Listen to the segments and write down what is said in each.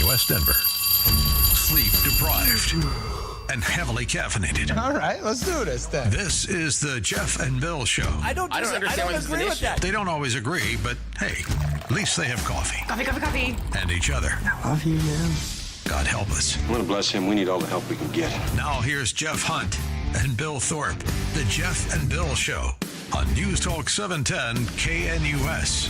KNUS Denver. Sleep deprived and heavily caffeinated. All right, let's do this then. This is the Jeff and Bill Show. I don't understand why agree with that. They don't always agree, but hey, at least they have coffee. Coffee. And each other. I love you, man. God help us. I want to bless him. We need all the help we can get. Now here's Jeff Hunt and Bill Thorpe. The Jeff and Bill Show on News Talk 710 KNUS.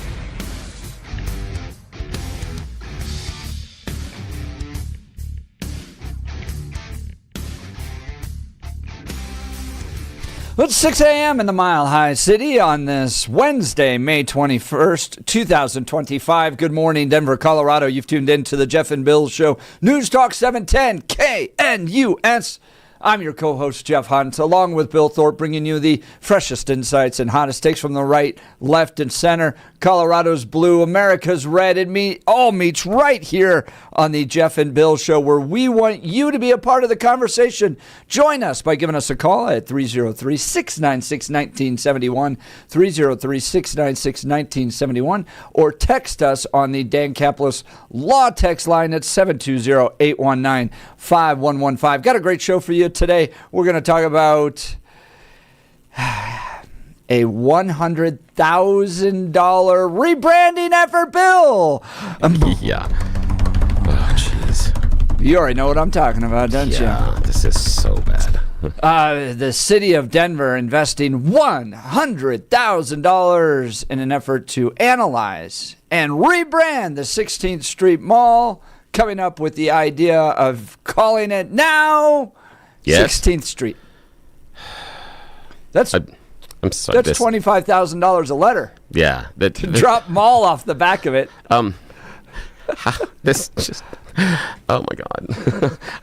It's 6 a.m. in the Mile High City on this Wednesday, May 21st, 2025. Good morning, Denver, Colorado. You've tuned in to the Jeff and Bill Show, News Talk 710 KNUS. I'm your co-host, Jeff Hunt, along with Bill Thorpe, bringing you the freshest insights and hottest takes from the right, left, and center. Colorado's blue, America's red. It all meets right here on the Jeff and Bill Show, where we want you to be a part of the conversation. Join us by giving us a call at 303-696-1971, 303-696-1971, or text us on the Dan Caplis Law text line at 720-819-5115. Got a great show for you today. We're going to talk about a $100,000 rebranding effort, Bill. Yeah. Oh, jeez. You already know what I'm talking about, don't you? Yeah, this is so bad. The city of Denver investing $100,000 in an effort to analyze and rebrand the 16th Street Mall, coming up with the idea of calling it now 16th Street. That's I'm sorry. That's $25,000 a letter. Yeah. Drop mall off the back of it. This just. Oh my God!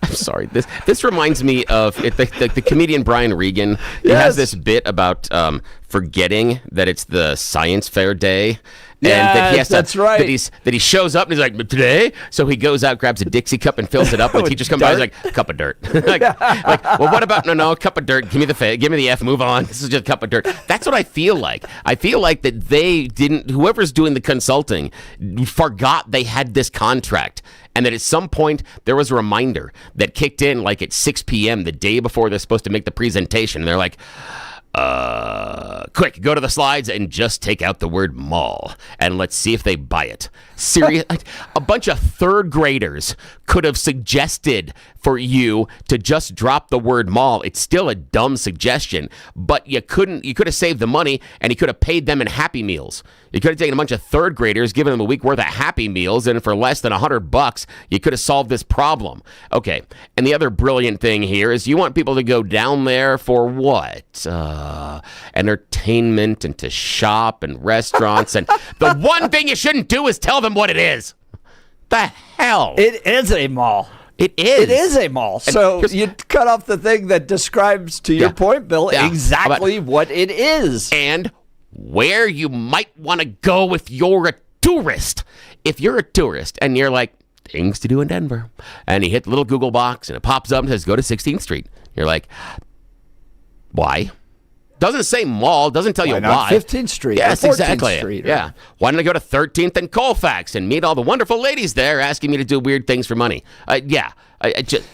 I'm sorry. This reminds me of the comedian Brian Regan. He has this bit about forgetting that it's the science fair day. And that he has to, that's right. That he shows up and he's like, today? So he goes out, grabs a Dixie cup and fills it up. And the teachers come by, he's like, cup of dirt. like, well, what about, no, cup of dirt. Give me the F, move on. This is just a cup of dirt. That's what I feel like. I feel like that whoever's doing the consulting forgot they had this contract. And that at some point, there was a reminder that kicked in like at 6 p.m. the day before they're supposed to make the presentation. And they're like, quick, go to the slides and just take out the word mall. And let's see if they buy it. Serious. A bunch of third graders could have suggested for you to just drop the word mall. It's still a dumb suggestion, but you could have saved the money and you could have paid them in Happy Meals. You could have taken a bunch of third graders, given them a week worth of Happy Meals, and for less than $100, you could have solved this problem. Okay, and the other brilliant thing here is you want people to go down there for what? Entertainment and to shop and restaurants, and the one thing you shouldn't do is tell them what it is. The hell? It is a mall. It is. It is a mall. So you cut off the thing that describes, to your point, Bill, exactly what it is. And where you might want to go if you're a tourist. If you're a tourist and you're like, things to do in Denver, and you hit the little Google box and it pops up and says, go to 16th Street. You're like, why? Doesn't say mall, doesn't tell you why. 15th Street. Yes, or 14th exactly. Street, yeah. Why don't I go to 13th and Colfax and meet all the wonderful ladies there asking me to do weird things for money?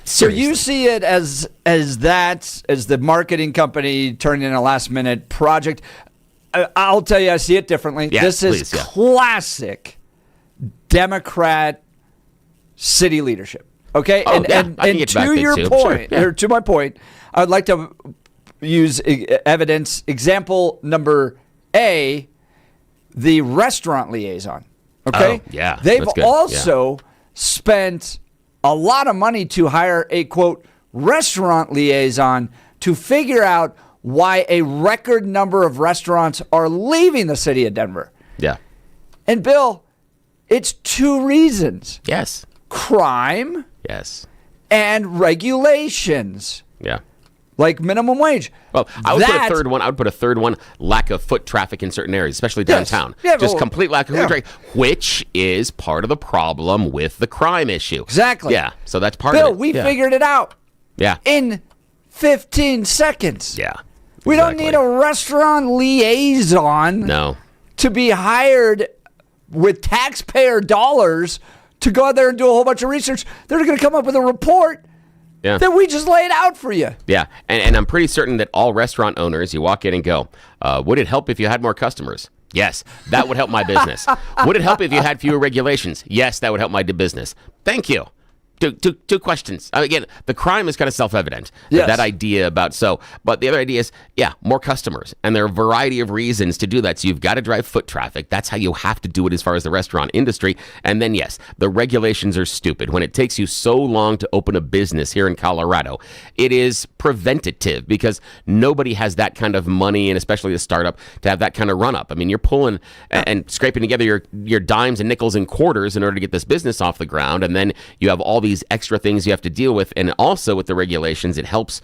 So you see it as the marketing company turning in a last minute project. I'll tell you, I see it differently. Yeah, this is classic Democrat city leadership. Okay, and to your point, or to my point, I would like to use evidence. Example number A, the restaurant liaison. Okay, they've also spent a lot of money to hire a quote restaurant liaison to figure out why a record number of restaurants are leaving the city of Denver. Yeah. And Bill, it's two reasons. Yes. Crime. Yes. And regulations. Yeah. Like minimum wage. Well, I would put a third one, lack of foot traffic in certain areas, especially downtown. Yes. Yeah, just complete lack of foot traffic, which is part of the problem with the crime issue. Exactly. Yeah, so that's part Bill, of it. we figured it out. Yeah. In 15 seconds. Yeah. We don't need a restaurant liaison to be hired with taxpayer dollars to to go out there and do a whole bunch of research. They're going to come up with a report that we just laid out for you. Yeah, and I'm pretty certain that all restaurant owners, you walk in and go, would it help if you had more customers? Yes, that would help my business. Would it help if you had fewer regulations? Yes, that would help my business. Thank you. Two questions. Again, the crime is kind of self-evident. Yes. That idea about but the other idea is, more customers. And there are a variety of reasons to do that. So you've got to drive foot traffic. That's how you have to do it as far as the restaurant industry. And then, yes, the regulations are stupid. When it takes you so long to open a business here in Colorado, it is preventative because nobody has that kind of money, and especially a startup, to have that kind of run-up. I mean, you're pulling and scraping together your dimes and nickels and quarters in order to get this business off the ground. And then you have all these extra things you have to deal with. And also with the regulations, it harms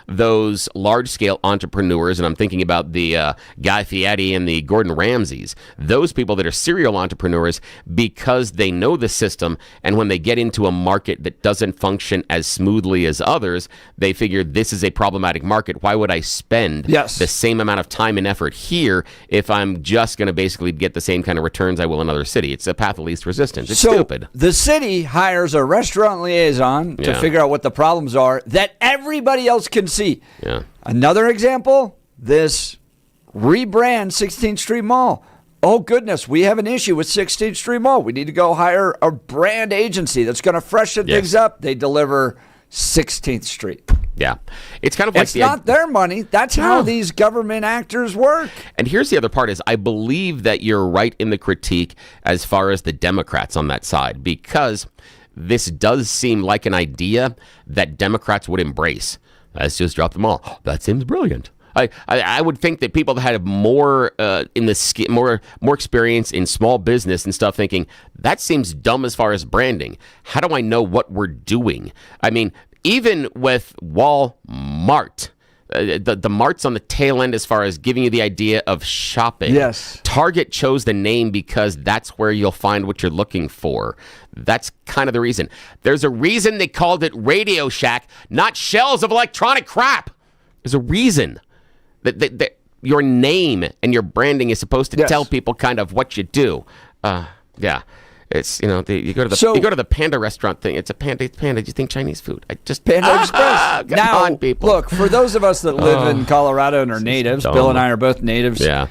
those large-scale entrepreneurs. And I'm thinking about the Guy Fieri and the Gordon Ramsays, those people that are serial entrepreneurs, because they know the system. And when they get into a market that doesn't function as smoothly as others, they figure this is a problematic market. Why would I spend the same amount of time and effort here if I'm just going to basically get the same kind of returns I will in another city? It's a path of least resistance. It's stupid. The city hires a restaurant liaison to figure out what the problems are that everybody else can see. Yeah. Another example, this rebrand 16th Street Mall. Oh, goodness, we have an issue with 16th Street Mall. We need to go hire a brand agency that's going to freshen things up. They deliver 16th Street. Yeah. It's kind of like it's not their money. That's how these government actors work. And here's the other part is I believe that you're right in the critique as far as the Democrats on that side, because this does seem like an idea that Democrats would embrace. Let's just drop them all. That seems brilliant. I would think that people that had more more experience in small business and stuff thinking, that seems dumb as far as branding. How do I know what we're doing? I mean, even with Walmart, the mart's on the tail end as far as giving you the idea of shopping. Yes. Target chose the name because that's where you'll find what you're looking for. That's kind of the reason. There's a reason they called it Radio Shack, not shelves of electronic crap. There's a reason that your name and your branding is supposed to tell people kind of what you do. It's, you go to the Panda restaurant thing. It's Panda. You think Chinese food? Panda Express. Come on, people. Look, for those of us that live in Colorado and are natives, Bill and I are both natives. Yeah.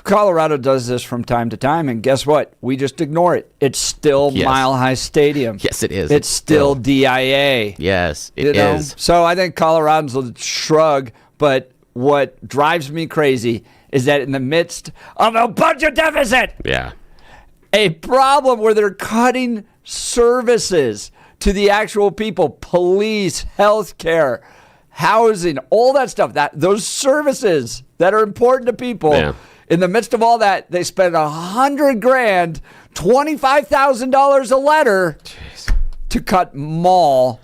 Colorado does this from time to time, and guess what? We just ignore it. It's still Mile High Stadium. Yes, it is. It's still DIA. Yes, it is. So I think Coloradans will shrug, but what drives me crazy is that in the midst of a budget deficit, a problem where they're cutting services to the actual people, police, healthcare, housing, all that stuff, those services that are important to people. In the midst of all that, they spend $100,000, $25,000 a letter to cut mall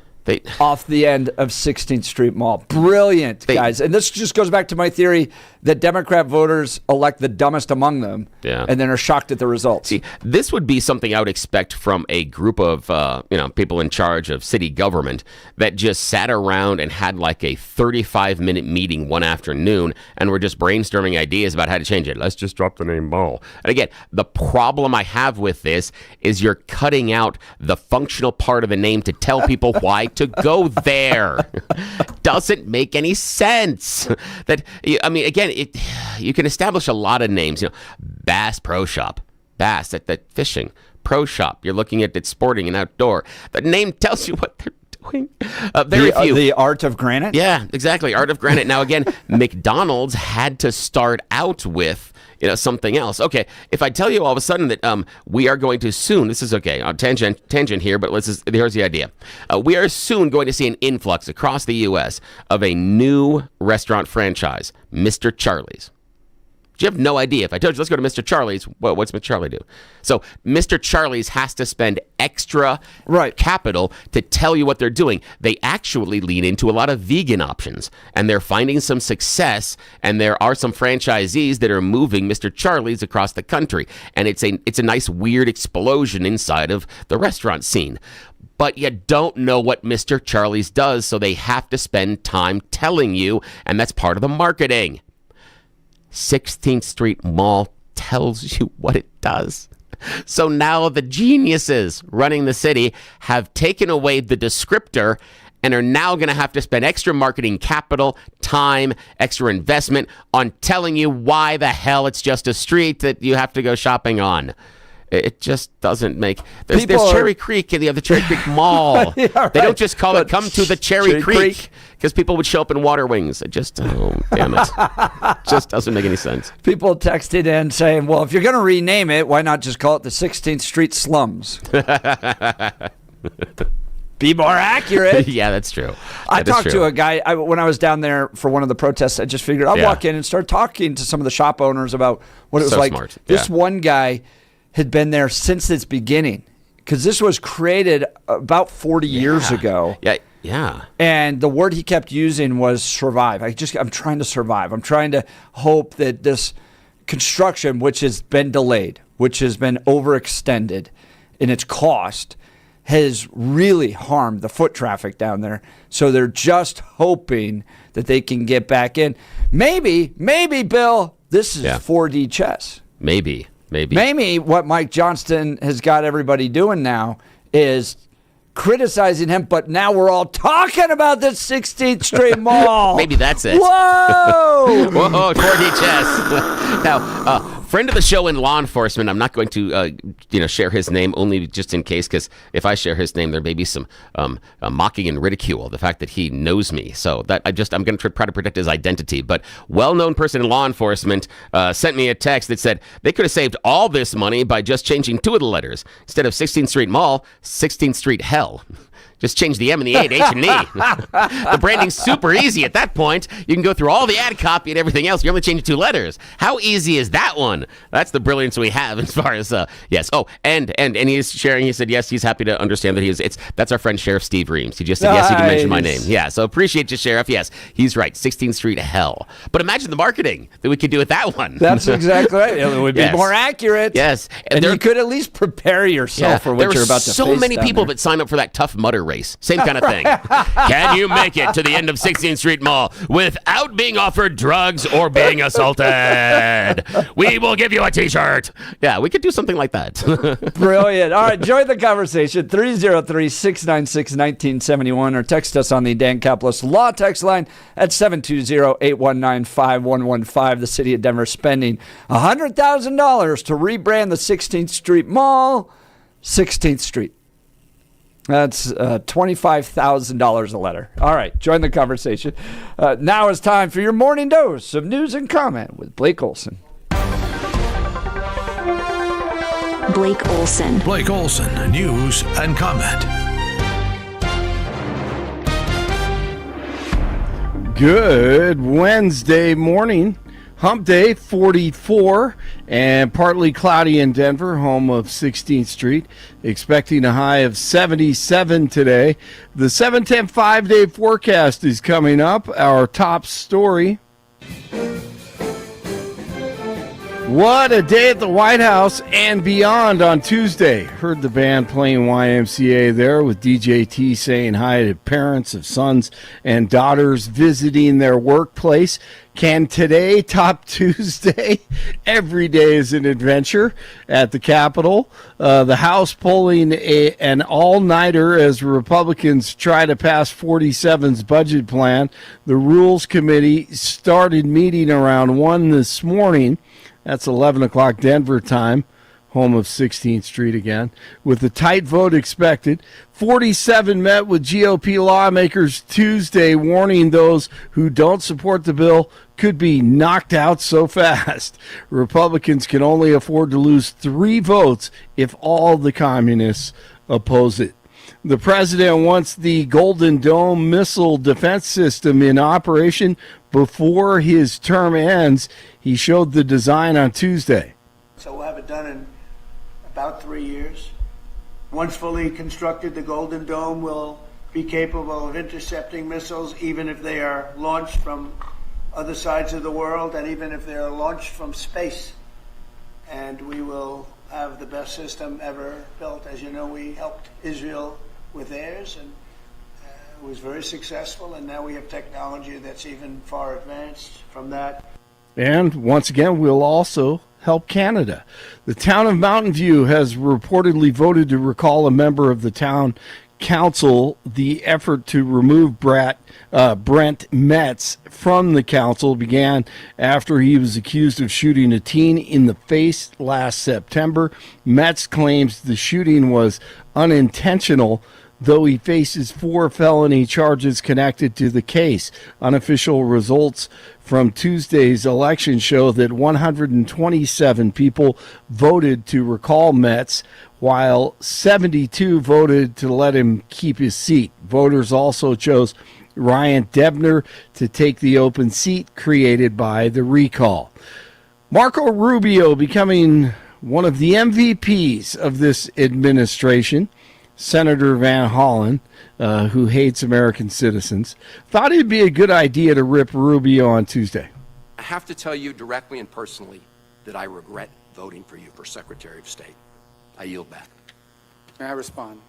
off the end of 16th Street Mall. Brilliant, guys. And this just goes back to my theory that Democrat voters elect the dumbest among them and then are shocked at the results. See, this would be something I would expect from a group of people in charge of city government that just sat around and had like a 35-minute meeting one afternoon and were just brainstorming ideas about how to change it. Let's just drop the name Mall. And again, the problem I have with this is you're cutting out the functional part of the name to tell people why to go there. Doesn't make any sense. You can establish a lot of names. Bass Pro Shop, Bass that fishing Pro Shop. You're looking at it sporting and outdoor. The name tells you what they're doing. Very few. The Art of Granite. Yeah, exactly. Art of Granite. Now again, McDonald's had to start out with something else. Okay, if I tell you all of a sudden that we are going to soon, this is okay, tangent here, but here's the idea. We are soon going to see an influx across the U.S. of a new restaurant franchise, Mr. Charlie's. You have no idea. If I told you, let's go to Mr. Charlie's, what's Mr. Charlie do? So Mr. Charlie's has to spend extra capital to tell you what they're doing. They actually lean into a lot of vegan options, and they're finding some success, and there are some franchisees that are moving Mr. Charlie's across the country, and it's a nice weird explosion inside of the restaurant scene. But you don't know what Mr. Charlie's does, so they have to spend time telling you, and that's part of the marketing. 16th Street Mall tells you what it does. So now the geniuses running the city have taken away the descriptor and are now going to have to spend extra marketing capital, time, extra investment on telling you why the hell it's just a street that you have to go shopping on. It just doesn't make... There's Cherry Creek in the Cherry Creek Mall. Yeah, right. They don't just call it, come to the Cherry Creek, because people would show up in water wings. It just, oh, damn it. Just doesn't make any sense. People texted in saying, well, if you're going to rename it, why not just call it the 16th Street Slums? Be more accurate. Yeah, that's true. I talked to a guy when I was down there for one of the protests. I just figured I'd walk in and start talking to some of the shop owners about what it was like. Smart. This one guy had been there since its beginning, because this was created about 40 years ago. Yeah. And the word he kept using was survive. I'm trying to survive. I'm trying to hope that this construction, which has been delayed, which has been overextended in its cost, has really harmed the foot traffic down there. So they're just hoping that they can get back in. Maybe, Bill, this is 4D chess. Maybe what Mike Johnston has got everybody doing now is criticizing him, but now we're all talking about the 16th Street Mall. Maybe that's it. Whoa! Whoa, 4D chess. Now, friend of the show in law enforcement, I'm not going to share his name, only just in case, because if I share his name, there may be some mocking and ridicule, the fact that he knows me. So that I'm going to try to protect his identity. But well-known person in law enforcement sent me a text that said they could have saved all this money by just changing two of the letters. Instead of 16th Street Mall, 16th Street Hell. Just change the M and the A to H and E. The branding's super easy at that point. You can go through all the ad copy and everything else. You're only changing two letters. How easy is that one? That's the brilliance we have as far as yes. Oh, and he's sharing. He said yes. He's happy to understand that that's our friend Sheriff Steve Reams. He just said yes. You can mention my name. Yeah. So appreciate you, Sheriff. Yes, he's right. 16th Street Hell. But imagine the marketing that we could do with that one. That's exactly right. It would be more accurate. Yes, and you could at least prepare yourself for what you're about to face. There are so many people that sign up for that Tough Mudder race. Same kind of thing. Can you make it to the end of 16th Street Mall without being offered drugs or being assaulted? We will give you a t-shirt. Yeah, we could do something like that. Brilliant. All right, join the conversation. 303-696-1971 or text us on the Dan Caplis Law text line at 720-819-5115. The city of Denver spending $100,000 to rebrand the 16th Street Mall 16th Street. That's $25,000 a letter. All right, join the conversation. Now is time for your morning dose of news and comment with Blake Olson. Blake Olson. Blake Olson, news and comment. Good Wednesday morning. Hump Day 44 and partly cloudy in Denver, home of 16th Street. Expecting a high of 77 today. The 7-10 5-day forecast is coming up. Our top story. What a day at the White House and beyond on Tuesday. Heard the band playing YMCA there with DJ T saying hi to parents of sons and daughters visiting their workplace. Can today top Tuesday? Every day is an adventure at the Capitol. The House pulling an all-nighter as Republicans try to pass 47's budget plan. The Rules Committee started meeting around 1 this morning. That's 11 o'clock Denver time, home of 16th Street again. With a tight vote expected, 47 met with GOP lawmakers Tuesday, warning those who don't support the bill could be knocked out so fast. Republicans can only afford to lose 3 votes if all the communists oppose it. The president wants the Golden Dome missile defense system in operation before his term ends. He showed the design on Tuesday. So we'll have it done in about 3 years. Once fully constructed, the Golden Dome will be capable of intercepting missiles, even if they are launched from other sides of the world, and even if they are launched from space. And we will have the best system ever built. As you know, we helped Israel with theirs, and it was very successful, and now we have technology that's even far advanced from that. And once again, we'll also help Canada. The town of Mountain View has reportedly voted to recall a member of the town council. The effort to remove Brent Metz from the council began after he was accused of shooting a teen in the face last September. Metz claims the shooting was unintentional, though he faces 4 felony charges connected to the case. Unofficial results from Tuesday's election show that 127 people voted to recall Metz, while 72 voted to let him keep his seat. Voters also chose Ryan Debner to take the open seat created by the recall. Marco Rubio becoming one of the MVPs of this administration. Senator Van Hollen, who hates American citizens, thought it'd be a good idea to rip Rubio on Tuesday. I have to tell you directly and personally that I regret voting for you for Secretary of State. I yield back. May I respond?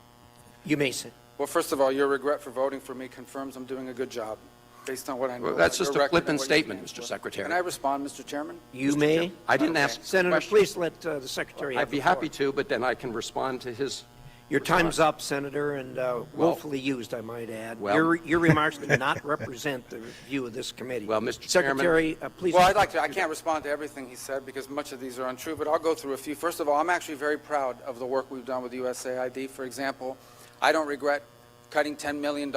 You may sit. Well, first of all, your regret for voting for me confirms I'm doing a good job, based on what I know. Well, that's about just your a record flippant and what you statement, stand Mr. for. Secretary. Can I respond, Mr. Chairman? You may. I didn't ask a Senator, question. please let the Secretary have I'd be the floor. happy to, but then I can respond to his. Your time's up, Senator, and willfully used, I might add. Well- Your remarks do not represent the view of this committee. Well, Mr. Secretary, please. Well, I'd like to. I can't respond to everything he said because much of these are untrue, but I'll go through a few. First of all, I'm actually very proud of the work we've done with USAID. For example, I don't regret cutting $10 million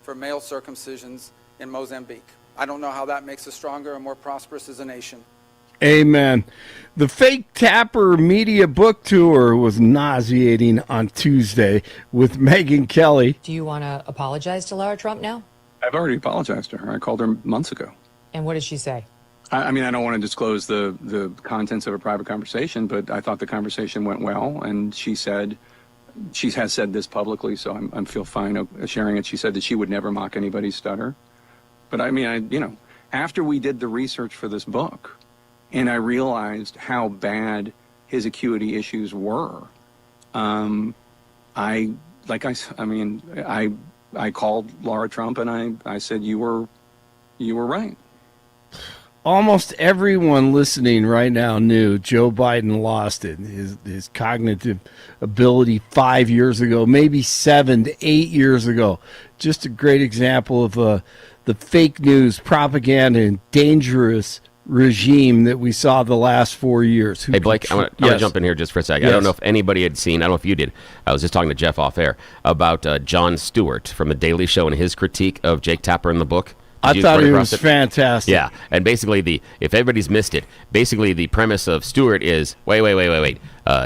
for male circumcisions in Mozambique. I don't know how that makes us stronger and more prosperous as a nation. Amen. The Fake Tapper Media Book Tour was nauseating on Tuesday with Megyn Kelly. Do you want to apologize to Lara Trump now? I've already apologized to her. I called her months ago. And what did she say? I mean, I don't want to disclose the contents of a private conversation, but I thought the conversation went well, and she has said this publicly, so I feel fine sharing it. She said that she would never mock anybody's stutter. But I mean, after we did the research for this book, and I realized how bad his acuity issues were, I called Lara Trump and I said, you were right. Almost everyone listening right now knew Joe Biden lost it. His cognitive ability 5 years ago, maybe 7 to 8 years ago. Just a great example of the fake news, propaganda, and dangerous regime that we saw the last 4 years. Hey, Blake, I'm going to jump in here just for a second. Yes. I don't know if anybody had seen, I don't know if you did, I was just talking to Jeff off air about Jon Stewart from The Daily Show and his critique of Jake Tapper in the book. I thought it was fantastic. Yeah, and basically, if everybody's missed it, basically the premise of Stewart is, wait.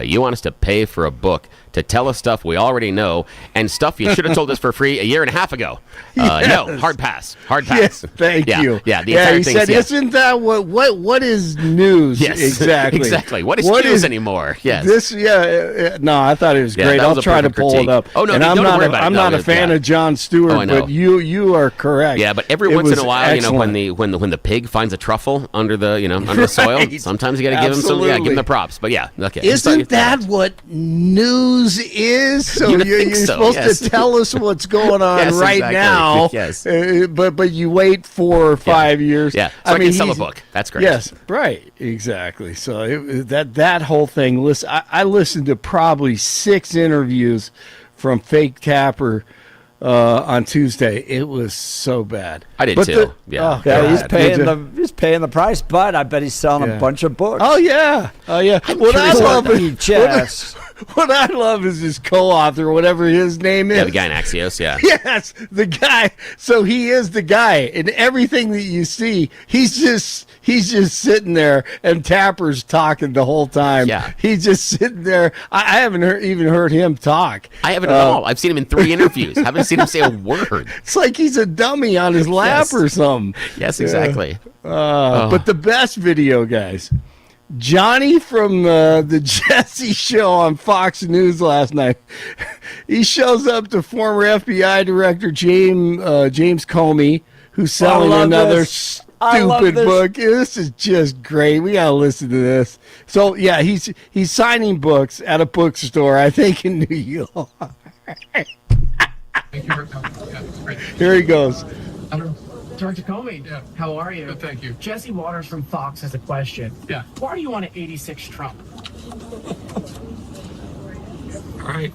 You want us to pay for a book to tell us stuff we already know and stuff you should have told us for free a year and a half ago. Yes. No, hard pass. Yes, thank you. Yeah, the entire he thing. said, isn't that what is news? Yes, exactly. Exactly. What is news anymore? Yes. No, I thought it was great. That I'll was a try to perfect pull critique. it up. Oh, no, and don't worry about it. I'm not a fan of Jon Stewart, I know. but you are correct. Yeah, but every It once in was a while, excellent. when the pig finds a truffle under the under the soil, Right. sometimes you got to give him the props. But yeah, okay. Isn't that what news is? So You would you're think so, supposed yes. to tell us what's going on Yes, right exactly. now. Yes. But you wait 4 or 5 years. Yeah, so I can sell a book. That's great. Yes, right, exactly. So that whole thing. Listen, I listened to probably 6 interviews from Fake Tapper on Tuesday. It was so bad. I did too. Yeah. He's paying the price, but I bet he's selling a bunch of books. Oh yeah. What I love is his co-author, whatever his name is. Yeah, the guy in Axios. Yeah. Yes, the guy. So he is the guy, and everything that you see, he's just sitting there, and Tapper's talking the whole time. Yeah. He's just sitting there. I haven't even heard him talk. I haven't at all. I've seen him in 3 interviews. Haven't seen him say a word. It's like he's a dummy on his lap or something. Yes, exactly. But the best video, guys. Johnny from the Jesse Show on Fox News last night. He shows up to former FBI Director James Comey, who's selling another stupid book. This is just great. We gotta listen to this. So yeah, he's signing books at a bookstore, I think in New York. Here he goes. Director Comey, how are you? Good, thank you. Jesse Waters from Fox has a question. Yeah. Why do you want to 86 Trump? All right.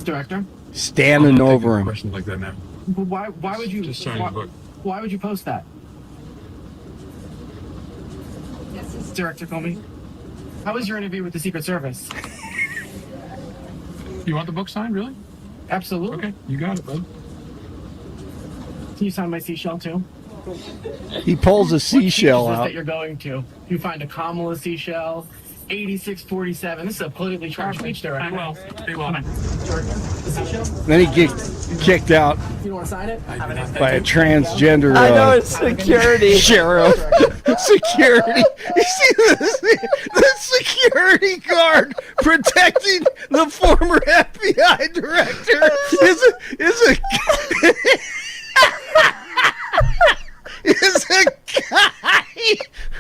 Director? Standing over him. Questions like that now. Why would you Just signing the book. why would you post that? Director Comey, how was your interview with the Secret Service? You want the book signed, really? Absolutely. Okay, you got it, bud. Can you sign my seashell too? He pulls a seashell What beach is this out. that you're going to? You find a Kamala seashell, 8647. This is a politically charged beach, Director. Well, they will. Come on. Director, the seashell? Then he gets kicked out You don't want to sign it? Have a nice day. by a transgender I know it's security. sheriff. Security. You see the security guard protecting the former FBI director is a guy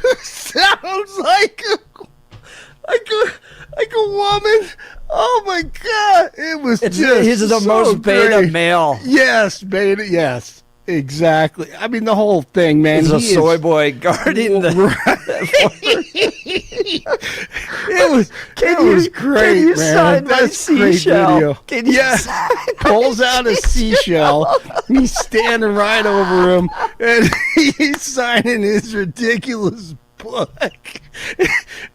who sounds like a woman. Oh my God! It was He's the so most beta great. male. Yes, beta. Yes, exactly. I mean, the whole thing, man. He's a He soy is- boy guarding the. It was great, can you man. sign my That's great seashell? video. Can you Yeah, sign pulls out a seashell. He's standing right over him, and he's signing his ridiculous book.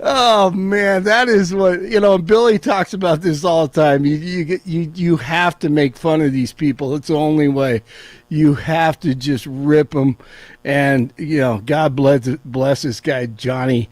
Oh man, that is what Billy talks about this all the time. You have to make fun of these people. It's the only way. You have to just rip them, and God bless this guy Johnny.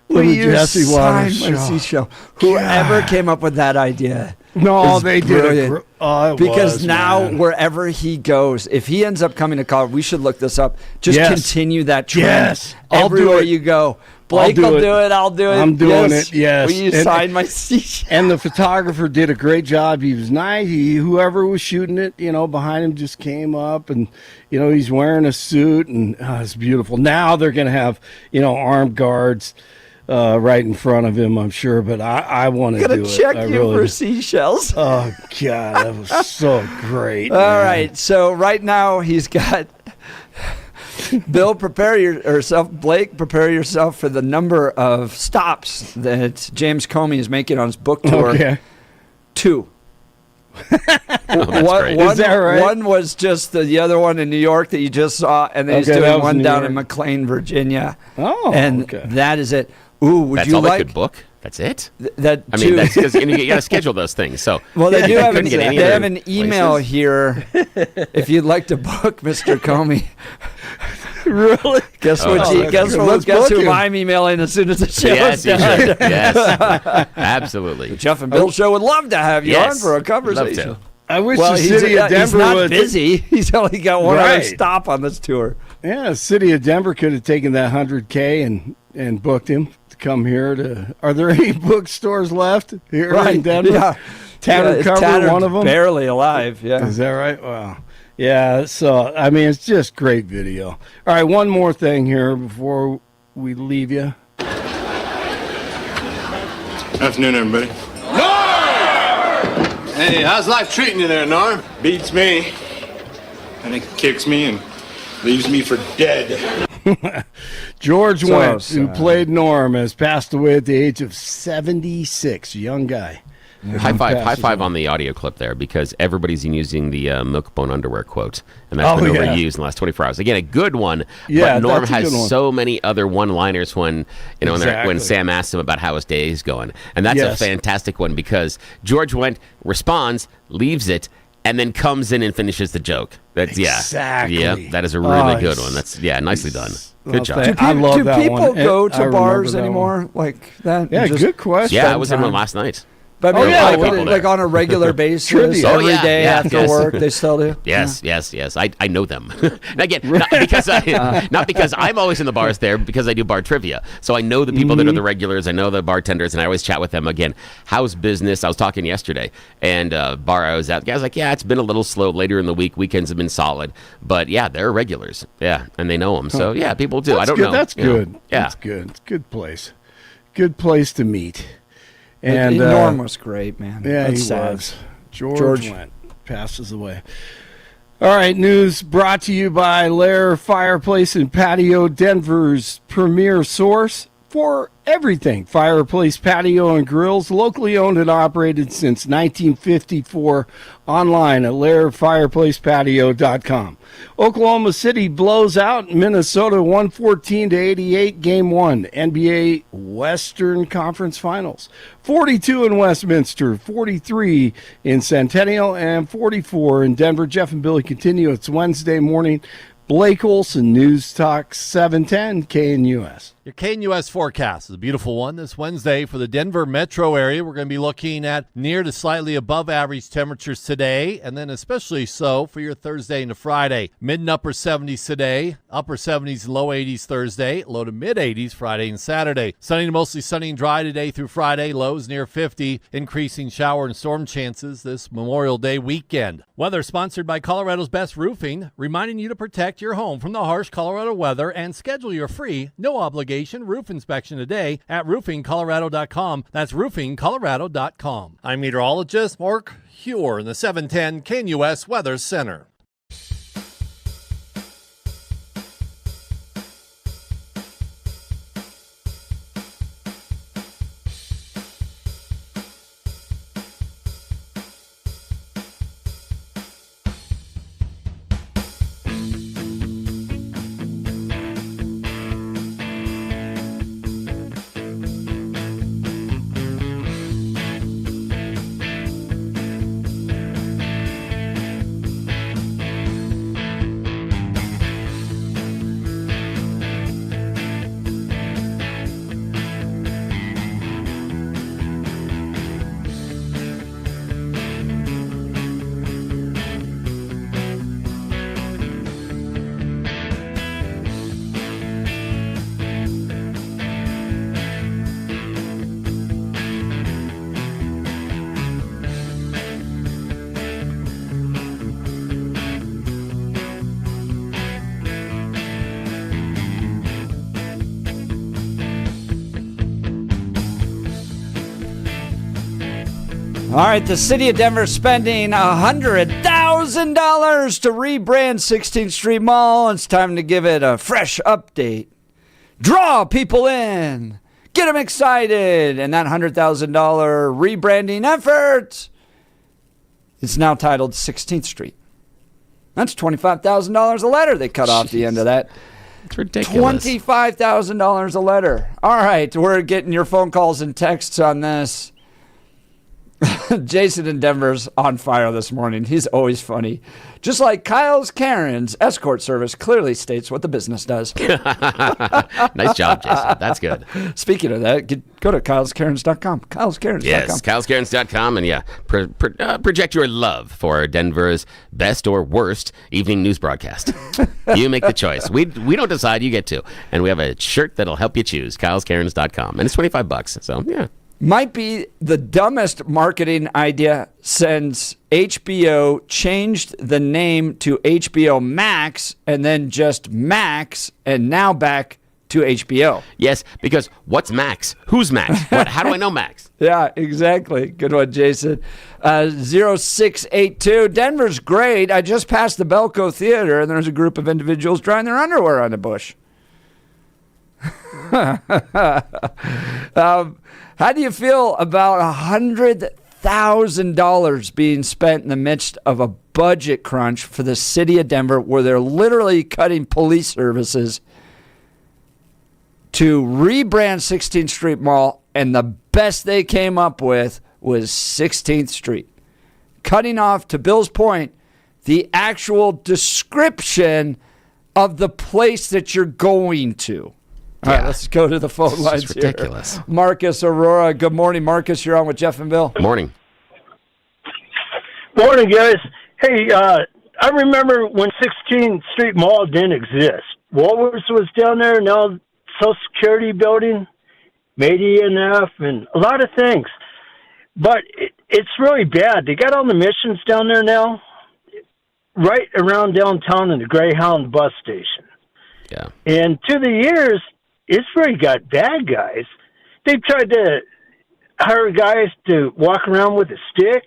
Will Little you Jesse sign Waters my show. seashell? Whoever came up with that idea. No, is they did brilliant. it Because was, now man. wherever he goes, if he ends up coming to college, we should look this up. Just Yes. continue that trend. Yes. I'll do Everywhere it. you go. Blake do will it. do it. I'll do it. I'm doing Yes. it. Yes. Will you And- sign my seashell? And the photographer did a great job. He was nice. Whoever was shooting it, behind him just came up, and he's wearing a suit, and it's beautiful. Now they're going to have armed guards right in front of him, I'm sure. But I want to I'm do gonna it. check I you really for do. seashells. Oh God, that was so great. All man. right. So right now he's got Bill, prepare yourself. Blake, prepare yourself for the number of stops that James Comey is making on his book tour. Okay. 2. great. Is that right? One was just the other one in New York that you just saw, and then he's Okay, that doing was one New down York. in McLean, Virginia. Oh, and okay. that is it. Ooh, would That's you all like they could book? That's it? that? I mean, too? that's because you got to schedule those things. So Well, they do have couldn't get any they other have an email places? here. If you'd like to book Mr. Comey, Really? guess Oh, what? that's Guess good. what? Let's Guess book who him. I'm emailing as soon as the show Yes, is you done. should. Yes, absolutely. The Jeff and Bill Show would love to have you Yes, on for a love conversation. to. I wish Well, the he's, city of he's Denver not would. busy. He's only got one other Right. stop on this tour. Yeah, the city of Denver could have taken that $100K and booked him to come here to. Are there any bookstores left here in Denver? Yeah. Tattered it's Cover, Tattered, one of them. barely alive. Yeah. Is that right? Wow. Yeah. So I mean, it's just great video. All right, one more thing here before we leave you. Afternoon, everybody. Hey, how's life treating you there, Norm? Beats me. And it kicks me and leaves me for dead. George So Wendt, who sad. played Norm, has passed away at the age of 76. A young guy. High five Passes away. on the audio clip there, because everybody's been using the milk-bone underwear quote, and that's been Oh, yeah. overused in the last 24 hours. Again, a good one, Yeah, but Norm that's a has good one. so many other one-liners when Exactly. when Sam asks him about how his day is going, and that's Yes. a fantastic one because George Wendt responds, leaves it, and then comes in and finishes the joke. That's Exactly. yeah, that is a really Oh, good he's- one. That's nicely done. Well, Good job. thank- I love do that people one. go I to remember bars that one. anymore like that? Yeah, Just good question. Yeah, I spend was in time? one last night. But I Oh, mean, yeah, like, people like there. on a regular basis, Trivia. Oh, every yeah, day yeah, after yes. work, they still do. Yes. I know them. And again, not because I'm always in the bars there, because I do bar trivia. So I know the people that are the regulars. I know the bartenders, and I always chat with them. Again, how's business? I was talking yesterday, and bar I was at, the guy's like, yeah, it's been a little slow later in the week. Weekends have been solid. But yeah, they're regulars. Yeah, and they know them. So yeah, people do. I don't good. know. That's you know. good. Yeah. That's good. It's a good place. Good place to meet. And Norm was great, man. Yeah, That's he sad. was. George George. Wendt passes away. All right, news brought to you by Lair Fireplace and Patio, Denver's premier source for everything fireplace, patio, and grills. Locally owned and operated since 1954. Online at lairfireplacepatio.com. Oklahoma City blows out Minnesota 114-88, Game 1, NBA Western Conference Finals. 42 in Westminster, 43 in Centennial, and 44 in Denver. Jeff and Billy continue. It's Wednesday morning. Blake Olson, News Talk 710 KNUS. Your KNUS forecast is a beautiful one this Wednesday for the Denver metro area. We're going to be looking at near to slightly above average temperatures today, and then especially so for your Thursday into Friday. Mid and upper 70s today, upper 70s and low 80s Thursday, low to mid 80s Friday and Saturday. Sunny to mostly sunny and dry today through Friday, lows near 50, increasing shower and storm chances this Memorial Day weekend. Weather sponsored by Colorado's Best Roofing, reminding you to protect your home from the harsh Colorado weather and schedule your free, no obligation roof inspection today at roofingcolorado.com. That's roofingcolorado.com. I'm meteorologist Mark Huer in the 710 KNUS Weather Center. All right, the city of Denver spending $100,000 to rebrand 16th Street Mall. It's time to give it a fresh update. Draw people in. Get them excited. And that $100,000 rebranding effort is now titled 16th Street. That's $25,000 a letter they cut off the end of that. It's ridiculous. $25,000 a letter. All right, we're getting your phone calls and texts on this. Jason in Denver's on fire this morning. He's always funny. Just like Kyle's Karen's escort service clearly states what the business does. Nice job, Jason. That's good. Speaking of that, go to kyleskarens.com. kyleskarens.com. Yes, kyleskarens.com. And yeah, project your love for Denver's best or worst evening news broadcast. You make the choice. We don't decide, you get to. And we have a shirt that'll help you choose, kyleskarens.com. And it's $25. So, yeah. Might be the dumbest marketing idea since HBO changed the name to HBO Max and then just Max and now back to HBO. Yes, because what's Max? Who's Max? How do I know Max? Yeah, exactly. Good one, Jason. 0682. Denver's great. I just passed the Belco Theater and there's a group of individuals drying their underwear on a bush. How do you feel about $100,000 being spent in the midst of a budget crunch for the city of Denver, where they're literally cutting police services to rebrand 16th Street Mall, and the best they came up with was 16th Street, cutting off, to Bill's point, the actual description of the place that you're going to. All right, let's go to the phone lines here. Ridiculous. Marcus Aurora. Good morning, Marcus. You're on with Jeff and Bill. Morning. Morning, guys. Hey, I remember when 16th Street Mall didn't exist. Woolworths was down there, now Social Security building, made ENF, and a lot of things. But it's really bad. They got all the missions down there now, right around downtown in the Greyhound bus station. Yeah. And through the years, it's really got bad guys. They've tried to hire guys to walk around with a stick,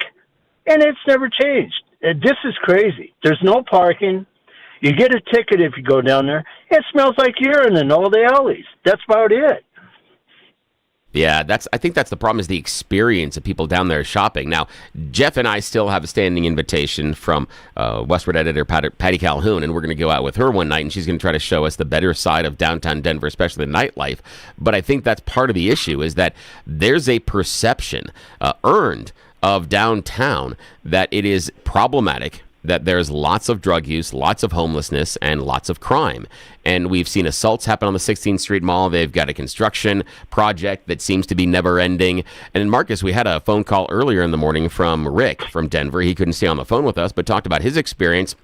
and it's never changed. This is crazy. There's no parking. You get a ticket if you go down there. It smells like urine in all the alleys. That's about it. Yeah, I think that's the problem, is the experience of people down there shopping. Now, Jeff and I still have a standing invitation from Westward editor Patty Calhoun, and we're going to go out with her one night, and she's going to try to show us the better side of downtown Denver, especially the nightlife. But I think that's part of the issue, is that there's a perception earned of downtown that it is problematic, that there's lots of drug use, lots of homelessness, and lots of crime. And we've seen assaults happen on the 16th Street Mall. They've got a construction project that seems to be never ending. And Marcus, we had a phone call earlier in the morning from Rick from Denver. He couldn't stay on the phone with us, but talked about his experience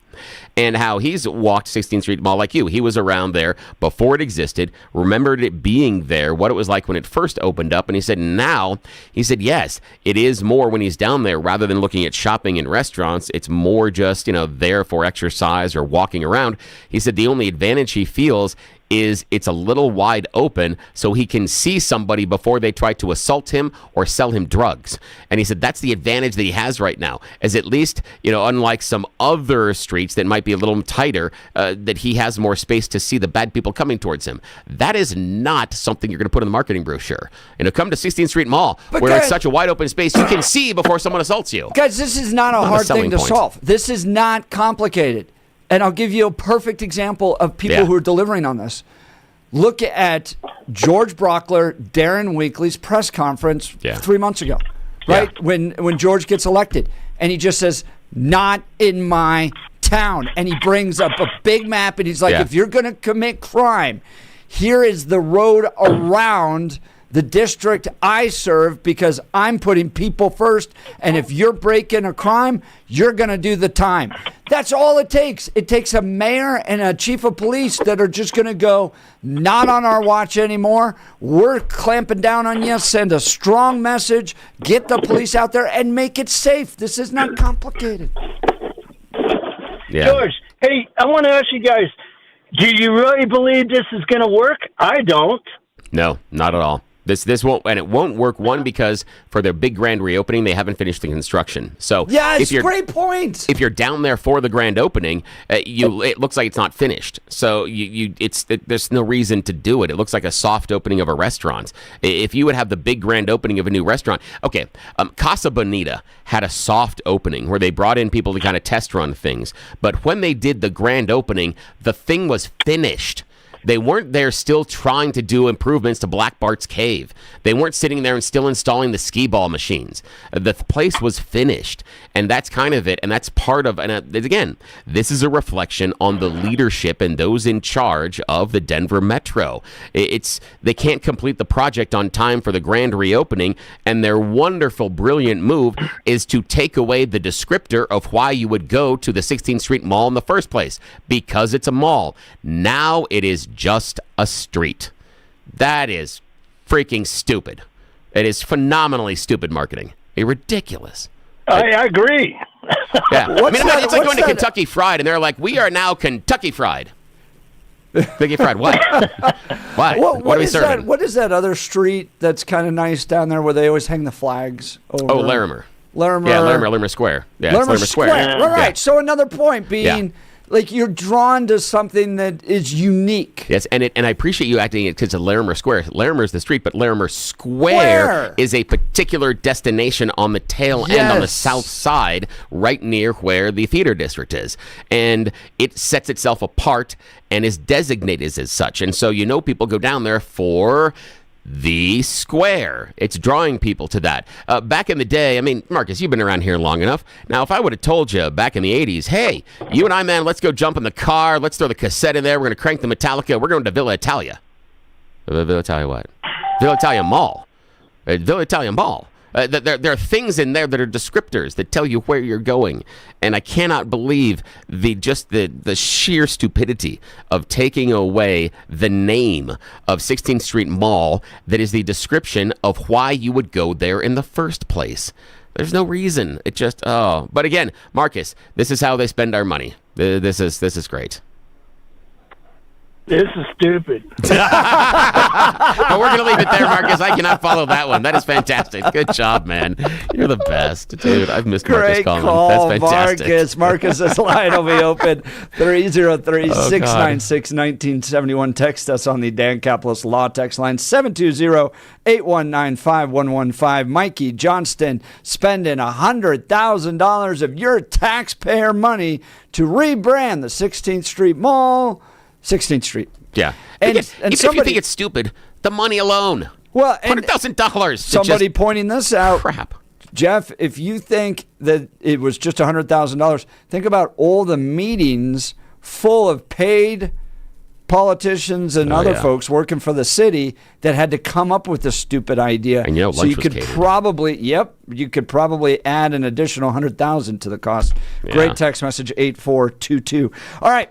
and how he's walked 16th Street Mall like you. He was around there before it existed, remembered it being there, what it was like when it first opened up. And he said yes, it is more when he's down there rather than looking at shopping and restaurants. It's more just, there for exercise or walking around. He said the only advantage he feels is it's a little wide open so he can see somebody before they try to assault him or sell him drugs. And he said that's the advantage that he has right now, as at least, unlike some other streets that might be a little tighter, that he has more space to see the bad people coming towards him. That is not something you're going to put in the marketing brochure. Come to 16th Street Mall, where it's such a wide open space, you can see before someone assaults you. Guys, this is not a hard thing to solve. This is not complicated. And I'll give you a perfect example of people who are delivering on this. Look at George Brockler, Darren Weekly's press conference 3 months ago, right? Yeah. When George gets elected, and he just says, "Not in my town," and he brings up a big map, and he's like, "If you're going to commit crime, here is the road around the district I serve because I'm putting people first, and if you're breaking a crime, you're going to do the time." That's all it takes. It takes a mayor and a chief of police that are just going to go, "Not on our watch anymore. We're clamping down on you." Send a strong message, get the police out there, and make it safe. This is not complicated. Yeah. George, hey, I want to ask you guys, do you really believe this is going to work? I don't. No, not at all. This won't, and it won't work. One, because for their big grand reopening, they haven't finished the construction. So great point. If you're down there for the grand opening, it looks like it's not finished. So there's no reason to do it. It looks like a soft opening of a restaurant. If you would have the big grand opening of a new restaurant, Casa Bonita had a soft opening where they brought in people to kind of test run things. But when they did the grand opening, the thing was finished. They weren't there still trying to do improvements to Black Bart's Cave. They weren't sitting there and still installing the skee ball machines. The place was finished, and that's kind of it. And that's part of, and again, this is a reflection on the leadership and those in charge of the Denver Metro. They can't complete the project on time for the grand reopening, and their wonderful, brilliant move is to take away the descriptor of why you would go to the 16th Street Mall in the first place, because it's a mall. Now it is just a street. That is freaking stupid. It is phenomenally stupid marketing. Ridiculous. I agree. Yeah. It's like going to Kentucky Fried, and they're like, "We are now Kentucky Fried." Kentucky Fried what? What are we serving? What is that other street that's kind of nice down there where they always hang the flags over? Oh, Larimer. Larimer Square. Yeah, Larimer Square. All right. Yeah. So another point being, like, you're drawn to something that is unique. Yes, and I appreciate you acting it because of Larimer Square. Larimer is the street, but Larimer Square is a particular destination on the tail end on the south side, right near where the theater district is. And it sets itself apart and is designated as such. And so people go down there for the square. It's drawing people to that. Back in the day, Marcus, you've been around here long enough. Now, if I would have told you back in the 80s, "Hey, you and I, man, let's go jump in the car. Let's throw the cassette in there. We're going to crank the Metallica. We're going to Villa Italia." Villa Italia what? Villa Italia Mall. Villa Italia Mall. There are things in there that are descriptors that tell you where you're going, and I cannot believe the sheer stupidity of taking away the name of 16th Street Mall that is the description of why you would go there in the first place. There's no reason. It just But again, Marcus, this is how they spend our money. This is great. This is stupid. But we're going to leave it there, Marcus. I cannot follow that one. That is fantastic. Good job, man. You're the best, dude. I've missed Marcus Great calling. call, That's fantastic. Marcus. Marcus's line will be open 303-696-1971. Text us on the Dan Caplis Law text line 720-819-5115. Mikey Johnston spending $100,000 of your taxpayer money to rebrand the 16th Street Mall. 16th Street. Yeah. And Even if you think it's stupid, the money alone. Well, $100,000. Somebody pointing this out. Crap. Jeff, if you think that it was just $100,000, think about all the meetings full of paid politicians and other folks working for the city that had to come up with this stupid idea. And so you could probably add an additional $100,000 to the cost. Yeah. Great text message 8422. All right.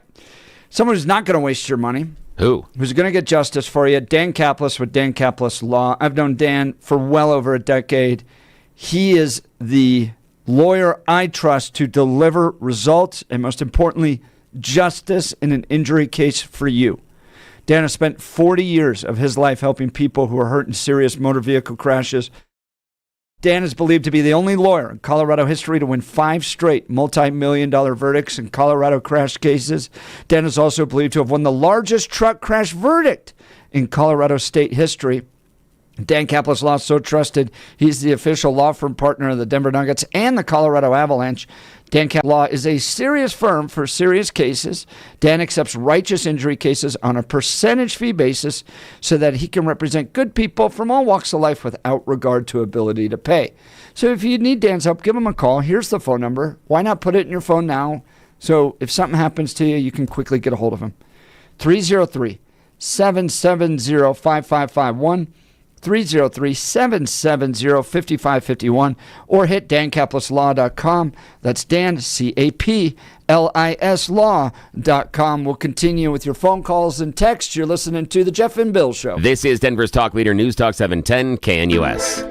Someone who's not going to waste your money. Who? Who's going to get justice for you. Dan Caplis with Dan Caplis Law. I've known Dan for well over a decade. He is the lawyer I trust to deliver results and, most importantly, justice in an injury case for you. Dan has spent 40 years of his life helping people who are hurt in serious motor vehicle crashes. Dan is believed to be the only lawyer in Colorado history to win 5 straight multi-million-dollar verdicts in Colorado crash cases. Dan is also believed to have won the largest truck crash verdict in Colorado state history. Dan Caplis Law is so trusted, he's the official law firm partner of the Denver Nuggets and the Colorado Avalanche. Dan Caplis Law is a serious firm for serious cases. Dan accepts righteous injury cases on a percentage fee basis so that he can represent good people from all walks of life without regard to ability to pay. So if you need Dan's help, give him a call. Here's the phone number. Why not put it in your phone now? So if something happens to you, you can quickly get a hold of him. 303-770-5551. 303-770-5551 or hit dancaplisLaw.com. That's Dan, C-A-P-L-I-S Law.com. We'll continue with your phone calls and texts. You're listening to The Jeff and Bill Show. This is Denver's Talk Leader, News Talk 710 KNUS.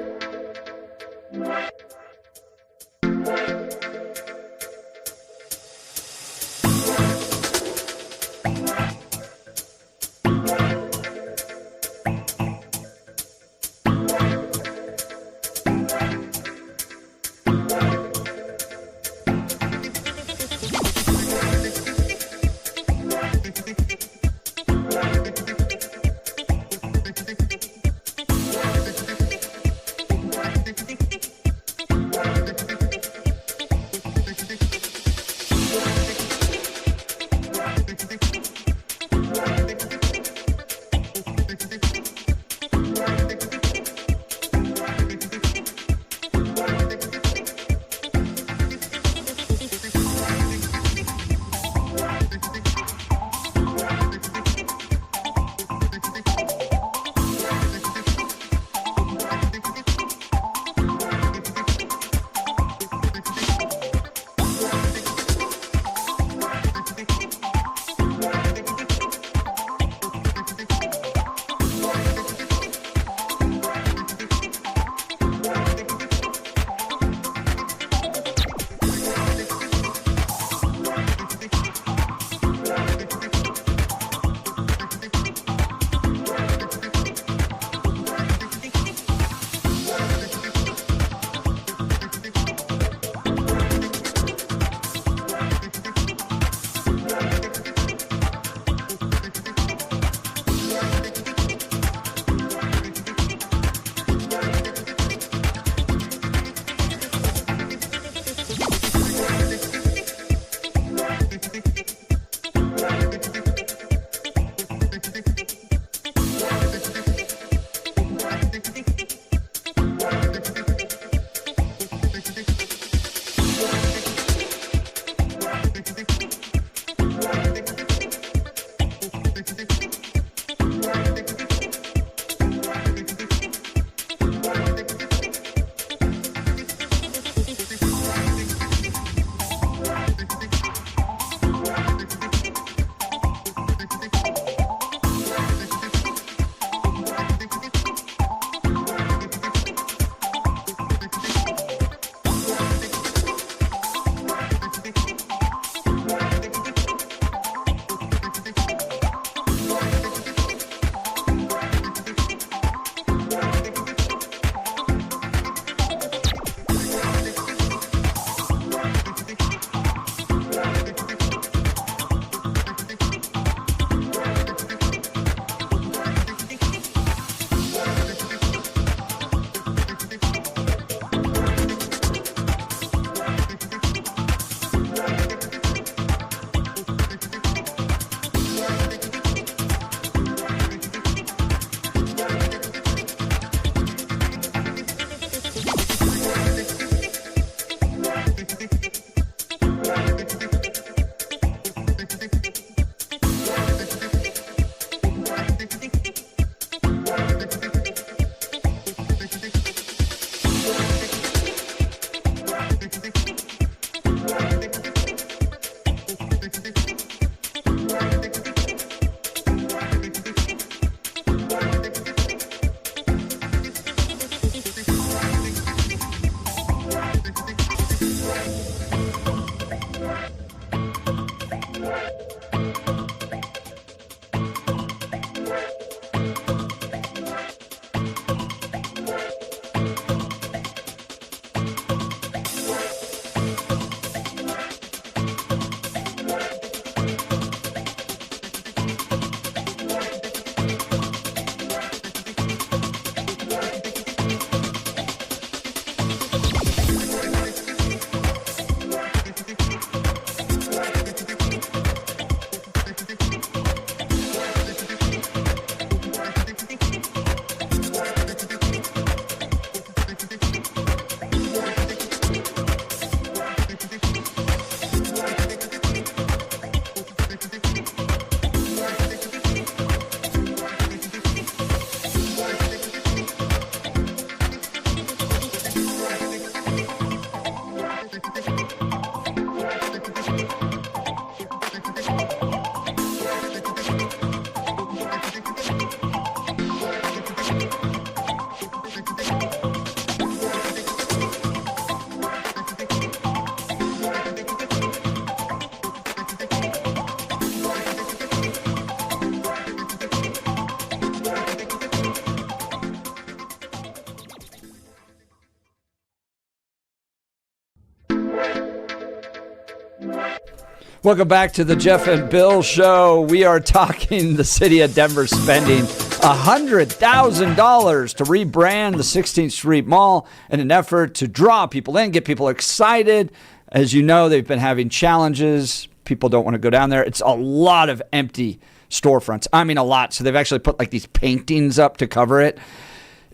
Welcome back to the Jeff and Bill Show. We are talking the city of Denver spending $100,000 to rebrand the 16th Street Mall in an effort to draw people in, get people excited. As you know, they've been having challenges. People don't want to go down there. It's a lot of empty storefronts. I mean, a lot. So they've actually put like these paintings up to cover it.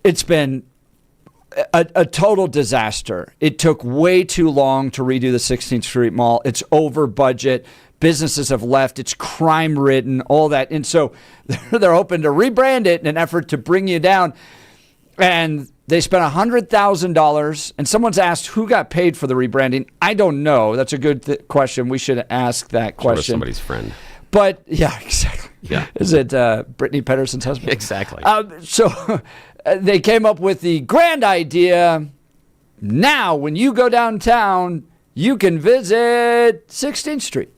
It's been a total disaster. It took way too long to redo the 16th Street Mall. It's over budget. Businesses have left. It's crime ridden, all that. And so they're hoping to rebrand it in an effort to bring you down. And they spent $100,000. And someone's asked who got paid for the rebranding. I don't know. That's a good question. We should ask that question. Sort of somebody's friend. But yeah, exactly. Yeah. Is it Brittany Pedersen's husband? Exactly. So they came up with the grand idea. Now, when you go downtown, you can visit 16th Street.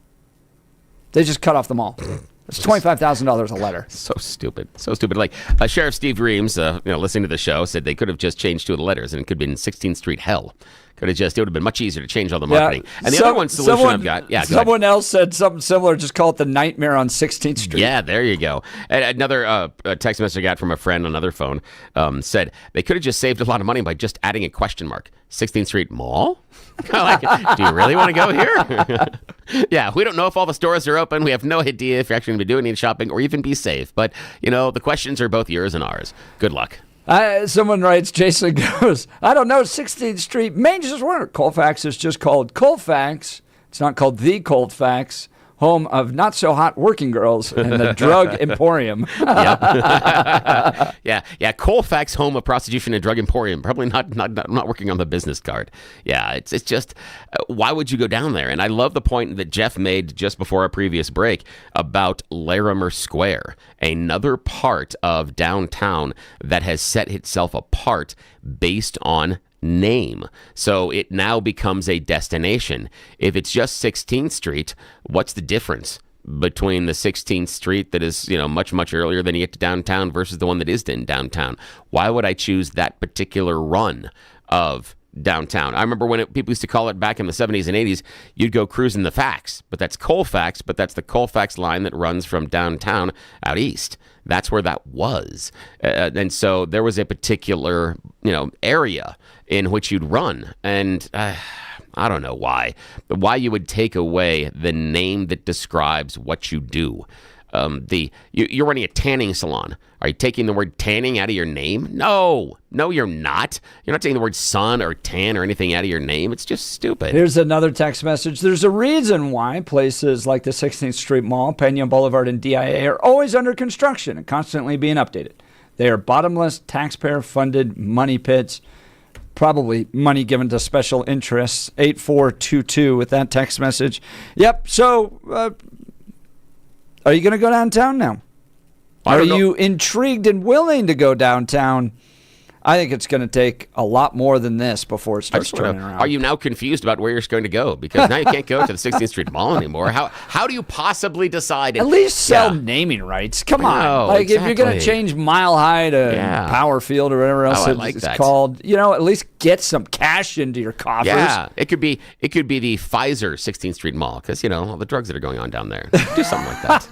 They just cut off the mall. It's $25,000 a letter. So stupid. So stupid. Like Sheriff Steve Reams, listening to the show, said they could have just changed two of the letters and it could have been 16th Street Hell. It would have been much easier to change all the marketing. And the other one solution I've got. Yeah, someone else said something similar. Just call it the Nightmare on 16th Street. Yeah, there you go. And another text message I got from a friend on another phone said they could have just saved a lot of money by just adding a question mark. 16th Street Mall? Like, do you really want to go here? Yeah, we don't know if all the stores are open. We have no idea if you're actually going to be doing any shopping or even be safe. But, the questions are both yours and ours. Good luck. Someone writes, Jason goes, I don't know, 16th Street, Main just where Colfax is just called Colfax. It's not called the Colfax, home of not so hot working girls and the drug emporium. Yeah. Colfax, home of prostitution and drug emporium. Probably not working on the business card. Yeah, it's just, why would you go down there? And I love the point that Jeff made just before our previous break about Larimer Square, another part of downtown that has set itself apart based on name. So it now becomes a destination. If it's just 16th Street, what's the difference between the 16th Street that is, much, much earlier than you get to downtown versus the one that is in downtown? Why would I choose that particular run of downtown? I remember when people used to call it back in the 70s and 80s, you'd go cruising the Fax, but that's Colfax, but that's the Colfax line that runs from downtown out east. That's where that was. And so there was a particular, area in which you'd run. And I don't know why you would take away the name that describes what you do. You're running a tanning salon. Are you taking the word tanning out of your name? No, you're not. You're not taking the word sun or tan or anything out of your name. It's just stupid. Here's another text message. There's a reason why places like the 16th Street Mall, Pena Boulevard, and DIA are always under construction and constantly being updated. They are bottomless, taxpayer-funded money pits. Probably money given to special interests. 8422 with that text message. Yep. So, are you going to go downtown now? Are you intrigued and willing to go downtown? I think it's going to take a lot more than this before it starts turning around. Are you now confused about where you're going to go? Because now you can't go to the 16th Street Mall anymore. How do you possibly decide? At least sell naming rights. Come on. If you're going to change Mile High to Power Field or whatever else it's called, at least get some cash into your coffers. Yeah, it could be the Pfizer 16th Street Mall because, all the drugs that are going on down there. Do something like that.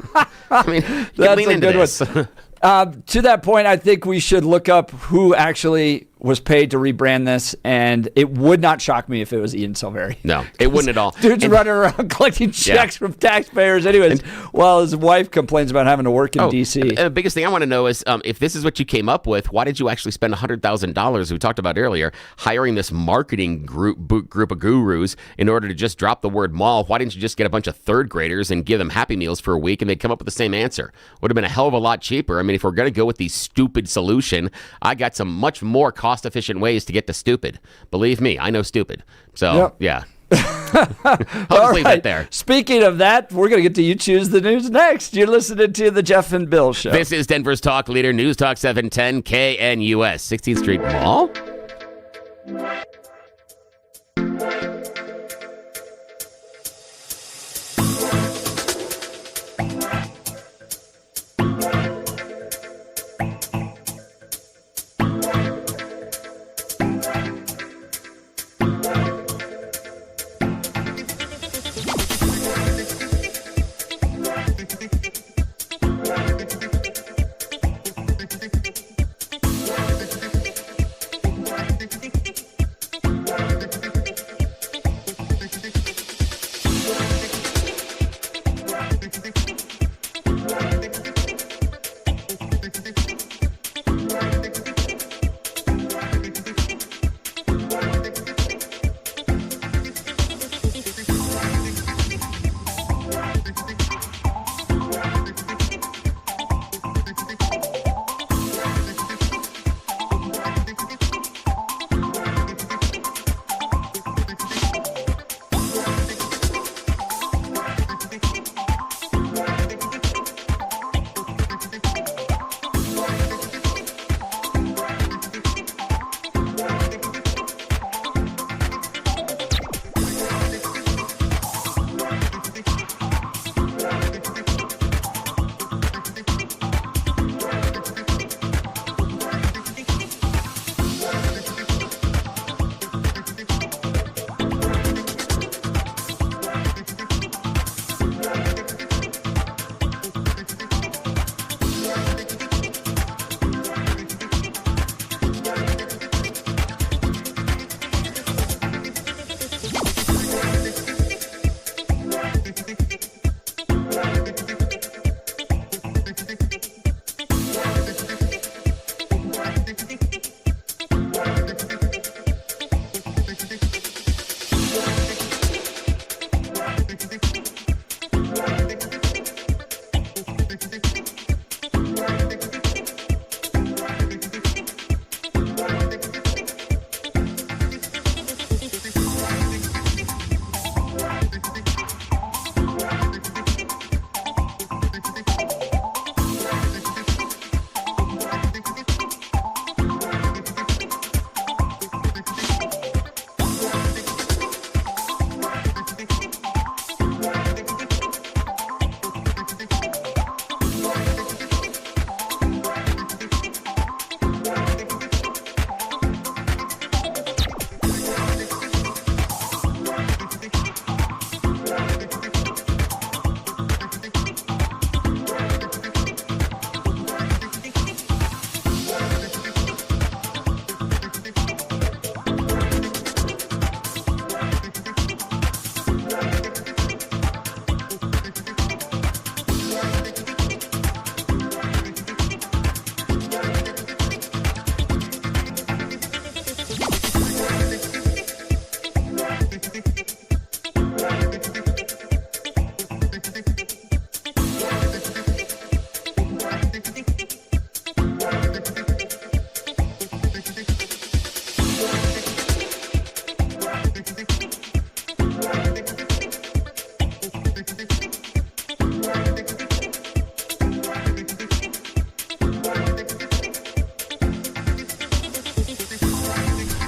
I mean, that's lean a into good this. one. To that point, I think we should look up who actually was paid to rebrand this, and it would not shock me if it was Ian Silveri. No, it wouldn't at all. Dude's running around collecting checks from taxpayers anyways, while his wife complains about having to work in D.C. The biggest thing I want to know is if this is what you came up with, why did you actually spend $100,000, we talked about earlier, hiring this marketing group of gurus in order to just drop the word mall? Why didn't you just get a bunch of third graders and give them Happy Meals for a week and they'd come up with the same answer? Would have been a hell of a lot cheaper. I mean, if we're going to go with the stupid solution, I got some much more cost-efficient ways to get to stupid. Believe me, I know stupid. So, yeah. I'll just leave it there. Speaking of that, we're going to get to You Choose the News next. You're listening to the Jeff and Bill Show. This is Denver's talk leader, News Talk 710 KNUS. 16th Street Mall?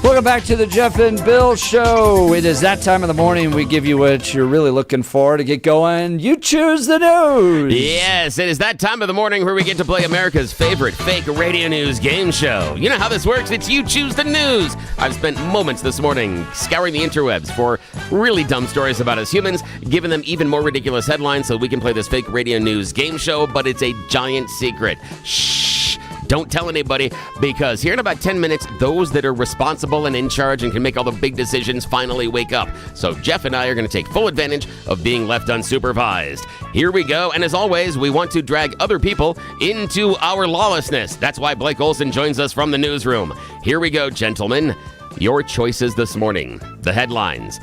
Welcome back to the Jeff and Bill Show. It is that time of the morning we give you what you're really looking for to get going. You choose the news. Yes, it is that time of the morning where we get to play America's favorite fake radio news game show. You know how this works. It's You Choose the News. I've spent moments this morning scouring the interwebs for really dumb stories about us humans, giving them even more ridiculous headlines so we can play this fake radio news game show, but it's a giant secret. Shh. Don't tell anybody, because here in about 10 minutes, those that are responsible and in charge and can make all the big decisions finally wake up. So Jeff and I are going to take full advantage of being left unsupervised. Here we go, and as always, we want to drag other people into our lawlessness. That's why Blake Olson joins us from the newsroom. Here we go, gentlemen. Your choices this morning. The headlines.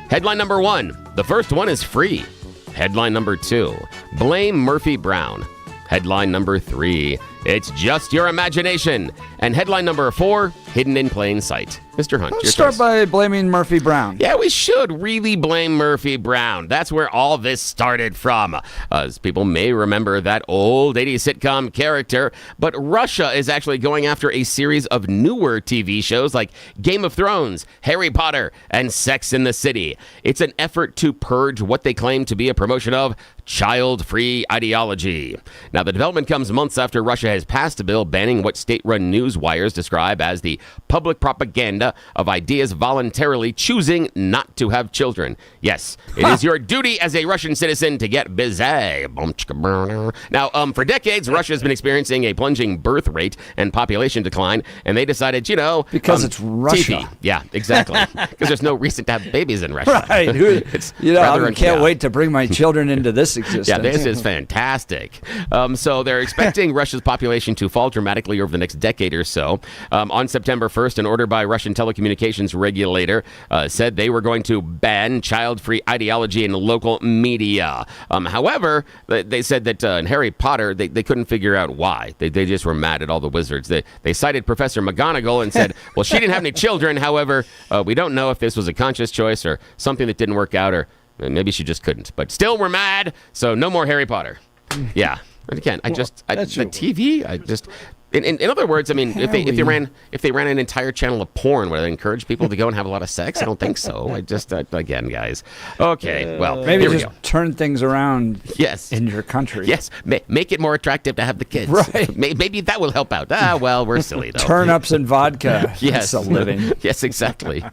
Headline number 1. The first one is free. Headline number 2. Blame Murphy Brown. Headline number 3. It's just your imagination. And headline number 4, hidden in plain sight. Mr. Hunt, Let's start by blaming Murphy Brown. Yeah, we should really blame Murphy Brown. That's where all this started from. As people may remember that old 80s sitcom character, but Russia is actually going after a series of newer TV shows like Game of Thrones, Harry Potter, and Sex in the City. It's an effort to purge what they claim to be a promotion of child-free ideology. Now, the development comes months after Russia has passed a bill banning what state-run news wires describe as the public propaganda of ideas voluntarily choosing not to have children. Yes, it is your duty as a Russian citizen to get busy. Now, for decades, Russia has been experiencing a plunging birth rate and population decline, and they decided, because it's Russia. TV. Yeah, exactly. Because there's no reason to have babies in Russia. Right. It's I can't wait to bring my children into this existence. Yeah, this is fantastic. So they're expecting Russia's population to fall dramatically over the next decade or so. On September 1st, an order by Russian telecommunications regulator said they were going to ban child-free ideology in local media. However, they said that in Harry Potter, they couldn't figure out why. They just were mad at all the wizards. They cited Professor McGonagall and said, well, she didn't have any children. However, we don't know if this was a conscious choice or something that didn't work out, or maybe she just couldn't. But still, we're mad, so no more Harry Potter. Yeah. And again, the TV, In other words, I mean, if they ran an entire channel of porn, would they encourage people to go and have a lot of sex? I don't think so. Again, guys. Okay, well, maybe here we just go. turn things around. Yes. In your country. Yes, make it more attractive to have the kids. Right. Maybe that will help out. Well, we're silly though. Turnips and vodka. Yes, That's a living. Yes, exactly.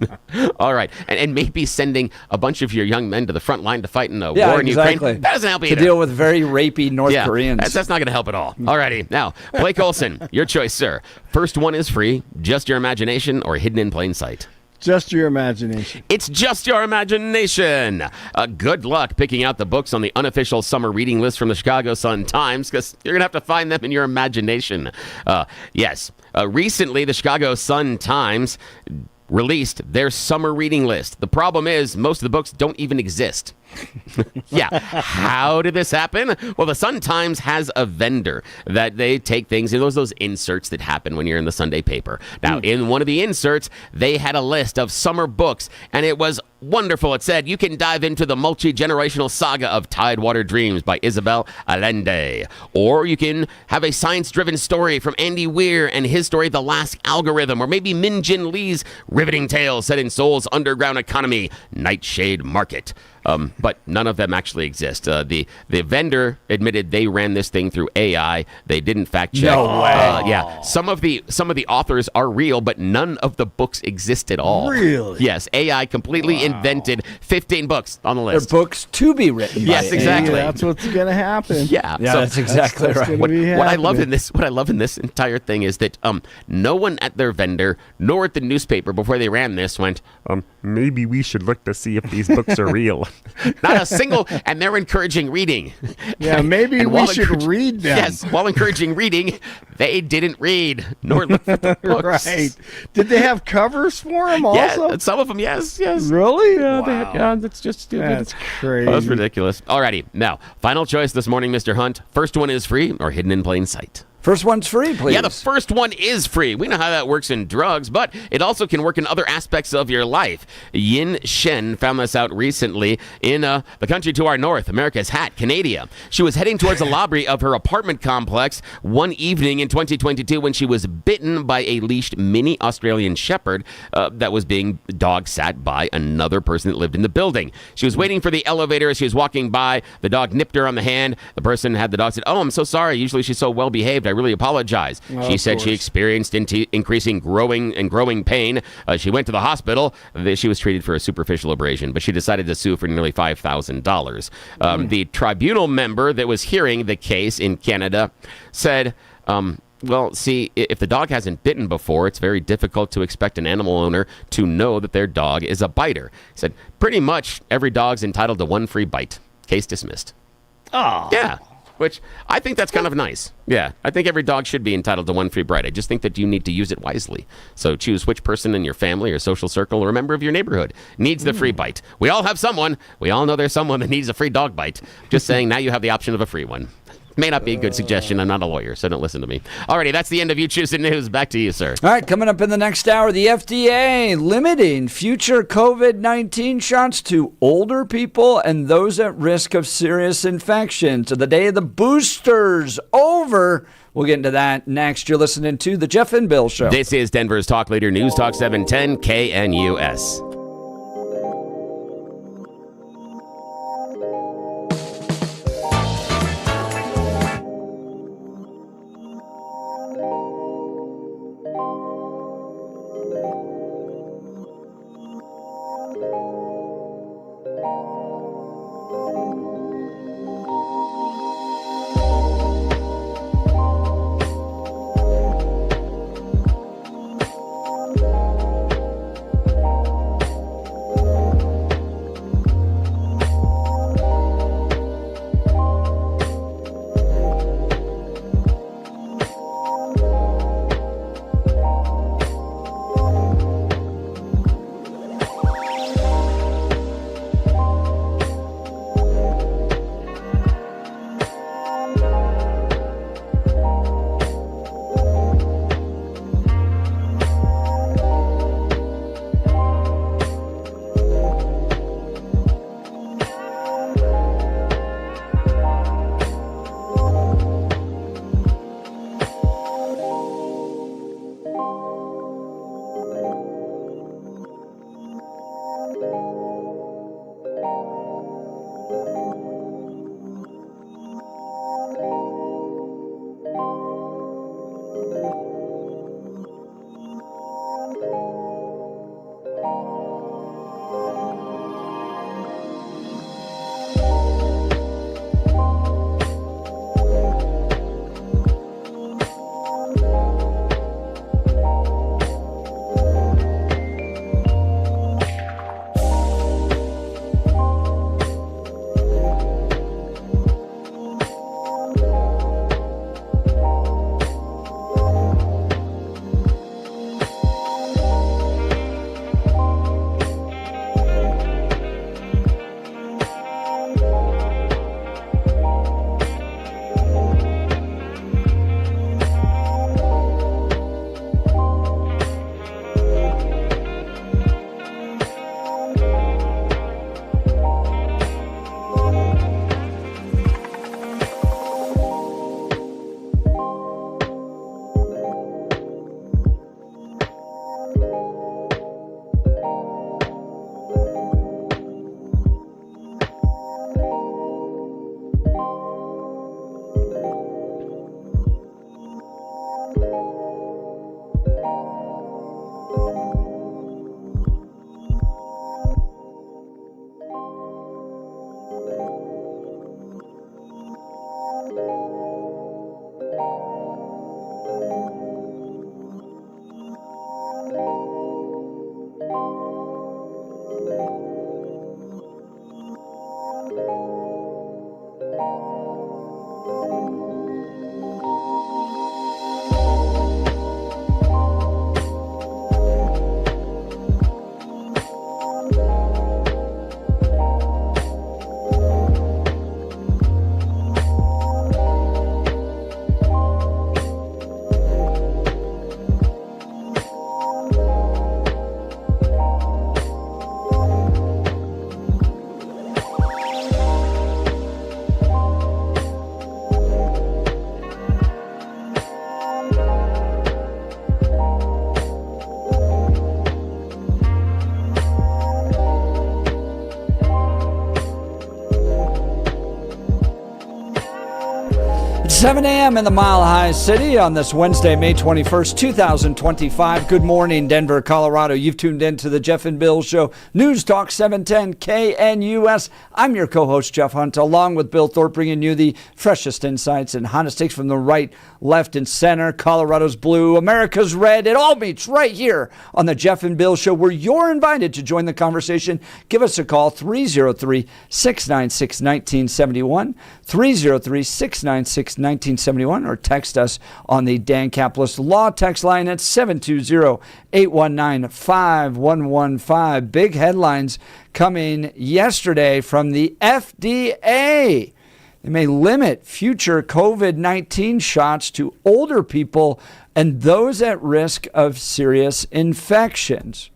All right, and maybe sending a bunch of your young men to the front line to fight in a war in Ukraine. That doesn't help either. To deal with very rapey North Koreans. That's not going to help at all. All righty, now Blake Olson. Your choice, sir. First one is free, just your imagination, or hidden in plain sight. Just your imagination. It's just your imagination. Good luck picking out the books on the unofficial summer reading list from the Chicago Sun-Times, because you're going to have to find them in your imagination. Yes. Recently, the Chicago Sun-Times released their summer reading list. The problem is most of the books don't even exist. Yeah. How did this happen? Well, the Sun-Times has a vendor that they take things, those inserts that happen when you're in the Sunday paper. Now, in one of the inserts, they had a list of summer books, and it was wonderful. It said, you can dive into the multi-generational saga of Tidewater Dreams by Isabel Allende. Or you can have a science-driven story from Andy Weir and his story, The Last Algorithm. Or maybe Min Jin Lee's riveting tale set in Seoul's underground economy, Nightshade Market. But none of them actually exist. The vendor admitted they ran this thing through AI. They didn't fact check. No way. Yeah, some of the authors are real, but none of the books exist at all. Really? Yes, AI completely invented 15 books on the list. They're books to be written. Yes, exactly. Yeah, that's what's going to happen. Yeah, so that's exactly right. What I love in this entire thing is that no one at their vendor nor at the newspaper before they ran this went, maybe we should look to see if these books are real. Not a single, and they're encouraging reading. Yeah, maybe we should read them. Yes, while encouraging reading, they didn't read nor look at the books. Right. Did they have covers for them also? Yeah, some of them, yes. Really? Yeah, Wow. that's just stupid. That's crazy. That's ridiculous. Alrighty, now, final choice this morning, Mr. Hunt. First one is free or hidden in plain sight. First one's free, please. Yeah, the first one is free. We know how that works in drugs, but it also can work in other aspects of your life. Yin Shen found this out recently in the country to our north, America's Hat, Canada. She was heading towards the lobby of her apartment complex one evening in 2022 when she was bitten by a leashed mini Australian shepherd that was being dog sat by another person that lived in the building. She was waiting for the elevator as she was walking by. The dog nipped her on the hand. The person had the dog said, "Oh, I'm so sorry. Usually she's so well behaved. I really apologize." She said she experienced increasing growing pain. She went to the hospital. She was treated for a superficial abrasion, but she decided to sue for nearly $5,000. The tribunal member that was hearing the case in Canada said, well, see, if the dog hasn't bitten before, it's very difficult to expect an animal owner to know that their dog is a biter. He said, pretty much every dog's entitled to one free bite. Case dismissed. Oh. Yeah. Which I think that's kind of nice. Yeah, I think every dog should be entitled to one free bite. I just think that you need to use it wisely. So choose which person in your family or social circle or a member of your neighborhood needs the free bite. We all have someone. We all know there's someone that needs a free dog bite. Just saying, now you have the option of a free one. May not be a good suggestion. I'm not a lawyer, so don't listen to me. Alrighty, that's the end of You Choose the News. Back to you, sir. All right, coming up in the next hour, the FDA limiting future COVID-19 shots to older people and those at risk of serious infection. So the day of the boosters over. We'll get into that next. You're listening to The Jeff and Bill Show. This is Denver's Talk Leader, News Talk 710 KNUS. 7 a.m. in the Mile High City on this Wednesday, May 21st, 2025. Good morning, Denver, Colorado. You've tuned in to the Jeff and Bill Show, News Talk 710 KNUS. I'm your co-host, Jeff Hunt, along with Bill Thorpe, bringing you the freshest insights and hottest takes from the right, left, and center. Colorado's blue, America's red. It all meets right here on the Jeff and Bill Show, where you're invited to join the conversation. Give us a call, 303-696-1971, 303-696-1971, or text us on the Dan Caplis Law text line at 720-819-5115. Big headlines coming yesterday from the FDA. They may limit future COVID-19 shots to older people and those at risk of serious infections.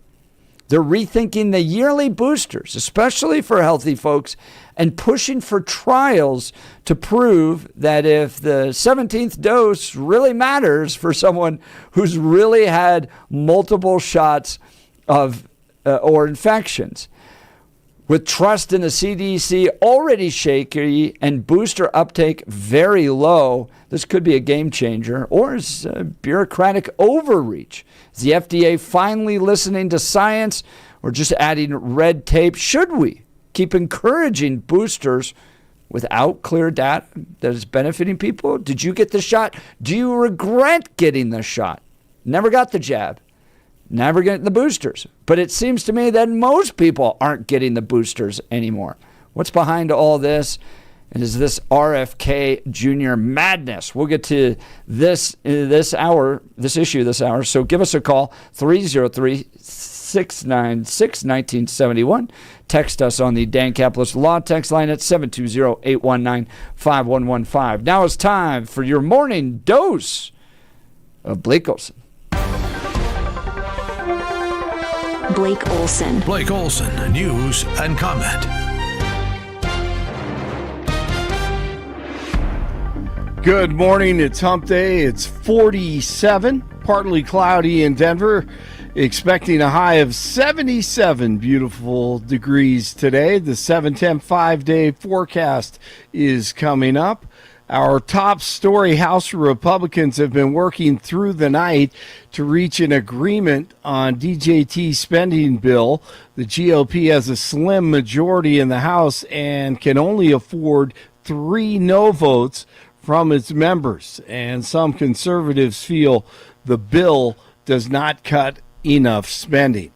They're rethinking the yearly boosters, especially for healthy folks, and pushing for trials to prove that if the 17th dose really matters for someone who's really had multiple shots of or infections. With trust in the CDC already shaky and booster uptake very low, this could be a game changer, or is bureaucratic overreach. Is the FDA finally listening to science, or just adding red tape? Should we keep encouraging boosters without clear data that is benefiting people? Did you get the shot? Do you regret getting the shot? Never got the jab. Never getting the boosters. But it seems to me that most people aren't getting the boosters anymore. What's behind all this? And is this RFK Jr. madness? We'll get to this issue this hour. So give us a call, 303-696-1971. Text us on the Dan Caplis Law text line at 720-819-5115. Now it's time for your morning dose of Blake Olson. Blake Olson. Blake Olson, news and comment. Good morning. It's hump day. It's 47, partly cloudy in Denver. Expecting a high of 77 beautiful degrees today. The 710 5-day forecast is coming up. Our top story, House Republicans have been working through the night to reach an agreement on DJT spending bill. The GOP has a slim majority in the House and can only afford 3 no votes from its members. And some conservatives feel the bill does not cut enough spending.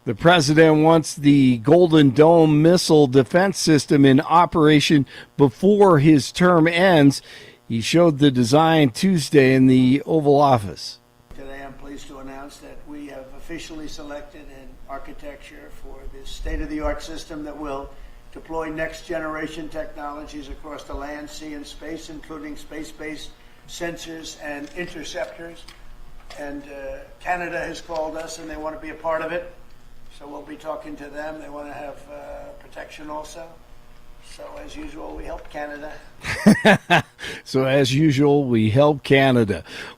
The president wants the Golden Dome missile defense system in operation before his term ends. He showed the design Tuesday in the Oval Office. Today I'm pleased to announce that we have officially selected an architecture for this state-of-the-art system that will deploy next-generation technologies across the land, sea, and space, including space-based sensors and interceptors. And Canada has called us, and they want to be a part of it. So we'll be talking to them. They want to have protection also. So as usual, we help Canada.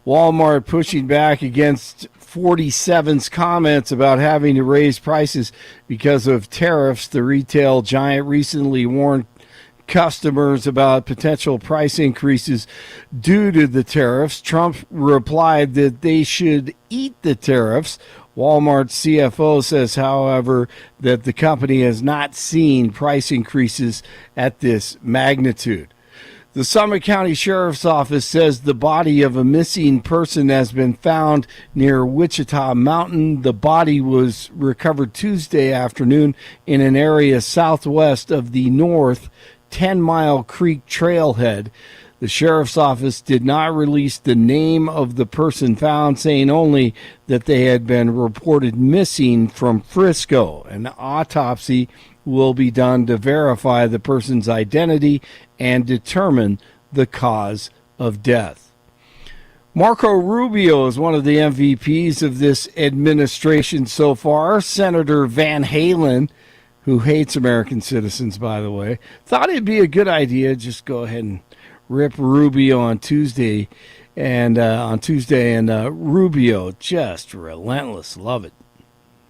Walmart pushing back against 47's comments about having to raise prices because of tariffs. The retail giant recently warned customers about potential price increases due to the tariffs. Trump replied that they should eat the tariffs. Walmart's CFO says, however, that the company has not seen price increases at this magnitude. The Summit County Sheriff's Office says the body of a missing person has been found near Wichita Mountain. The body was recovered Tuesday afternoon in an area southwest of the North 10-Mile Creek trailhead. The sheriff's office did not release the name of the person found, saying only that they had been reported missing from Frisco. An autopsy will be done to verify the person's identity and determine the cause of death. Marco Rubio is one of the MVPs of this administration so far. Senator Van Halen, who hates American citizens, by the way, thought it'd be a good idea just go ahead and rip Rubio on Tuesday, and Rubio just relentless. Love it.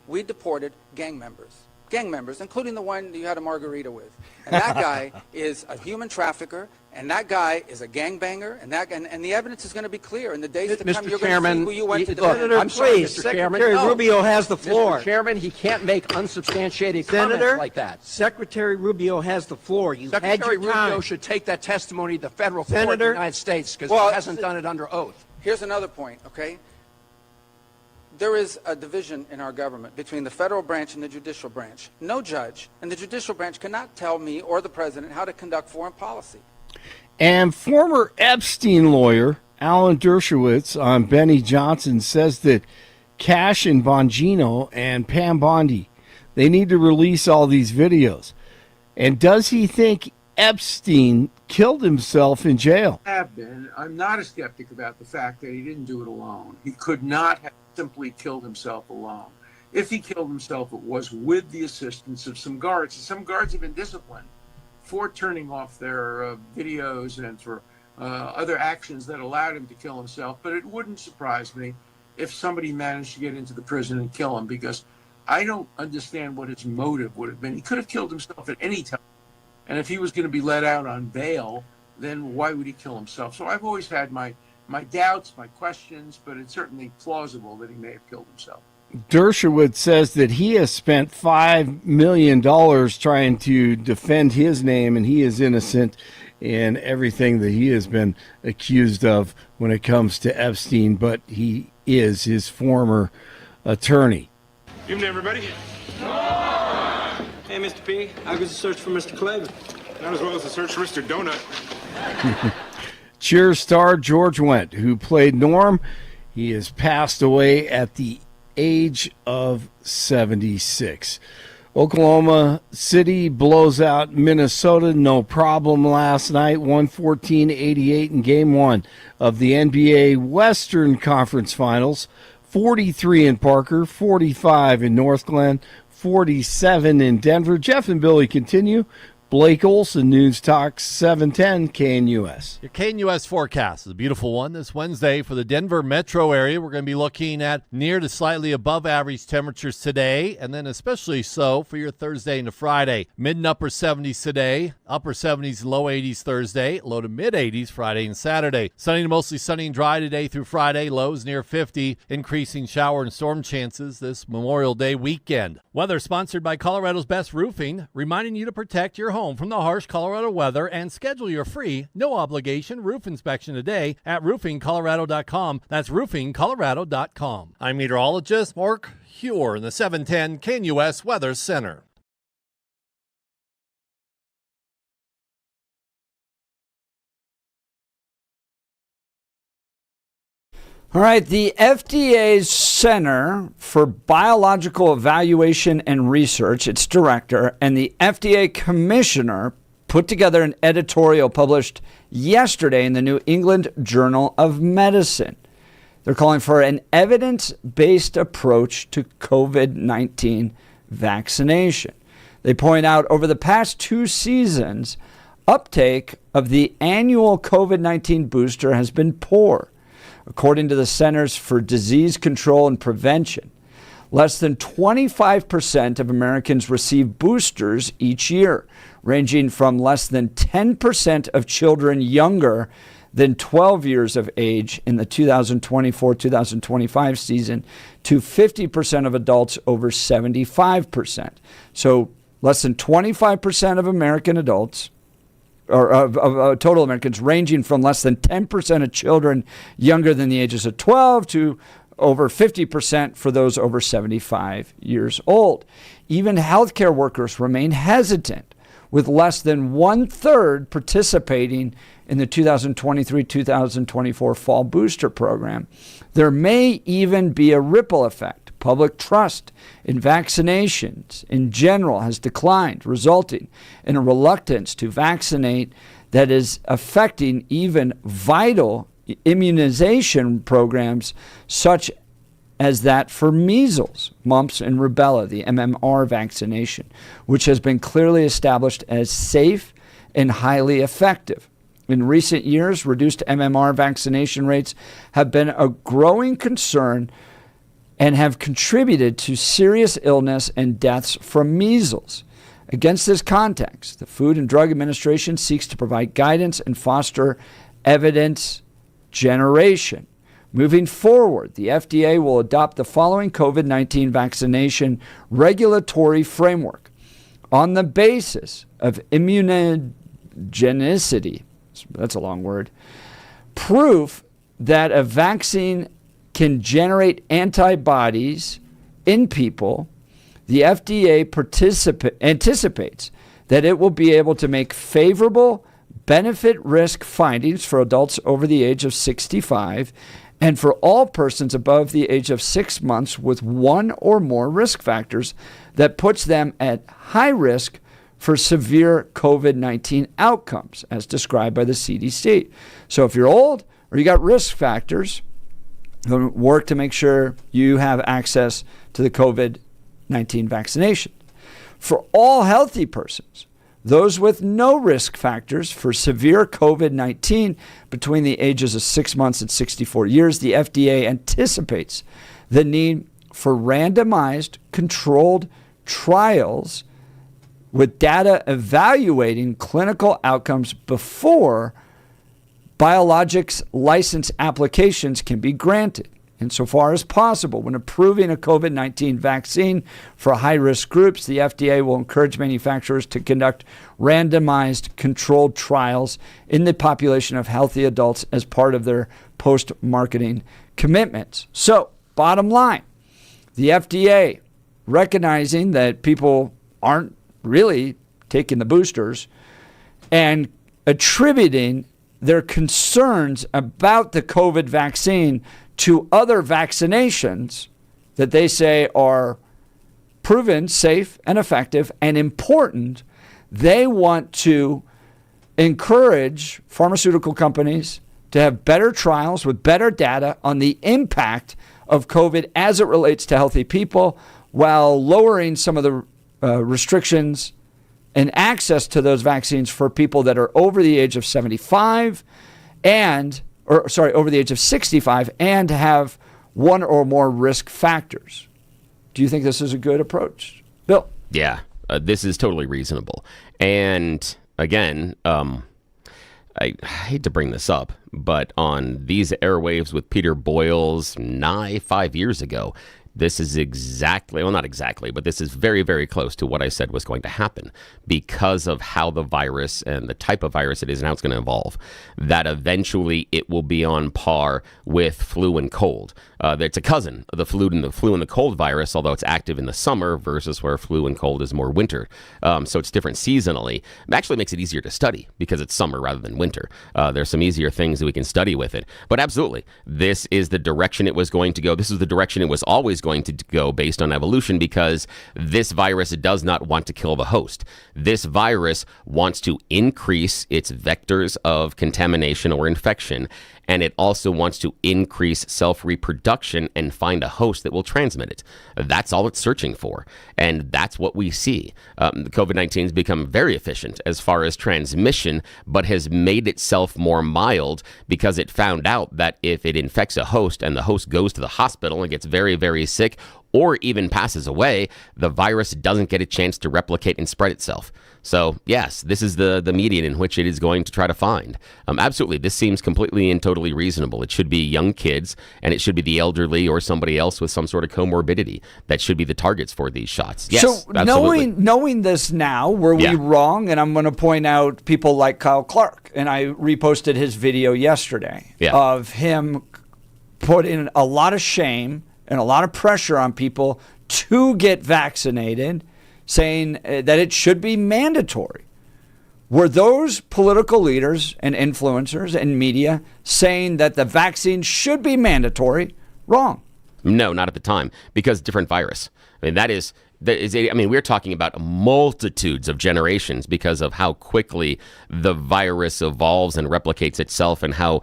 We deported gang members, including the one you had a margarita with. And that guy is a human trafficker, And that guy is a gangbanger, and the evidence is going to be clear. In the days to come, Mr. you're going to Chairman, see who you went to look, defend. I'm sorry, Mr. Chairman. Secretary Rubio has the floor. Mr. Chairman, he can't make unsubstantiated Senator, comments like that. Secretary Rubio has the floor. You had Secretary your time. Rubio should take that testimony to the federal court of the Senator, United States because well, he hasn't done it under oath. Here's another point, okay? There is a division in our government between the federal branch and the judicial branch. No judge in the judicial branch cannot tell me or the president how to conduct foreign policy. And former Epstein lawyer Alan Dershowitz on Benny Johnson says that Cash and Bongino and Pam Bondi, they need to release all these videos. And does he think Epstein killed himself in jail? Have been. I'm not a skeptic about the fact that he didn't do it alone. He could not have simply killed himself alone. If he killed himself, it was with the assistance of some guards. Some guards have been disciplined for turning off their videos and for other actions that allowed him to kill himself. But it wouldn't surprise me if somebody managed to get into the prison and kill him, because I don't understand what his motive would have been. He could have killed himself at any time. And if he was going to be let out on bail, then why would he kill himself? So I've always had my doubts, my questions, but it's certainly plausible that he may have killed himself. Dershowitz says that he has spent $5 million trying to defend his name, and he is innocent in everything that he has been accused of when it comes to Epstein, but he is his former attorney. Evening, everybody. Hey, Mr. P. How goes the search for Mr. Clavin? Not as well as the search for Mr. Donut. Cheers star George Wendt, who played Norm, he has passed away at the age of 76. Oklahoma City blows out Minnesota, no problem last night, 114-88 in Game 1 of the NBA Western Conference Finals. 43 in Parker, 45 in North Glen, 47 in Denver. Jeff and Billy continue. Blake Olson, News Talk 710 KNUS. Your KNUS forecast is a beautiful one this Wednesday for the Denver metro area. We're going to be looking at near to slightly above average temperatures today, and then especially so for your Thursday into Friday. Mid and upper 70s today, upper 70s and low 80s Thursday, low to mid 80s Friday and Saturday. Sunny to mostly sunny and dry today through Friday, lows near 50, increasing shower and storm chances this Memorial Day weekend. Weather sponsored by Colorado's Best Roofing, reminding you to protect your home from the harsh Colorado weather and schedule your free, no-obligation roof inspection today at roofingcolorado.com. That's roofingcolorado.com. I'm meteorologist Mark Huer in the 710 KNUS Weather Center. All right, the FDA's Center for Biological Evaluation and Research, its director, and the FDA commissioner put together an editorial published yesterday in the New England Journal of Medicine. They're calling for an evidence-based approach to COVID-19 vaccination. They point out over the past 2 seasons, uptake of the annual COVID-19 booster has been poor. According to the Centers for Disease Control and Prevention, less than 25% of Americans receive boosters each year, ranging from less than 10% of children younger than 12 years of age in the 2024-2025 season to 50% of adults over 75%. So less than 25% of American adults, or of total Americans, ranging from less than 10% of children younger than the ages of 12 to over 50% for those over 75 years old. Even healthcare workers remain hesitant, with less than 1/3 participating in the 2023-2024 fall booster program. There may even be a ripple effect. Public trust in vaccinations in general has declined, resulting in a reluctance to vaccinate that is affecting even vital immunization programs such as that for measles, mumps, and rubella, the MMR vaccination, which has been clearly established as safe and highly effective. In recent years, reduced MMR vaccination rates have been a growing concern and have contributed to serious illness and deaths from measles. Against this context, the Food and Drug Administration seeks to provide guidance and foster evidence generation. Moving forward, the FDA will adopt the following COVID-19 vaccination regulatory framework on the basis of immunogenicity. That's a long word. Proof that a vaccine can generate antibodies in people. The FDA anticipates that it will be able to make favorable benefit-risk findings for adults over the age of 65 and for all persons above the age of 6 months with one or more risk factors that puts them at high risk for severe COVID-19 outcomes, as described by the CDC. So if you're old or you got risk factors, work to make sure you have access to the COVID-19 vaccination. For all healthy persons, those with no risk factors for severe COVID-19 between the ages of 6 months and 64 years, the FDA anticipates the need for randomized controlled trials with data evaluating clinical outcomes before biologics license applications can be granted. Insofar as possible, when approving a COVID-19 vaccine for high-risk groups, the FDA will encourage manufacturers to conduct randomized controlled trials in the population of healthy adults as part of their post-marketing commitments. So, bottom line, the FDA, recognizing that people aren't really taking the boosters and attributing their concerns about the COVID vaccine to other vaccinations that they say are proven safe and effective and important, they want to encourage pharmaceutical companies to have better trials with better data on the impact of COVID as it relates to healthy people, while lowering some of the restrictions and access to those vaccines for people that are over the age of 75 over the age of 65 and have one or more risk factors. Do you think this is a good approach, Bill? Yeah, this is totally reasonable. And again, I hate to bring this up, but on these airwaves with Peter Boyle's nigh 5 years ago, this is exactly, well, not exactly, but this is very, very close to what I said was going to happen because of how the virus and the type of virus it is and how it's going to evolve, that eventually it will be on par with flu and cold. It's a cousin of the flu and the cold virus, although it's active in the summer versus where flu and cold is more winter. So it's different seasonally. It actually makes it easier to study because it's summer rather than winter. There's some easier things that we can study with it. But absolutely, this is the direction it was going to go. This is the direction it was always going to go based on evolution, because this virus does not want to kill the host. This virus wants to increase its vectors of contamination or infection, and it also wants to increase self-reproduction and find a host that will transmit it. That's all it's searching for, and that's what we see. COVID-19 has become very efficient as far as transmission, but has made itself more mild because it found out that if it infects a host and the host goes to the hospital and gets very, very sick, or even passes away, the virus doesn't get a chance to replicate and spread itself. So, yes, this is the median in which it is going to try to find. Absolutely, this seems completely and totally reasonable. It should be young kids, and it should be the elderly or somebody else with some sort of comorbidity. That should be the targets for these shots. Yes, so absolutely. knowing this now, were we wrong? And I'm going to point out people like Kyle Clark, and I reposted his video yesterday of him putting a lot of shame and a lot of pressure on people to get vaccinated, saying that it should be mandatory. Were those political leaders and influencers and media saying that the vaccine should be mandatory wrong? No, not at the time, because different virus. I mean, we're talking about multitudes of generations because of how quickly the virus evolves and replicates itself, and how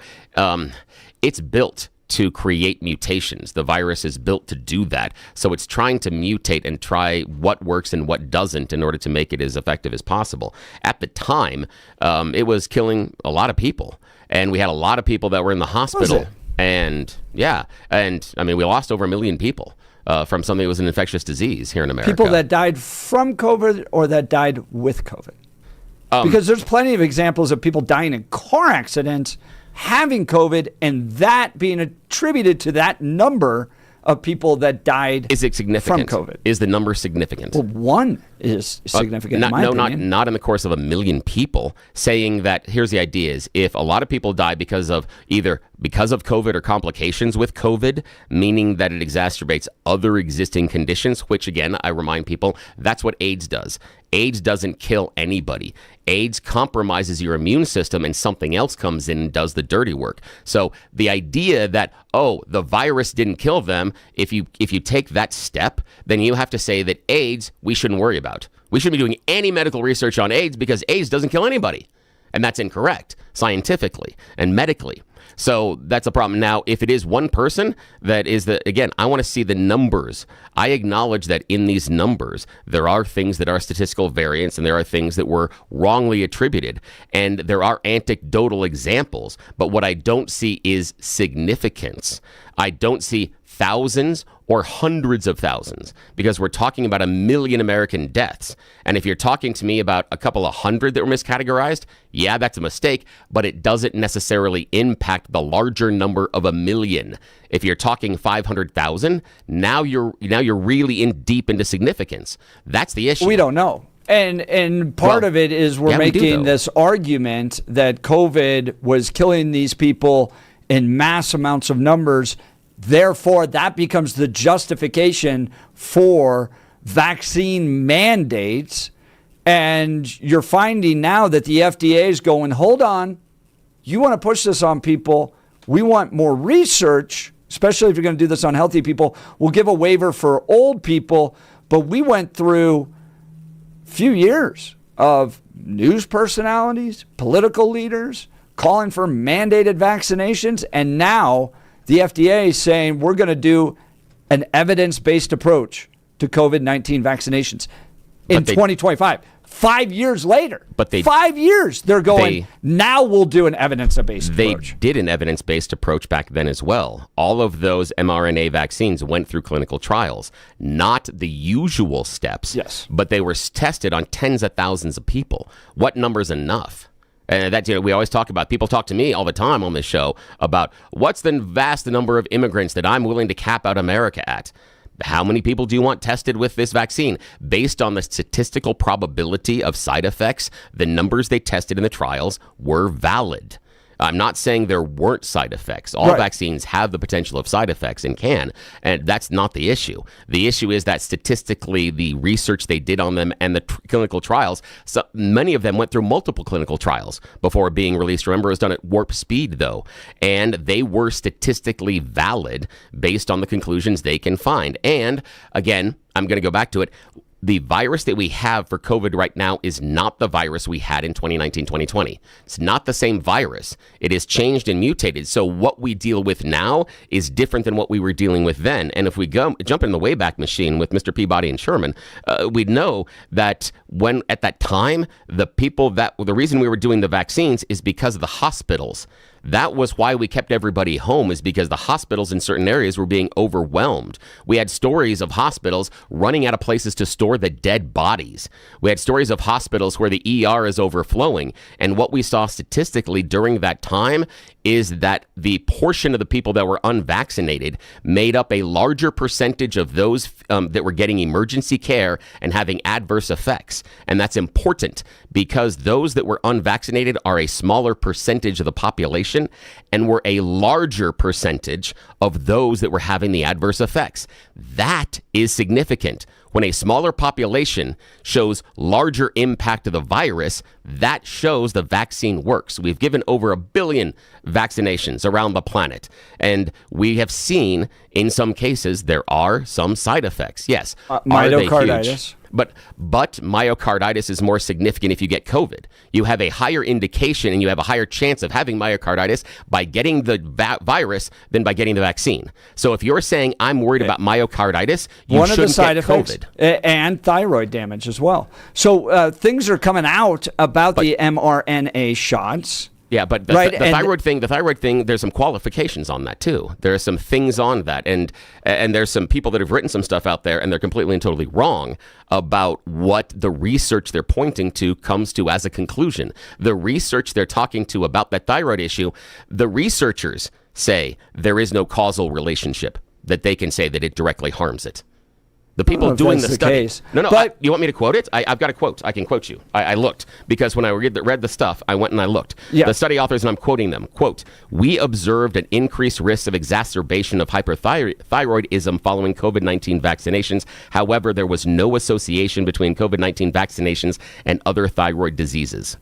it's built to create mutations. The virus is built to do that. So it's trying to mutate and try what works and what doesn't in order to make it as effective as possible. At the time, it was killing a lot of people. And we had a lot of people that were in the hospital. Was it? And I mean, we lost over 1 million people from something that was an infectious disease here in America. People that died from COVID or that died with COVID. Because there's plenty of examples of people dying in car accidents, having COVID, and that being attributed to that number of people that died. Is it significant? From COVID? Is the number significant? Well, one is significant. in my opinion. Not in the course of 1 million people. Saying that, here's the idea: is if a lot of people die because of COVID or complications with COVID, meaning that it exacerbates other existing conditions, which again, I remind people, that's what AIDS does. AIDS doesn't kill anybody. AIDS compromises your immune system and something else comes in and does the dirty work. So the idea that, the virus didn't kill them, if you take that step, then you have to say that AIDS, we shouldn't worry about. We shouldn't be doing any medical research on AIDS because AIDS doesn't kill anybody. And that's incorrect scientifically and medically. So that's a problem. Now, if it is one person, again, I want to see the numbers. I acknowledge that in these numbers, there are things that are statistical variance and there are things that were wrongly attributed. And there are anecdotal examples. But what I don't see is significance. I don't see thousands or hundreds of thousands, because we're talking about 1 million American deaths. And if you're talking to me about a couple of hundred that were miscategorized, yeah, that's a mistake, but it doesn't necessarily impact the larger number of 1 million. If you're talking 500,000, now you're really deep into significance. That's the issue. We don't know. And part of it is we're making this argument that COVID was killing these people in mass amounts of numbers. Therefore, that becomes the justification for vaccine mandates. And you're finding now that the FDA is going, hold on, you want to push this on people. We want more research, especially if you're going to do this on healthy people. We'll give a waiver for old people. But we went through a few years of news personalities, political leaders, calling for mandated vaccinations. And now the FDA is saying we're going to do an evidence-based approach to COVID-19 vaccinations in 2025. 5 years later. 5 years, they're going, now we'll do an evidence-based approach. They did an evidence-based approach back then as well. All of those mRNA vaccines went through clinical trials. Not the usual steps, yes, but they were tested on tens of thousands of people. What number's enough? And that, we always talk about, people talk to me all the time on this show about what's the vast number of immigrants that I'm willing to cap out America at? How many people do you want tested with this vaccine? Based on the statistical probability of side effects, the numbers they tested in the trials were valid. I'm not saying there weren't side effects. All vaccines have the potential of side effects and can, and that's not the issue. The issue is that statistically, the research they did on them and the clinical trials, so many of them went through multiple clinical trials before being released. Remember, it was done at warp speed, though, and they were statistically valid based on the conclusions they can find. And again, I'm going to go back to it. The virus that we have for COVID right now is not the virus we had in 2019, 2020. It's not the same virus. It has changed and mutated. So what we deal with now is different than what we were dealing with then. And if we jump in the Wayback Machine with Mr. Peabody and Sherman, we'd know that when at that time, the reason we were doing the vaccines is because of the hospitals. That was why we kept everybody home, is because the hospitals in certain areas were being overwhelmed. We had stories of hospitals running out of places to store the dead bodies. We had stories of hospitals where the ER is overflowing. And what we saw statistically during that time is that the portion of the people that were unvaccinated made up a larger percentage of those that were getting emergency care and having adverse effects. And that's important because those that were unvaccinated are a smaller percentage of the population and were a larger percentage of those that were having the adverse effects. That is significant. When a smaller population shows larger impact of the virus, that shows the vaccine works. We've given over 1 billion vaccinations around the planet, and we have seen in some cases there are some side effects. Yes, myocarditis. But myocarditis is more significant if you get COVID. You have a higher indication and you have a higher chance of having myocarditis by getting the virus than by getting the vaccine. So if you're saying I'm worried about myocarditis, you shouldn't get COVID. And thyroid damage as well. So things are coming out about the mRNA shots. Yeah, but the thyroid thing, there's some qualifications on that too. There are some things on that, and there's some people that have written some stuff out there, and they're completely and totally wrong about what the research they're pointing to comes to as a conclusion. The research they're talking to about that thyroid issue, the researchers say there is no causal relationship that they can say that it directly harms it. The people doing the study. No, but you want me to quote it? I've got a quote. I can quote you. I looked because when I read the stuff, I went and I looked. Yeah. The study authors, and I'm quoting them, quote, "We observed an increased risk of exacerbation of hyperthyroidism following COVID-19 vaccinations. However, there was no association between COVID-19 vaccinations and other thyroid diseases."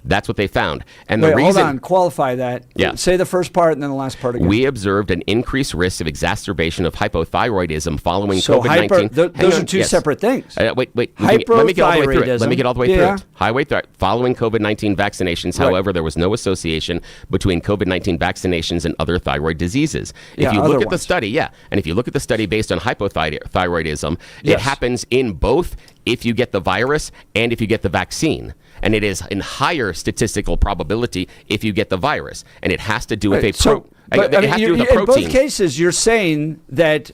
That's what they found. And the reason, hold on, qualify that. Yeah. Say the first part and then the last part again. We observed an increased risk of exacerbation of hypothyroidism following COVID-19. Those are two separate things. Wait. Let me get all the way through it. Let me get all the way through it. Following COVID-19 vaccinations, however, there was no association between COVID-19 vaccinations and other thyroid diseases. If you look at the study, and if you look at the study based on hypothyroidism, it happens in both if you get the virus and if you get the vaccine. And it is in higher statistical probability if you get the virus. And it has to do with protein. In both cases, you're saying that,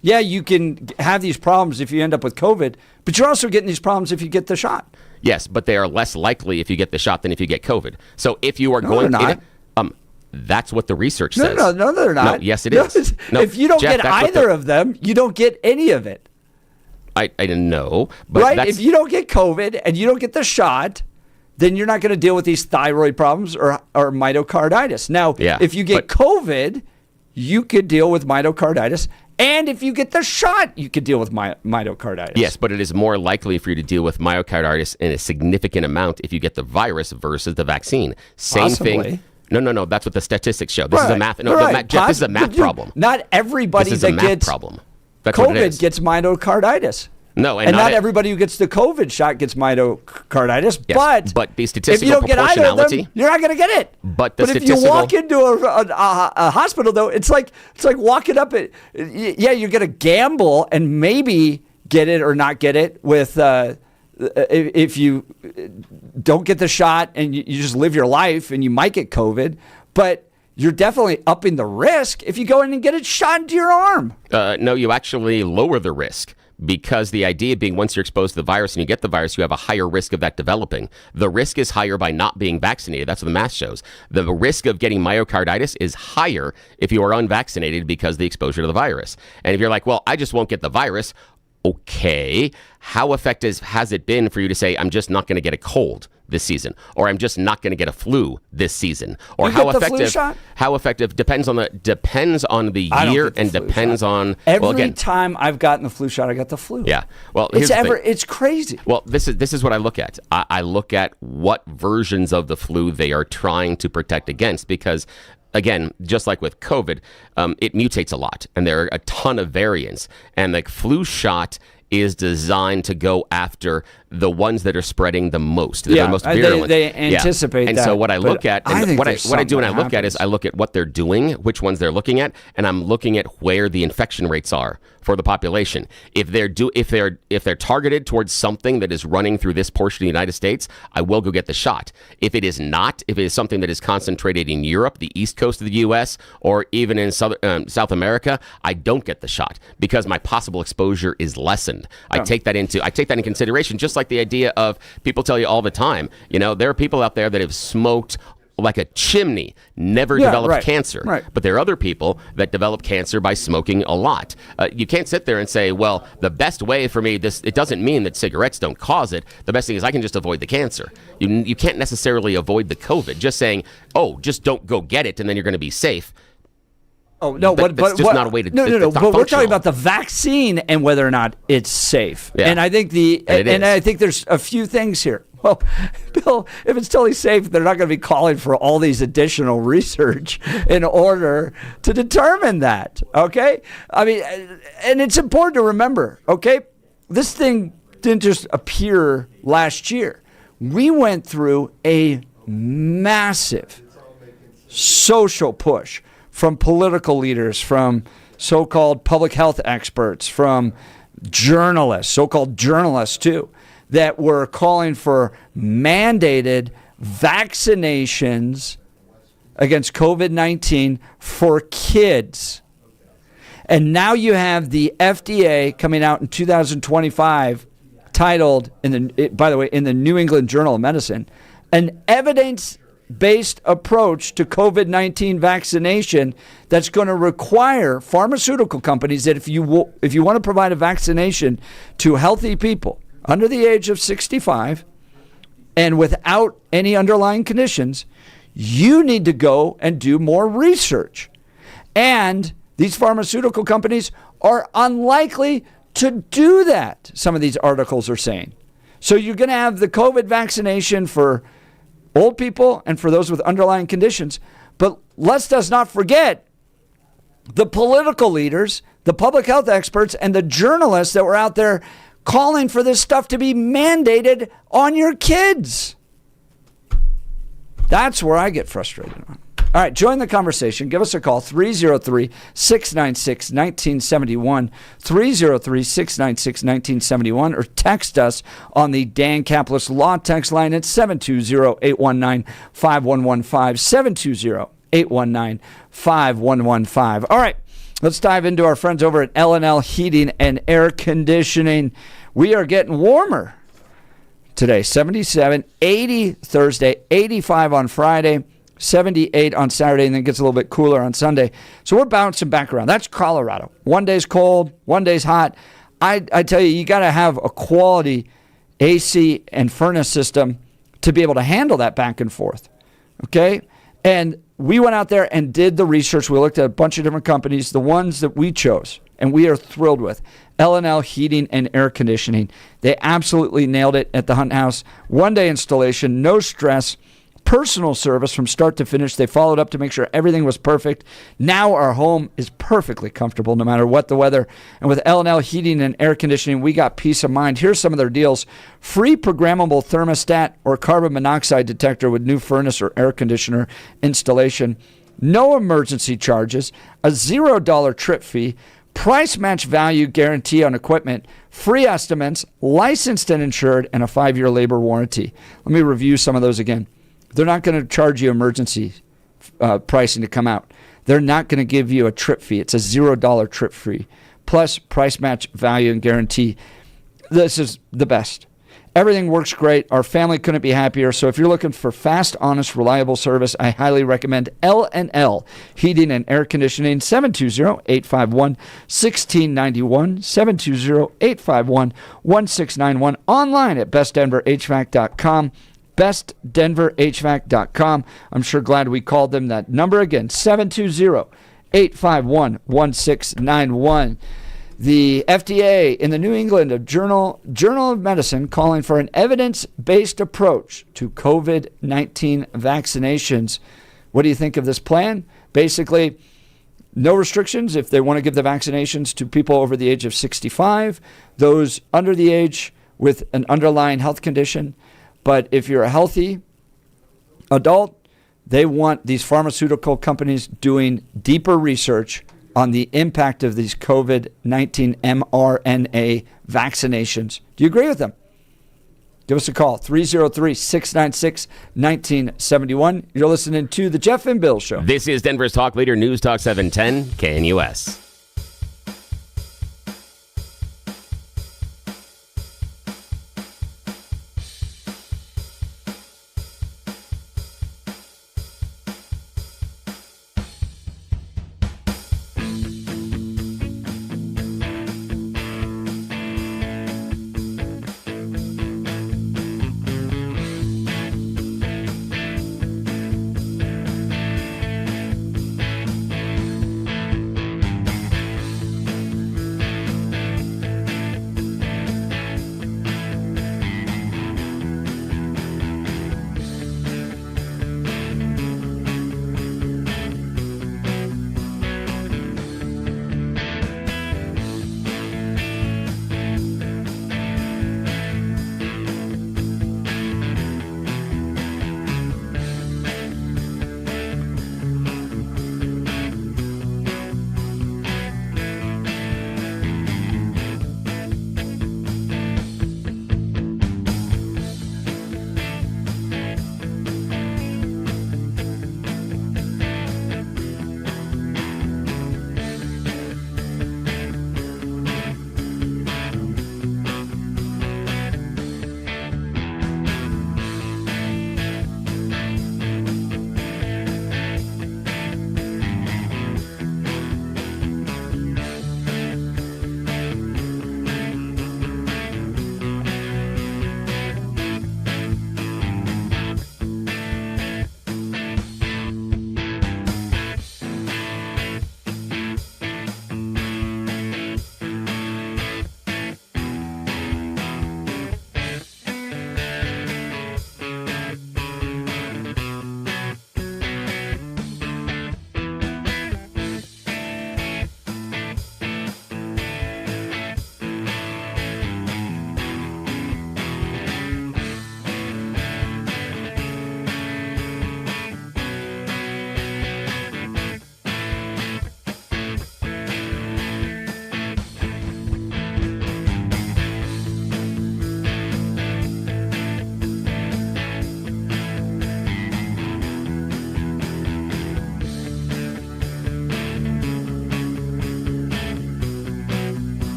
you can have these problems if you end up with COVID, but you're also getting these problems if you get the shot. Yes, but they are less likely if you get the shot than if you get COVID. So if you are going to... that's what the research says. No, they're not. No, yes, it is. No, if you don't get either of them, you don't get any of it. I didn't know. But right? If you don't get COVID and you don't get the shot, then you're not going to deal with these thyroid problems or myocarditis. Now, if you get COVID, you could deal with myocarditis. And if you get the shot, you could deal with myocarditis. Yes, but it is more likely for you to deal with myocarditis in a significant amount if you get the virus versus the vaccine. Same thing. No. That's what the statistics show. This is a math. Jeff, this is a math problem. Not everybody that gets problem. COVID gets myocarditis. No, and not everybody who gets the COVID shot gets myocarditis. Yes, but the statistical if you don't get either of them, you're not going to get it. But if you walk into a hospital, though, it's like walking up at you're going to gamble and maybe get it or not get it with if you don't get the shot and you just live your life and you might get COVID, but you're definitely upping the risk if you go in and get it shot into your arm. No, you actually lower the risk. Because the idea being once you're exposed to the virus and you get the virus, you have a higher risk of that developing. The risk is higher by not being vaccinated. That's what the math shows. The risk of getting myocarditis is higher if you are unvaccinated because of the exposure to the virus. And if you're like, well, I just won't get the virus. Okay, how effective has it been for you to say, I'm just not going to get a cold this season, or I'm just not going to get a flu this season, or how effective depends on the year and depends on every time I've gotten the flu shot, I got the flu. Yeah, well, it's crazy. Well, this is what I look at. I look at what versions of the flu they are trying to protect against, because again, just like with COVID, it mutates a lot, and there are a ton of variants. And the flu shot is designed to go after the ones that are spreading the most, that are the most virulent. They anticipate that. And so what I look at, and what I do when I look at is I look at what they're doing, which ones they're looking at, and I'm looking at where the infection rates are for the population. If they're targeted towards something that is running through this portion of the United States, I will go get the shot. If it is not, if it is something that is concentrated in Europe, the east coast of the U.S., or even in South America, I don't get the shot because my possible exposure is lessened. I take that in consideration, just like the idea of people tell you all the time, there are people out there that have smoked like a chimney, never developed cancer. Right. But there are other people that develop cancer by smoking a lot. You can't sit there and say, well, the best way for me, it doesn't mean that cigarettes don't cause it. The best thing is I can just avoid the cancer. You can't necessarily avoid the COVID. Just saying, just don't go get it and then you're going to be safe. Oh, no, that's just not a way to do it. No. But we're talking about the vaccine and whether or not it's safe. Yeah. And I think I think there's a few things here. Well, Bill, if it's totally safe, they're not going to be calling for all these additional research in order to determine that. Okay? I mean, and it's important to remember, okay? This thing didn't just appear last year. We went through a massive social push from political leaders, from so-called public health experts, from journalists, so-called journalists too, that were calling for mandated vaccinations against COVID-19 for kids. And now you have the FDA coming out in 2025 titled, by the way, in the New England Journal of Medicine, an evidence-based approach to COVID-19 vaccination that's going to require pharmaceutical companies that if you want to provide a vaccination to healthy people under the age of 65 and without any underlying conditions, you need to go and do more research. And these pharmaceutical companies are unlikely to do that, some of these articles are saying. So you're going to have the COVID vaccination for old people and for those with underlying conditions. But let's just not forget the political leaders, the public health experts, and the journalists that were out there calling for this stuff to be mandated on your kids. That's where I get frustrated on. All right, join the conversation. Give us a call, 303-696-1971, 303-696-1971, or text us on the Dan Caplis Law text line at 720-819-5115, 720-819-5115. All right, let's dive into our friends over at L&L Heating and Air Conditioning. We are getting warmer today, 77, 80 Thursday, 85 on Friday, 78 on Saturday, and then it gets a little bit cooler on Sunday. So we're bouncing back around. That's Colorado. One day's cold, one day's hot. I tell you, you got to have a quality AC and furnace system to be able to handle that back and forth. Okay? And we went out there and did the research. We looked at a bunch of different companies, the ones that we chose, and we are thrilled with. L&L Heating and Air Conditioning. They absolutely nailed it at the Hunt House. One-day installation, no stress. Personal service from start to finish. They followed up to make sure everything was perfect. Now our home is perfectly comfortable no matter what the weather. And with L&L Heating and Air Conditioning, we got peace of mind. Here's some of their deals. Free programmable thermostat or carbon monoxide detector with new furnace or air conditioner installation. No emergency charges. A $0 trip fee. Price match value guarantee on equipment. Free estimates. Licensed and insured. And a 5-year labor warranty. Let me review some of those again. They're not going to charge you emergency pricing to come out. They're not going to give you a trip fee. It's a $0 trip fee. Plus price match value and guarantee. This is the best. Everything works great. Our family couldn't be happier. So if you're looking for fast, honest, reliable service, I highly recommend L&L Heating and Air Conditioning, 720-851-1691, 720-851-1691, online at bestdenverhvac.com. bestdenverhvac.com. I'm sure glad we called them. That number again, 720-851-1691. The FDA in the New England Journal of Medicine calling for an evidence-based approach to COVID-19 vaccinations. What do you think of this plan? Basically, no restrictions if they want to give the vaccinations to people over the age of 65, those under the age with an underlying health condition. But if you're a healthy adult, they want these pharmaceutical companies doing deeper research on the impact of these COVID-19 mRNA vaccinations. Do you agree with them? Give us a call, 303-696-1971. You're listening to The Jeff and Bill Show. This is Denver's Talk Leader, News Talk 710, KNUS.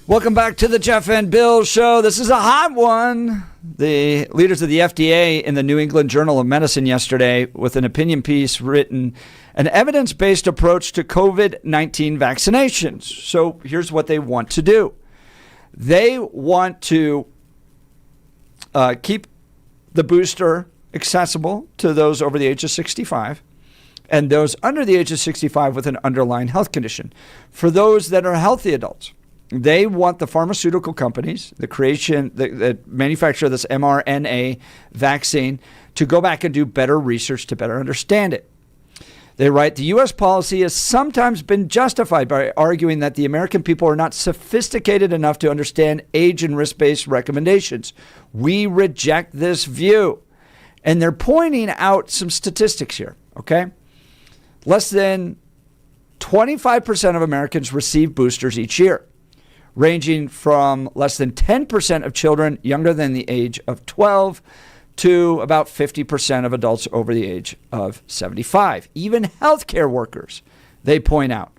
Welcome back to the Jeff and Bill Show. This is a hot one. The leaders of the FDA in the New England Journal of Medicine yesterday with an opinion piece written, an evidence-based approach to COVID-19 vaccinations. So here's what they want to do. They want to keep the booster accessible to those over the age of 65 and those under the age of 65 with an underlying health condition. For those that are healthy adults, they want the pharmaceutical companies, the manufacturer of this mRNA vaccine, to go back and do better research to better understand it. They write, the U.S. policy has sometimes been justified by arguing that the American people are not sophisticated enough to understand age and risk-based recommendations. We reject this view. And they're pointing out some statistics here, okay? Less than 25% of Americans receive boosters each year, ranging from less than 10% of children younger than the age of 12 to about 50% of adults over the age of 75. Even healthcare workers, they point out,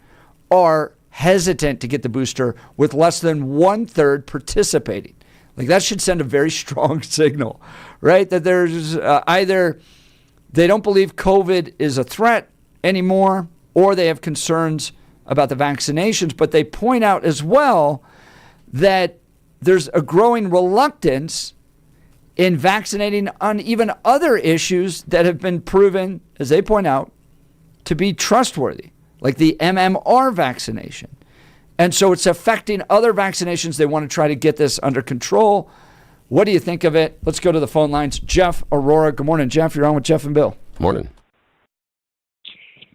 are hesitant to get the booster, with less than 1/3 participating. Like, that should send a very strong signal, right? That there's either they don't believe COVID is a threat anymore, or they have concerns about the vaccinations. But they point out as well that there's a growing reluctance in vaccinating on even other issues that have been proven, as they point out, to be trustworthy, like the MMR vaccination. And so it's affecting other vaccinations. They want to try to get this under control. What do you think of it? Let's go to the phone lines. Jeff, Aurora. Good morning, Jeff. You're on with Jeff and Bill. Morning.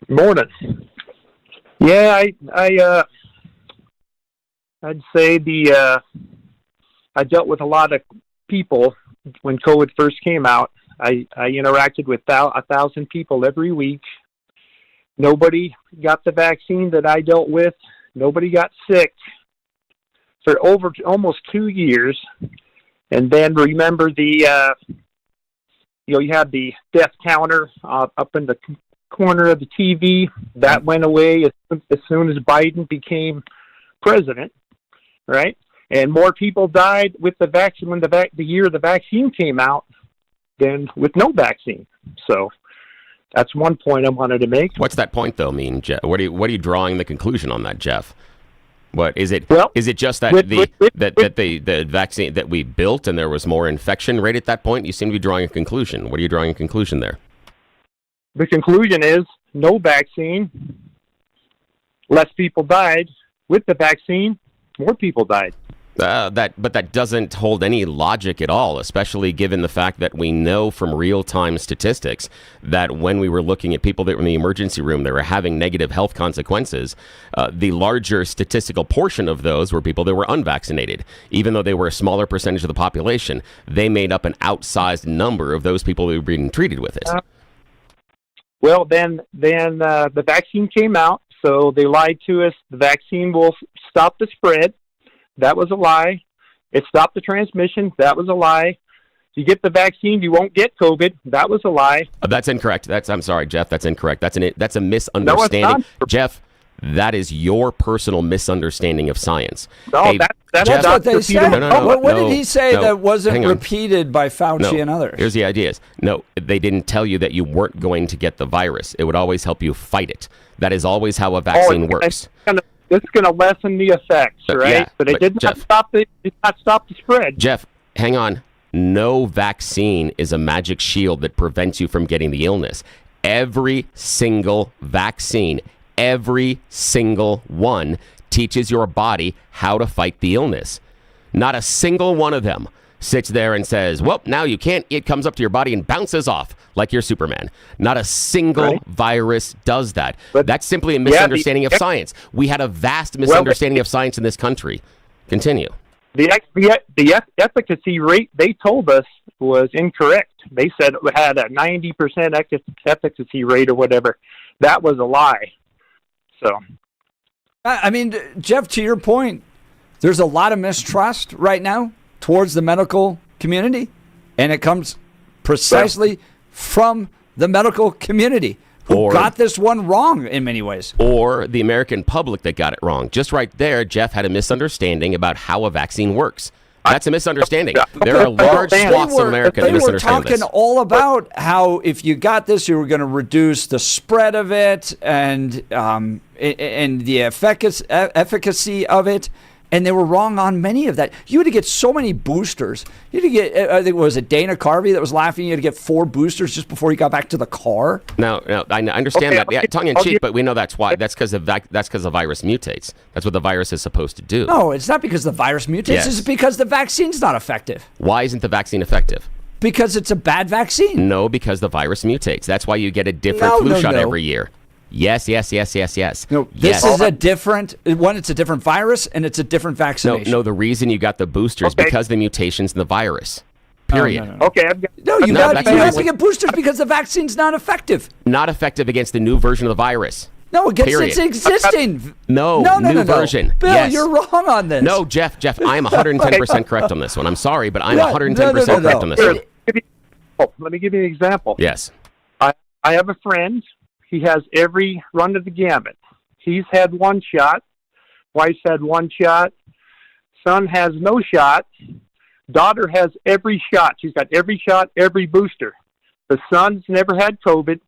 Morning. Yeah, I'd say I dealt with a lot of people when COVID first came out. I interacted with 1,000 people every week. Nobody got the vaccine that I dealt with. Nobody got sick for over almost 2 years. And then remember you had the death counter up in the corner of the TV. That went away as soon as Biden became president, right? And more people died with the vaccine when the year the vaccine came out than with no vaccine. So that's one point I wanted to make. What's that point, though, mean, Jeff? What are you drawing the conclusion on that, Jeff? What is it? Well, is it just that the vaccine that we built and there was more infection rate at that point? You seem to be drawing a conclusion. What are you drawing a conclusion there? The conclusion is no vaccine, less people died. With the vaccine, more people died. But that doesn't hold any logic at all, especially given the fact that we know from real-time statistics that when we were looking at people that were in the emergency room that were having negative health consequences, the larger statistical portion of those were people that were unvaccinated. Even though they were a smaller percentage of the population, they made up an outsized number of those people who were being treated with it. Well, then the vaccine came out, so they lied to us. The vaccine will stop the spread. That was a lie. It stopped the transmission. That was a lie. If you get the vaccine, you won't get COVID. That was a lie. That's incorrect. I'm sorry, Jeff. That's incorrect. That's a misunderstanding. No, it's not. Jeff, that is your personal misunderstanding of science. No, hey, that's Jeff, what they said. What did he say that wasn't hang on. repeated by Fauci and others? Here's the ideas. No, they didn't tell you that you weren't going to get the virus. It would always help you fight it. That is always how a vaccine works. It's going to lessen the effects, right? Yeah, but it did not stop the spread. Jeff, hang on. No vaccine is a magic shield that prevents you from getting the illness. Every single vaccine, every single one, teaches your body how to fight the illness. Not a single one of them sits there and says, well, now you can't. It comes up to your body and bounces off like you're Superman. Not a single virus does that. But that's simply a misunderstanding of science. We had a vast misunderstanding of science in this country. Continue. The efficacy rate they told us was incorrect. They said it had a 90% efficacy rate or whatever. That was a lie. So, I mean, Jeff, to your point, there's a lot of mistrust right now towards the medical community, and it comes precisely from the medical community who got this one wrong in many ways. Or the American public that got it wrong. Just right there, Jeff had a misunderstanding about how a vaccine works. That's a misunderstanding. There are large swaths of Americans who misunderstand this. They were talking all about how if you got this, you were going to reduce the spread of it and the efficacy of it. And they were wrong on many of that. You had to get so many boosters. You had to get, I think it was Dana Carvey that was laughing. You had to get 4 boosters just before you got back to the car. No, I understand that. Yeah, tongue in cheek, but we know that's why. That's because the virus mutates. That's what the virus is supposed to do. No, it's not because the virus mutates. Yes. It's because the vaccine's not effective. Why isn't the vaccine effective? Because it's a bad vaccine. No, because the virus mutates. That's why you get a different flu shot every year. Yes. No, this is a different one. It's a different virus, and it's a different vaccination. No. The reason you got the booster is because of the mutations in the virus. Period. No. Okay. You have to get boosters because the vaccine's not effective. Not effective against the new version of the virus. No, against its existing. No, new version. Bill, yes. You're wrong on this. No, Jeff, I am 110% correct on this one. I'm sorry, but I'm 110% correct on this one. Let me give you an example. Yes. I have a friend. He has every run of the gamut. He's had 1 shot. Wife's had 1 shot. Son has no shot. Daughter has every shot. She's got every shot, every booster. The son's never had COVID.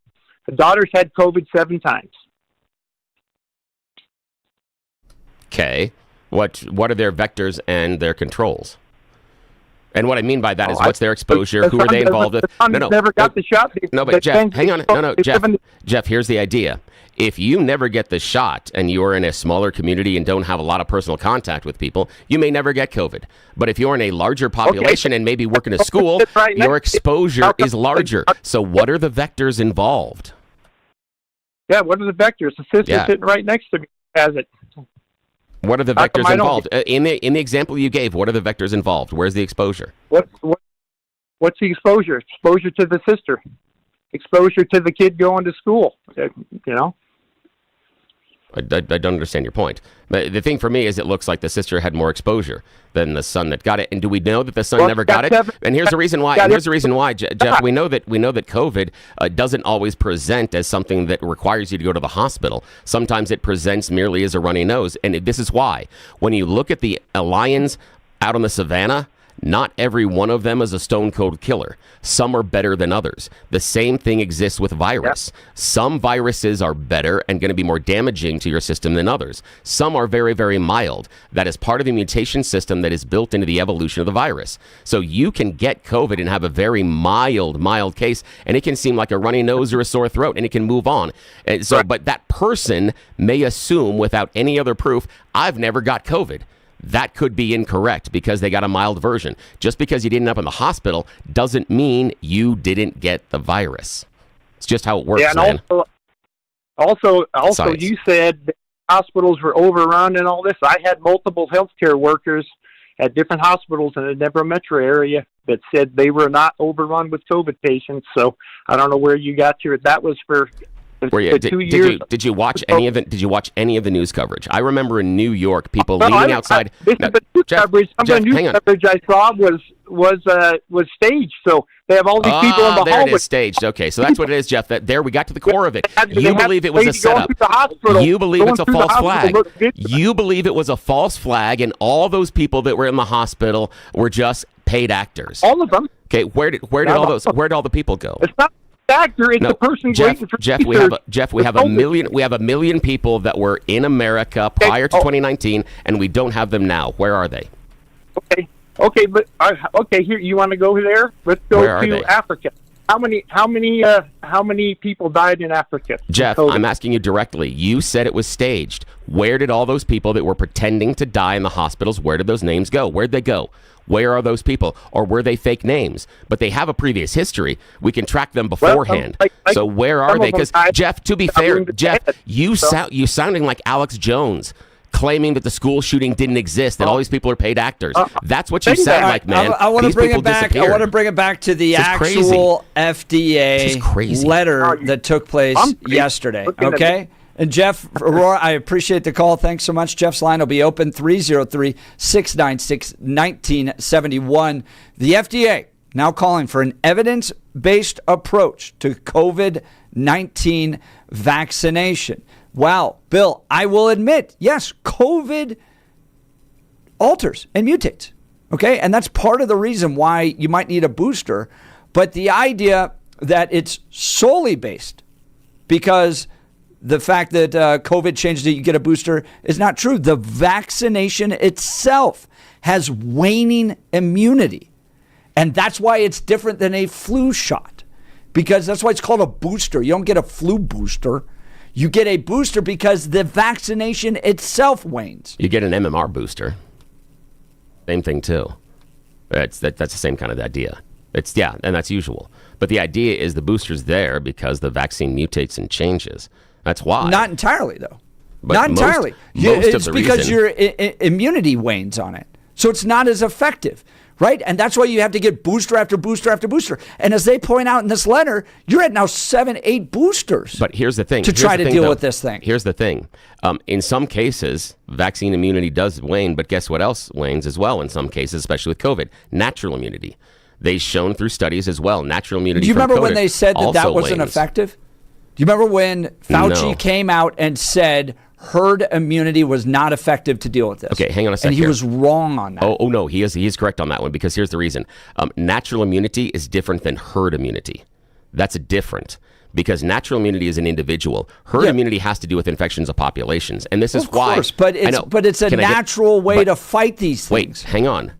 The daughter's had COVID 7 times. Okay. What are their vectors and their controls? And what I mean by that is what's their exposure? Who are they involved with? No. Never got the shot. No, but Jeff, hang on. No, Jeff, here's the idea. If you never get the shot and you're in a smaller community and don't have a lot of personal contact with people, you may never get COVID. But if you're in a larger population and maybe work in a school, your exposure is larger. So what are the vectors involved? Yeah, what are the vectors? The sister sitting right next to me has it. What are the vectors involved? In the example you gave, what are the vectors involved? Where's the exposure? What's the exposure? Exposure to the sister. Exposure to the kid going to school. I don't understand your point. But the thing for me is it looks like the sister had more exposure than the son that got it. And do we know that the son never got it? And here's the reason why. Jeff. We know that COVID doesn't always present as something that requires you to go to the hospital. Sometimes it presents merely as a runny nose. And this is why. When you look at the lions out on the savannah, not every one of them is a stone cold killer. Some are better than others. The same thing exists with virus. Yep. Some viruses are better and going to be more damaging to your system than others. Some are very, very mild. That is part of the mutation system that is built into the evolution of the virus. So you can get COVID and have a very mild case, and it can seem like a runny nose or a sore throat, and it can move on. And so, but that person may assume without any other proof, I've never got COVID. That could be incorrect because they got a mild version. Just because you didn't end up in the hospital doesn't mean you didn't get the virus. It's just how it works, man. Also, Science. You said that hospitals were overrun and all this. I had multiple healthcare workers at different hospitals in the Denver metro area that said they were not overrun with COVID patients. So I don't know where you got your. That was for. Did you watch any of it? Did you watch any of the news coverage? I remember in New York, people leaning outside. Some of the news coverage I saw was staged. So they have all these people in the there hallway. It is staged. Okay, so that's what it is, Jeff. There we got to the core of it. You believe it was a setup. You believe it's a false flag. You believe it was a false flag, and all those people that were in the hospital were just paid actors. All of them. Okay, where did all the people go? It's not actor, it's the person waiting for Jeff, we have a million people that were in America prior to 2019, and we don't have them now. Where are they? Okay, but here you want to go there? Let's go to Africa. How many people died in Africa? Jeff, I'm asking you directly. You said it was staged. Where did all those people that were pretending to die in the hospitals, where did those names go? Where'd they go? Where are those people? Or were they fake names? But they have a previous history. We can track them beforehand. So where are they? Because, Jeff, to be fair, Jeff, you sounding like Alex Jones, claiming that the school shooting didn't exist, that all these people are paid actors. That's what you sound like, man. I want to bring it back. I want to bring it back to the actual FDA letter that took place yesterday. Okay? And Jeff, Aurora, I appreciate the call. Thanks so much. Jeff's line will be open 303-696-1971. The FDA now calling for an evidence-based approach to COVID COVID-19 vaccination. Well, Bill, I will admit, yes, COVID alters and mutates. Okay, and that's part of the reason why you might need a booster. But the idea that it's solely based because the fact that COVID changed it, you get a booster, is not true. The vaccination itself has waning immunity. And that's why it's different than a flu shot. Because that's why it's called a booster. You don't get a flu booster. You get a booster because the vaccination itself wanes. You get an MMR booster. Same thing too. That's the same kind of idea. And that's usual. But the idea is the booster's there because the vaccine mutates and changes. That's why. Not entirely, though. But not entirely. It's of the because reason, your immunity wanes on it. So it's not as effective, right? And that's why you have to get booster after booster after booster. And as they point out in this letter, you're at now 7, 8 boosters. But here's the thing. To try to deal with this thing. Here's the thing. In some cases, vaccine immunity does wane, but guess what else wanes as well in some cases, especially with COVID? Natural immunity. They've shown through studies as well. Natural immunity. Do you remember from COVID when they said that wasn't wanes. effective? Do you remember when Fauci came out and said herd immunity was not effective to deal with this? Okay, hang on a second. And he was wrong on that. Oh no, he is correct on that one because here's the reason. Natural immunity is different than herd immunity. That's different. Because natural immunity is an individual. Herd immunity has to do with infections of populations. And this is why. Of course, but it's a natural way to fight these things. Wait, hang on.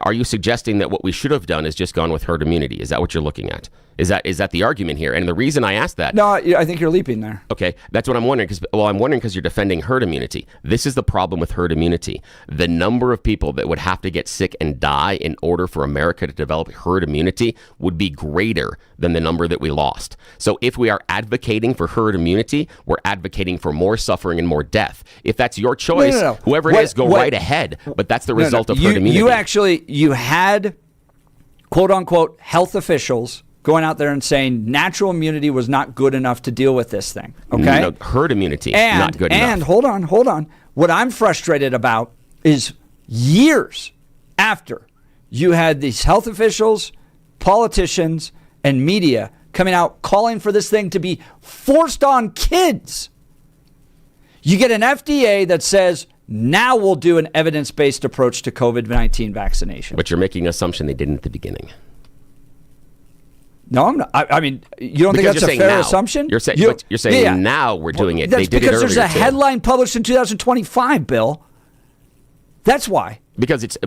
Are you suggesting that what we should have done is just gone with herd immunity? Is that what you're looking at? Is that the argument here? And the reason I asked that... No, I think you're leaping there. Okay, that's what I'm wondering. I'm wondering because you're defending herd immunity. This is the problem with herd immunity. The number of people that would have to get sick and die in order for America to develop herd immunity would be greater than the number that we lost. So if we are advocating for herd immunity, we're advocating for more suffering and more death. If that's your choice, whoever it is, go right ahead. But that's the result of herd immunity. You had, quote unquote, health officials going out there and saying natural immunity was not good enough to deal with this thing. Okay? No, herd immunity, not good enough. And hold on. What I'm frustrated about is years after you had these health officials, politicians, and media coming out calling for this thing to be forced on kids. You get an FDA that says, now we'll do an evidence-based approach to COVID-19 vaccination. But you're making an assumption they didn't at the beginning. No, I'm not. I mean, you don't think that's a fair assumption? You're saying now we're doing it. That's they did it earlier because there's a headline published in 2025, Bill. That's why.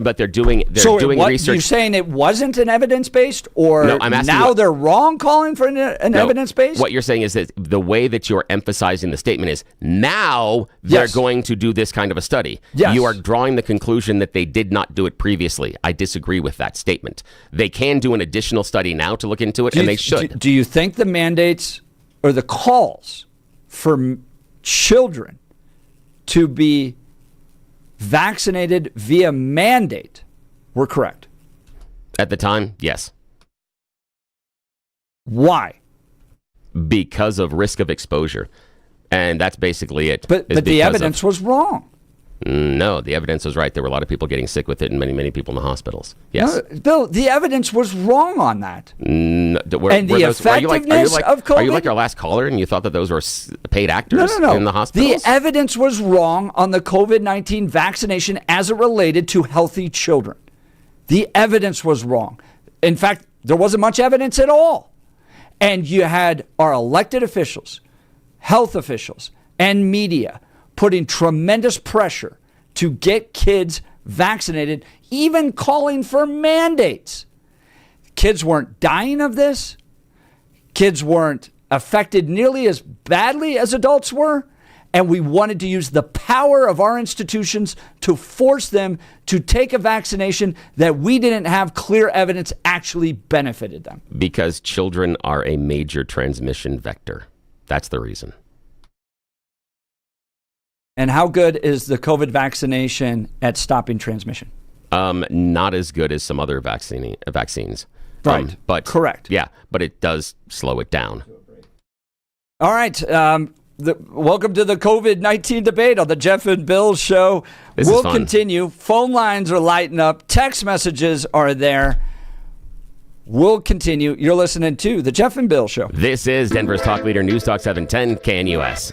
But they're doing research. You're saying it wasn't an evidence-based, or no, I'm asking now they're wrong calling for an evidence-based? What you're saying is that the way that you're emphasizing the statement is now they're going to do this kind of a study. Yes. You are drawing the conclusion that they did not do it previously. I disagree with that statement. They can do an additional study now to look into it, and they should. Do you think the mandates or the calls for children to be vaccinated via mandate were correct? At the time, yes. Why? Because of risk of exposure. And that's basically it. But the evidence was wrong. No, the evidence was right. There were a lot of people getting sick with it and many, many people in the hospitals. Yes. No, Bill, the evidence was wrong on that. No, effectiveness of COVID? Are you like our last caller and you thought that those were paid actors No. in the hospitals? The evidence was wrong on the COVID-19 vaccination as it related to healthy children. The evidence was wrong. In fact, there wasn't much evidence at all. And you had our elected officials, health officials, and media putting tremendous pressure to get kids vaccinated, even calling for mandates. Kids weren't dying of this. Kids weren't affected nearly as badly as adults were. And we wanted to use the power of our institutions to force them to take a vaccination that we didn't have clear evidence actually benefited them. Because children are a major transmission vector. That's the reason. And how good is the COVID vaccination at stopping transmission? Not as good as some other vaccines. Right. But correct. Yeah, but it does slow it down. All right. Welcome to the COVID-19 debate on the Jeff and Bill Show. We'll continue. Phone lines are lighting up. Text messages are there. will continue. You're listening to The Jeff and Bill Show. This is Denver's Talk Leader, News Talk 710 KNUS.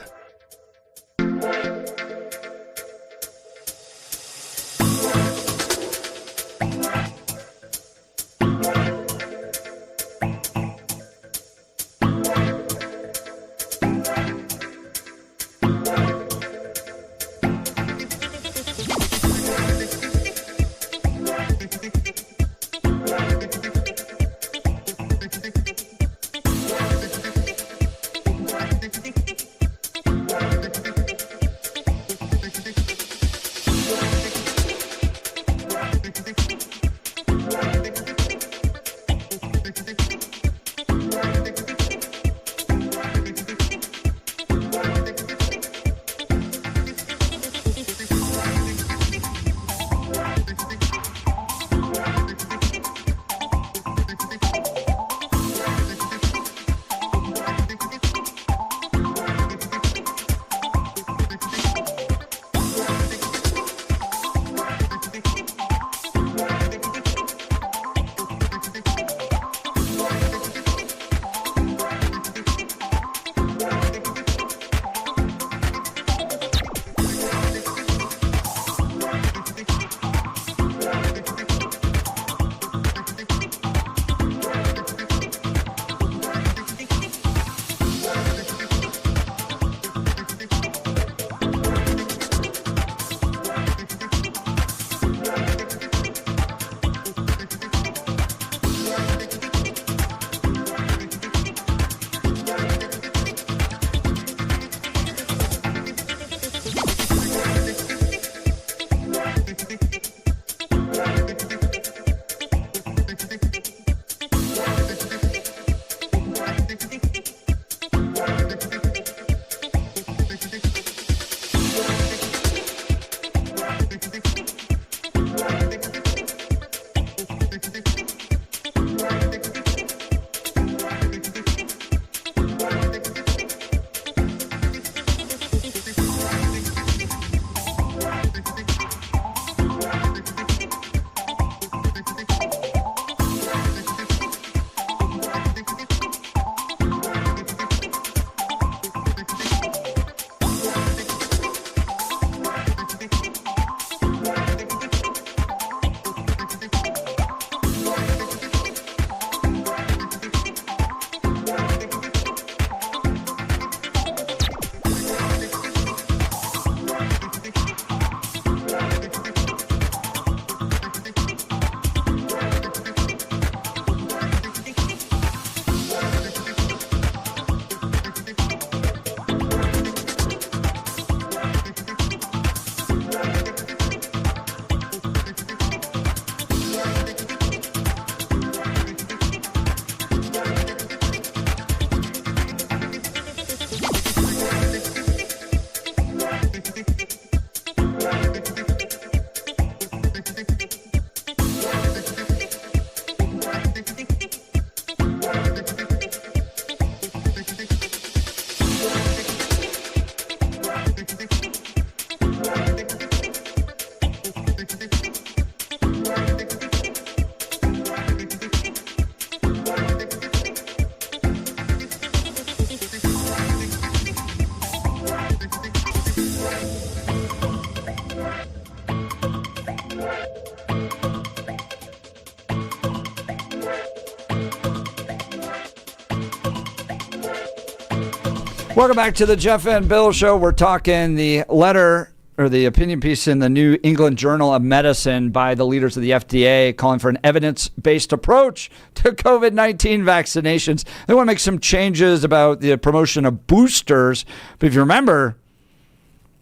Welcome back to the Jeff and Bill Show. We're talking the letter or the opinion piece in the New England Journal of Medicine by the leaders of the FDA calling for an evidence-based approach to COVID-19 vaccinations. They want to make some changes about the promotion of boosters. But if you remember,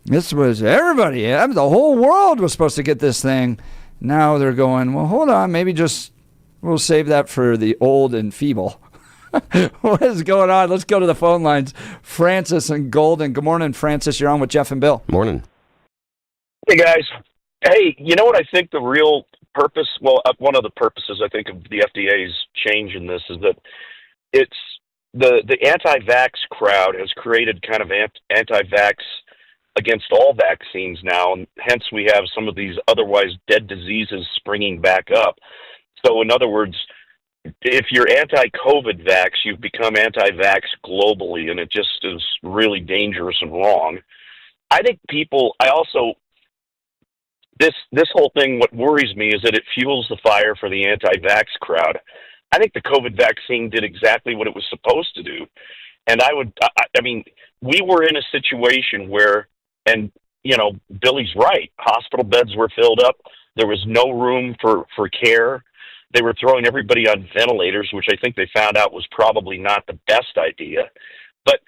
this was everybody. The whole world was supposed to get this thing. Now they're going, well, hold on. Maybe just we'll save that for the old and feeble. What is going on? Let's go to the phone lines. Francis and Golden. Good morning, Francis. You're on with Jeff and Bill. Morning. Hey, guys. Hey, you know what I think the real purpose, well, one of the purposes I think of the FDA's change in this is that it's the anti-vax crowd has created kind of anti-vax against all vaccines now, and hence we have some of these otherwise dead diseases springing back up. So in other words, if you're anti-COVID vax, you've become anti-vax globally, and it just is really dangerous and wrong. I think this whole thing, what worries me is that it fuels the fire for the anti-vax crowd. I think the COVID vaccine did exactly what it was supposed to do. And I mean, we were in a situation where, and, Billy's right, hospital beds were filled up. There was no room for care. They were throwing everybody on ventilators, which I think they found out was probably not the best idea. But,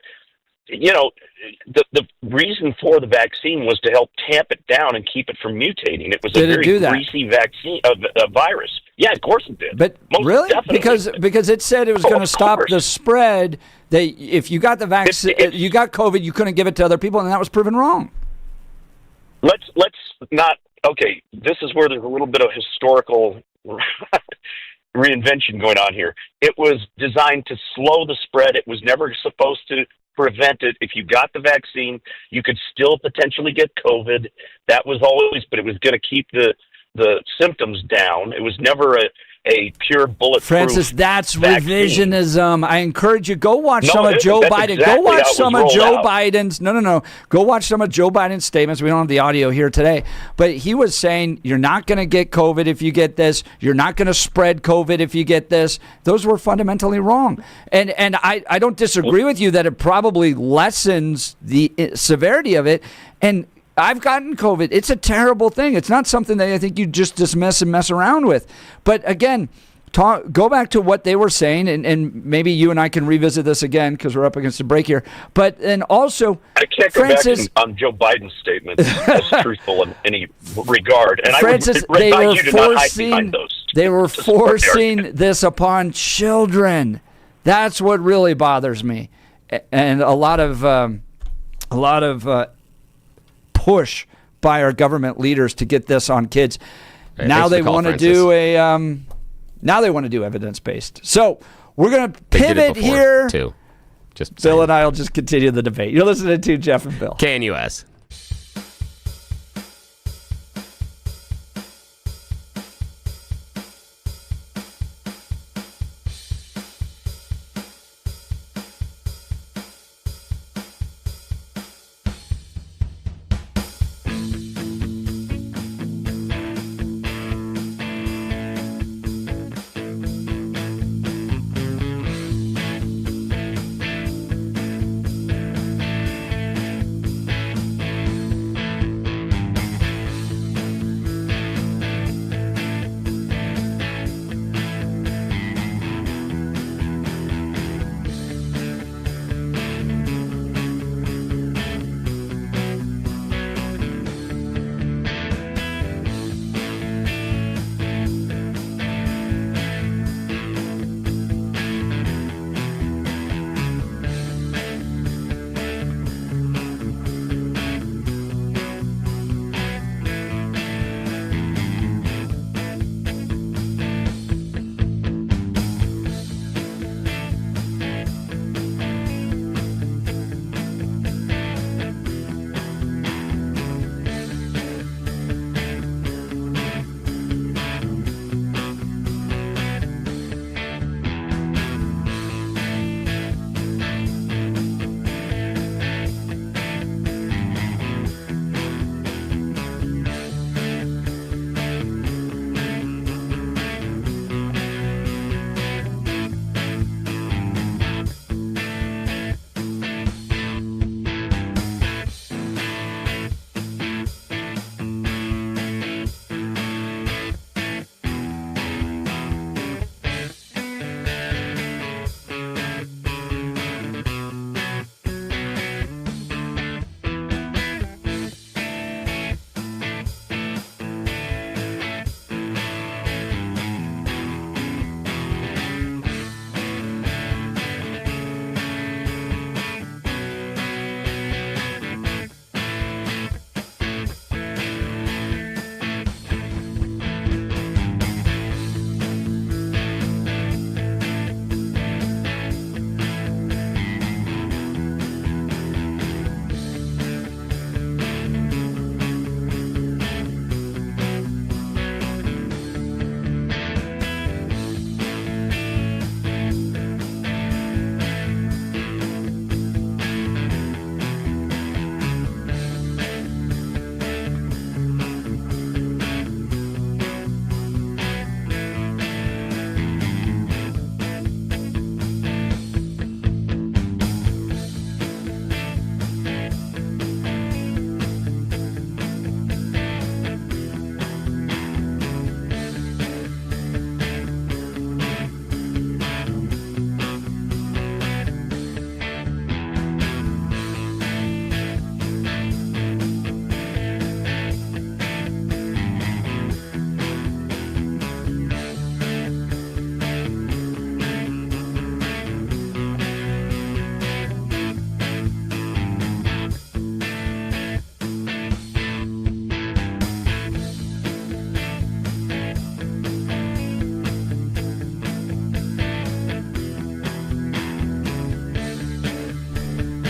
the reason for the vaccine was to help tamp it down and keep it from mutating. It was a very greasy vaccine, a virus. Yeah, of course it did. But Most really? definitely. Because it said it was going to stop the spread. If you got the vaccine, you got COVID, you couldn't give it to other people, and that was proven wrong. Let's not. Okay, this is where there's a little bit of historical reinvention going on here. It was designed to slow the spread. It was never supposed to prevent it. If you got the vaccine, you could still potentially get COVID. That was always, but it was going to keep the symptoms down. It was never a pure bulletproof. Francis, that's vaccine. Revisionism. I encourage you, go watch some of Joe Biden. Exactly go watch some of Joe out. Biden's. No. Go watch some of Joe Biden's statements. We don't have the audio here today, but he was saying you're not going to get COVID if you get this. You're not going to spread COVID if you get this. Those were fundamentally wrong. And I don't disagree with you that it probably lessens the severity of it. And I've gotten COVID. It's a terrible thing. It's not something that I think you just dismiss and mess around with. But again, go back to what they were saying, and maybe you and I can revisit this again because we're up against a break here. But and also, I can't go back on Joe Biden's statement as truthful in any regard. And Francis, they were forcing this upon children. That's what really bothers me, and a lot of push by our government leaders to get this on kids. Hey, now they want to do evidence-based. So we're going to pivot here. Too. Just Bill and I will just continue the debate. You're listening to Jeff and Bill. KNUS.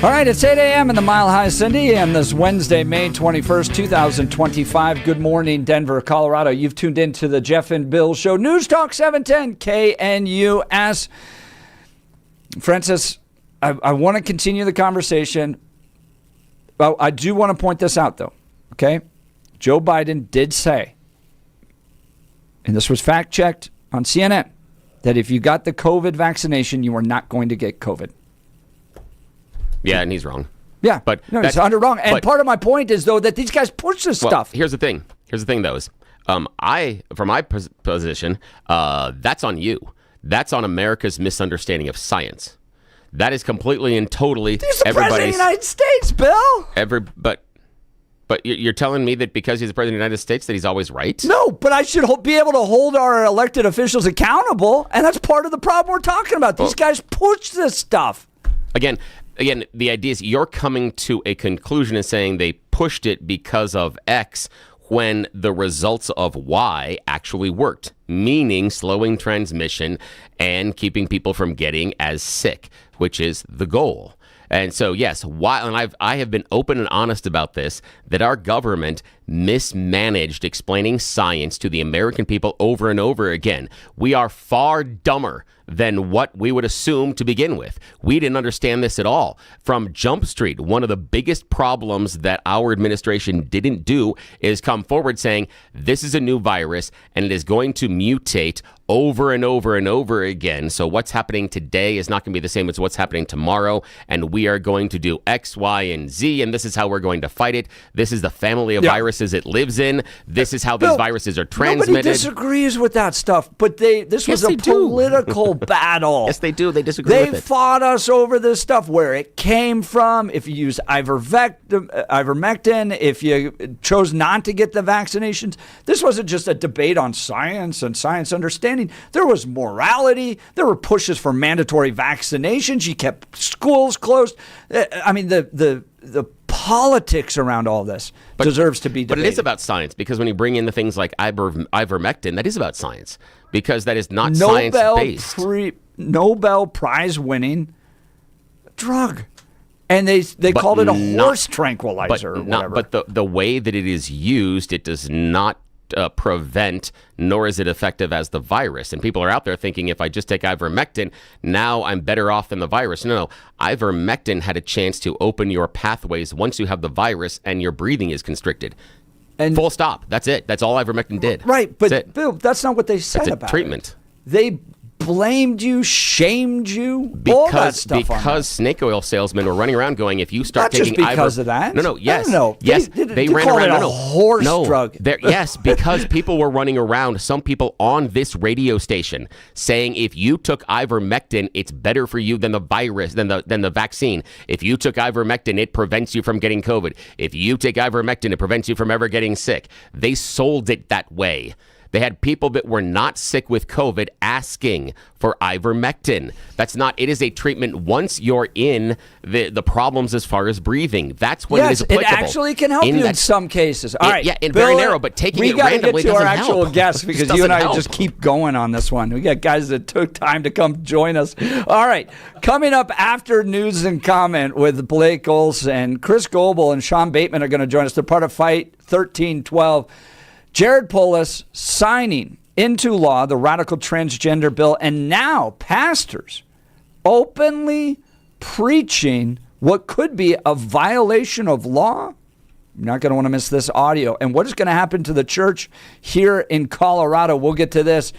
All right, it's 8 a.m. in the Mile High Cindy, and this Wednesday, May 21st, 2025. Good morning, Denver, Colorado. You've tuned into the Jeff and Bill Show. News Talk 710 KNUS. Francis, I want to continue the conversation. Well, I do want to point this out, though, okay? Joe Biden did say, and this was fact-checked on CNN, that if you got the COVID vaccination, you were not going to get COVID. Yeah, and he's wrong. Yeah, but no, he's 100 wrong. And part of my point is, though, that these guys push this stuff. Here's the thing. Though, is from my position, that's on you. That's on America's misunderstanding of science. That is completely and totally he's the president of the United States, Bill. But you're telling me that because he's the president of the United States that he's always right? No, but I should be able to hold our elected officials accountable, and that's part of the problem we're talking about. These guys push this stuff. Again, the idea is you're coming to a conclusion and saying they pushed it because of X when the results of Y actually worked, meaning slowing transmission and keeping people from getting as sick, which is the goal. And so, yes, and I have been open and honest about this, that our government mismanaged explaining science to the American people over and over again. We are far dumber than what we would assume to begin with. We didn't understand this at all. From Jump Street, one of the biggest problems that our administration didn't do is come forward saying, this is a new virus and it is going to mutate over and over and over again. So what's happening today is not going to be the same as what's happening tomorrow. And we are going to do X, Y, and Z. And this is how we're going to fight it. This is the family of viruses it lives in. This is how these viruses are transmitted. Nobody disagrees with that stuff. But this was a political battle. Yes, they do. They disagree with it. They fought us over this stuff, where it came from, if you use ivermectin, if you chose not to get the vaccinations. This wasn't just a debate on science and science understanding. There was morality. There were pushes for mandatory vaccinations. You kept schools closed. I mean, the politics around all this deserves to be debated. But it is about science, because when you bring in the things like ivermectin, that is about science, because that is not science-based. Nobel Prize-winning drug. And they called it a horse tranquilizer or whatever. But the way that it is used, it does not prevent, nor is it effective as the virus. And people are out there thinking, if I just take ivermectin, now I'm better off than the virus. No. Ivermectin had a chance to open your pathways once you have the virus and your breathing is constricted. And full stop. That's it. That's all ivermectin did. Right, but Bill, that's not what they said about treatment. They blamed you, shamed you, all that stuff. Because snake oil salesmen were running around going, if you start not taking just because of that. They ran around. A horse drug. Yes, because people were running around. Some people on this radio station saying, if you took ivermectin, it's better for you than the virus, than the vaccine. If you took ivermectin, it prevents you from getting COVID. If you take ivermectin, it prevents you from ever getting sick. They sold it that way. They had people that were not sick with COVID asking for ivermectin. It is a treatment once you're in the problems as far as breathing. That's when it is applicable. It actually can help you in some cases. All right. Yeah, very narrow, but taking it randomly doesn't help. We got to get to our actual guests, because you and I just keep going on this one. We got guys that took time to come join us. All right. Coming up after News and Comment with Blake Olson, Chris Goble and Sean Bateman are going to join us. They're part of Fight 1312. Jared Polis signing into law the radical transgender bill, and now pastors openly preaching what could be a violation of law. You're not going to want to miss this audio. And what is going to happen to the church here in Colorado? We'll get to this.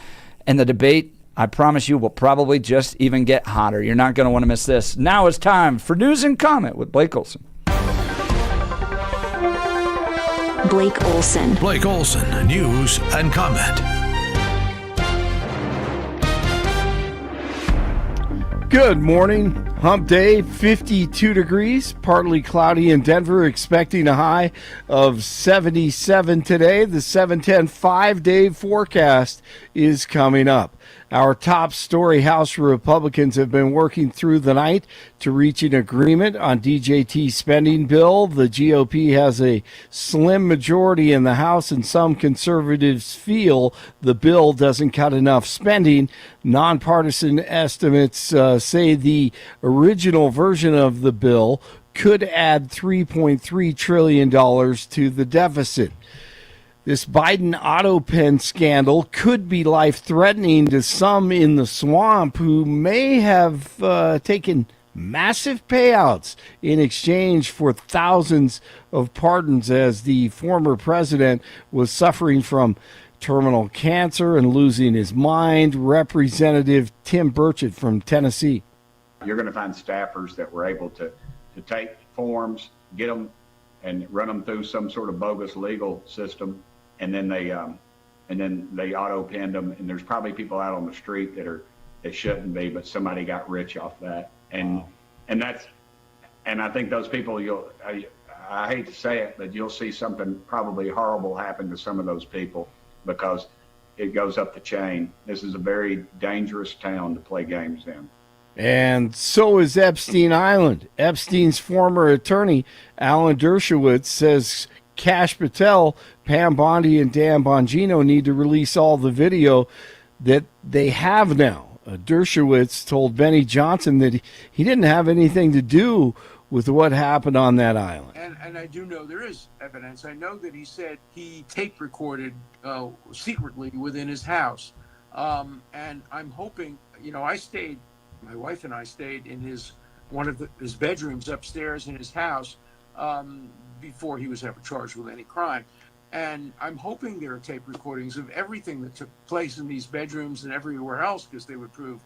And the debate, I promise you, will probably just even get hotter. You're not going to want to miss this. Now it's time for News and Comment with Blake Olson. Blake Olson. Blake Olson, News and Comment. Good morning. Hump day, 52 degrees, partly cloudy in Denver, expecting a high of 77 today. The 710 5-day forecast is coming up. Our top story: House Republicans have been working through the night to reach an agreement on DJT's spending bill. The GOP has a slim majority in the House, and some conservatives feel the bill doesn't cut enough spending. Nonpartisan estimates say the original version of the bill could add $3.3 trillion to the deficit. This Biden auto pen scandal could be life-threatening to some in the swamp who may have taken massive payouts in exchange for thousands of pardons, as the former president was suffering from terminal cancer and losing his mind. Representative Tim Burchett from Tennessee. You're going to find staffers that were able to take forms, get them, and run them through some sort of bogus legal system, and then they auto penned them. And there's probably people out on the street that shouldn't be, but somebody got rich off that. And I think those people, I hate to say it, but you'll see something probably horrible happen to some of those people because it goes up the chain. This is a very dangerous town to play games in. And so is Epstein Island. Epstein's former attorney, Alan Dershowitz, says Kash Patel, Pam Bondi, and Dan Bongino need to release all the video that they have now. Dershowitz told Benny Johnson that he didn't have anything to do with what happened on that island. And I do know there is evidence. I know that he said he tape recorded secretly within his house. And I'm hoping, my wife and I stayed in one of his bedrooms upstairs in his house before he was ever charged with any crime. And I'm hoping there are tape recordings of everything that took place in these bedrooms and everywhere else, because they would prove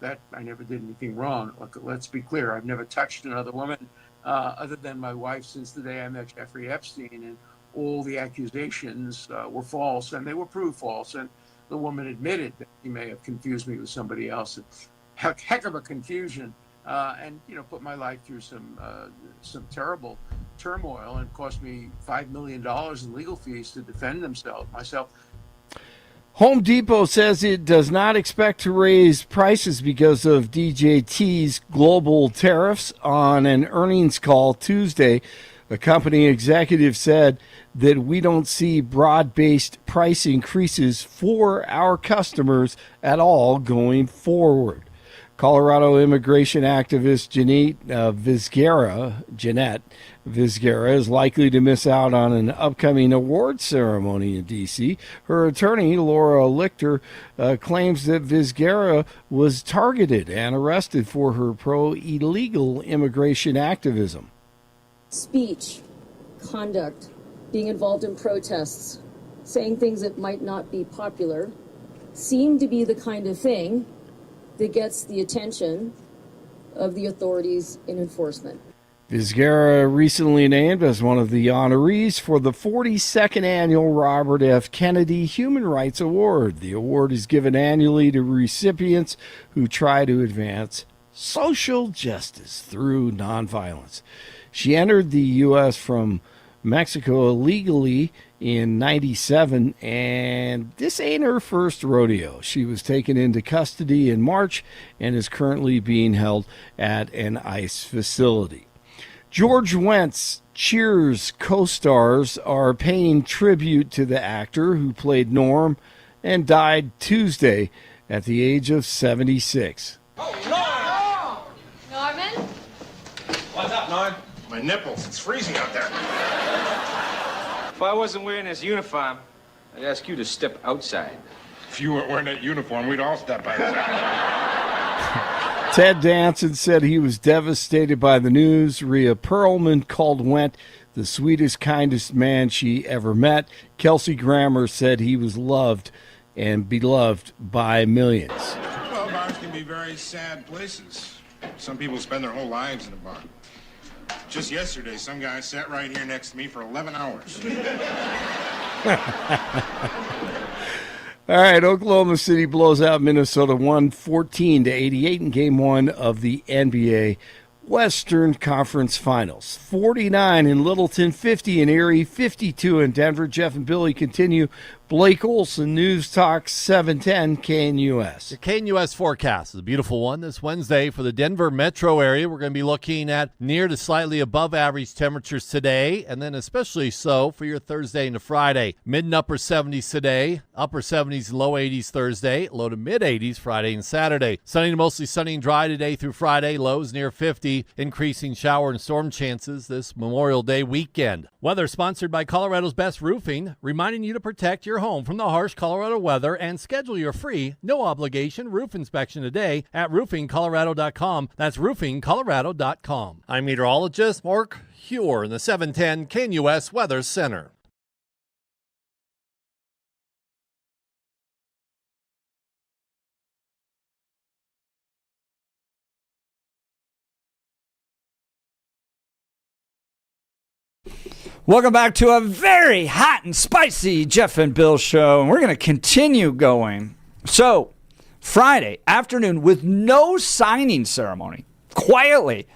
that I never did anything wrong. Look, let's be clear. I've never touched another woman other than my wife since the day I met Jeffrey Epstein, and all the accusations were false, and they were proved false. And the woman admitted that he may have confused me with somebody else. Heck of a confusion, and put my life through some terrible turmoil, and cost me $5 million in legal fees to defend myself. Home Depot says it does not expect to raise prices because of DJT's global tariffs. On an earnings call Tuesday, a company executive said that we don't see broad-based price increases for our customers at all going forward. Colorado immigration activist Jeanette Vizgara is likely to miss out on an upcoming award ceremony in D.C. Her attorney, Laura Lichter, claims that Vizgara was targeted and arrested for her pro-illegal immigration activism. Speech, conduct, being involved in protests, saying things that might not be popular, seem to be the kind of thing that gets the attention of the authorities in enforcement. Vizgara recently named as one of the honorees for the 42nd annual Robert F. Kennedy Human Rights Award. The award is given annually to recipients who try to advance social justice through nonviolence. She entered the U.S. from Mexico illegally in '97, and this ain't her first rodeo. She was taken into custody in March and is currently being held at an ICE facility. George Wendt's Cheers co-stars are paying tribute to the actor who played Norm and died Tuesday at the age of 76. Norman? What's up, Norm? My nipples. It's freezing out there. If I wasn't wearing this uniform, I'd ask you to step outside. If you weren't wearing that uniform, we'd all step outside. Ted Danson said he was devastated by the news. Rhea Perlman called Wendt the sweetest, kindest man she ever met. Kelsey Grammer said he was loved and beloved by millions. Well, bars can be very sad places. Some people spend their whole lives in a bar. Just yesterday, some guy sat right here next to me for 11 hours. All right, Oklahoma City blows out Minnesota 114-88 in Game 1 of the NBA Western Conference Finals. 49 in Littleton, 50 in Erie, 52 in Denver. Jeff and Billy continue Blake Olson, News Talk 710 KNUS. The KNUS forecast is a beautiful one this Wednesday for the Denver metro area. We're going to be looking at near to slightly above average temperatures today, and then especially so for your Thursday into Friday. Mid and upper 70s today, upper 70s and low 80s Thursday, low to mid 80s Friday and Saturday. Sunny to mostly sunny and dry today through Friday, lows near 50, increasing shower and storm chances this Memorial Day weekend. Weather sponsored by Colorado's Best Roofing, reminding you to protect your home from the harsh Colorado weather and schedule your free, no-obligation roof inspection today at roofingcolorado.com. That's roofingcolorado.com. I'm meteorologist Mark Huer in the 710 KNUS Weather Center. Welcome back to a very hot and spicy Jeff and Bill show, and we're going to continue going. So, Friday afternoon, with no signing ceremony, quietly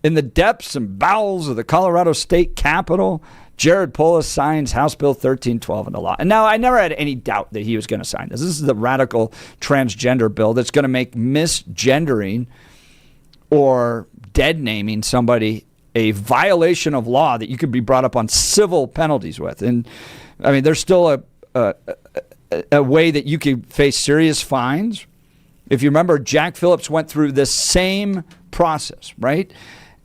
in the depths and bowels of the Colorado State Capitol, Jared Polis signs House Bill 1312 into law. And now, I never had any doubt that he was going to sign this. This is the radical transgender bill that's going to make misgendering or dead naming somebody a violation of law that you could be brought up on civil penalties with. And I mean, there's still a way that you could face serious fines. If you remember, Jack Phillips went through this same process, right?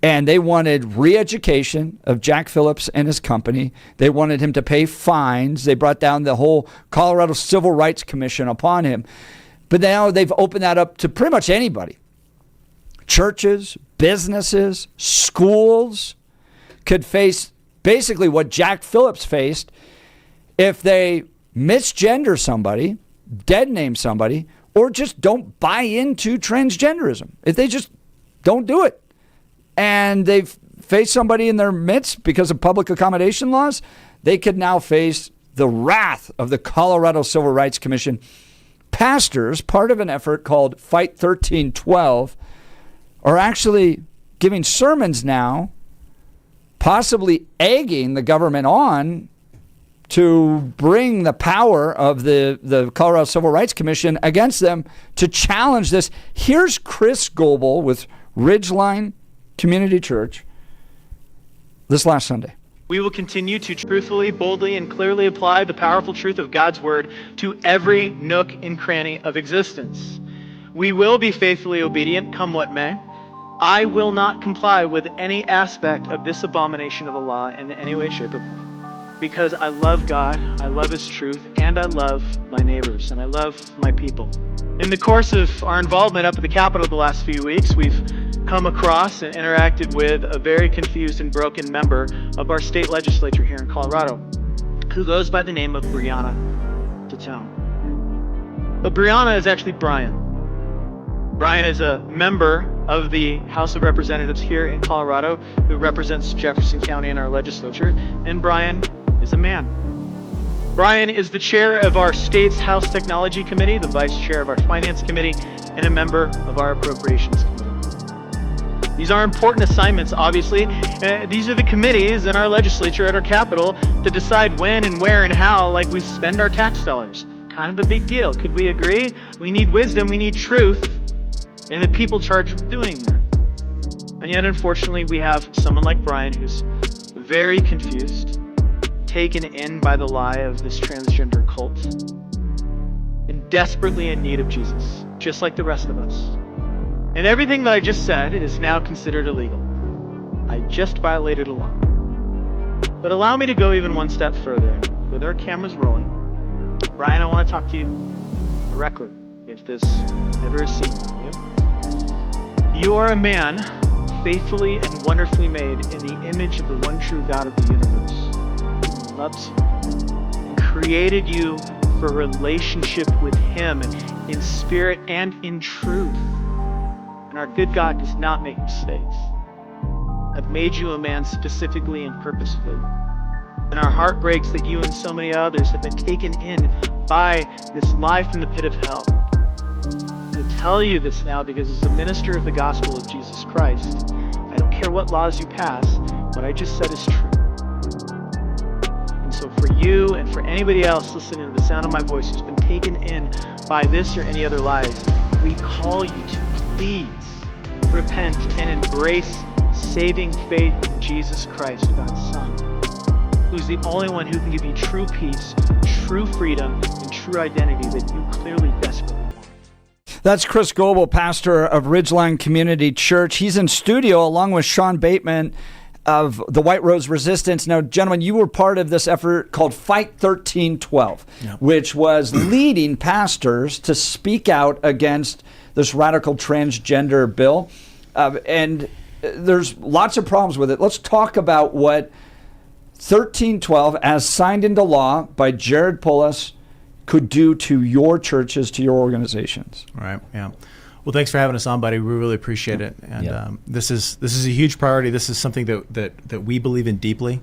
And they wanted re-education of Jack Phillips and his company. They wanted him to pay fines. They brought down the whole Colorado Civil Rights Commission upon him. But now they've opened that up to pretty much anybody. Churches, businesses, schools could face basically what Jack Phillips faced if they misgender somebody, dead name somebody, or just don't buy into transgenderism. If they just don't do it and they've faced somebody in their midst because of public accommodation laws, they could now face the wrath of the Colorado Civil Rights Commission. Pastors, part of an effort called Fight 1312, are actually giving sermons now, possibly egging the government on to bring the power of the Colorado Civil Rights Commission against them to challenge this. Here's Chris Goble with Ridgeline Community Church this last Sunday. We will continue to truthfully, boldly, and clearly apply the powerful truth of God's Word to every nook and cranny of existence. We will be faithfully obedient, come what may. I will not comply with any aspect of this abomination of a law in any way, shape, or form. Because I love God, I love His truth, and I love my neighbors, and I love my people. In the course of our involvement up at the Capitol the last few weeks, we've come across and interacted with a very confused and broken member of our state legislature here in Colorado, who goes by the name of Brianna Tatone. But Brianna is actually Brian. Brian is a member of the House of Representatives here in Colorado who represents Jefferson County in our legislature, and Brian is a man. Brian is the chair of our state's House Technology Committee, the vice chair of our Finance Committee, and a member of our Appropriations Committee. These are important assignments, obviously. These are the committees in our legislature at our Capitol to decide when and where and how, like, we spend our tax dollars. Kind of a big deal. Could we agree? We need wisdom, we need truth, and the people charged with doing that. And yet, unfortunately, we have someone like Brian who's very confused, taken in by the lie of this transgender cult, and desperately in need of Jesus, just like the rest of us. And everything that I just said is now considered illegal. I just violated a law. But allow me to go even one step further. With our cameras rolling, Brian, I want to talk to you directly, if this ever is seen on you. You are a man faithfully and wonderfully made in the image of the one true God of the universe. He loves you and created you for a relationship with Him in spirit and in truth. And our good God does not make mistakes. I've made you a man specifically and purposefully. And our heart breaks that you and so many others have been taken in by this lie from the pit of hell. I tell you this now because as a minister of the gospel of Jesus Christ, I don't care what laws you pass, what I just said is true. And so for you and for anybody else listening to the sound of my voice who's been taken in by this or any other lies, we call you to please repent and embrace saving faith in Jesus Christ, God's Son, who's the only one who can give you true peace, true freedom, and true identity that you clearly desperately want. That's Chris Goble, pastor of Ridgeline Community Church. He's in studio along with Sean Bateman of the White Rose Resistance. Now, gentlemen, you were part of this effort called Fight 1312, which was leading pastors to speak out against this radical transgender bill. And there's lots of problems with it. Let's talk about what 1312, as signed into law by Jared Polis, could do to your churches, to your organizations. Right. Yeah. Well, thanks for having us on, buddy. We really appreciate it. And this is a huge priority. This is something that we believe in deeply.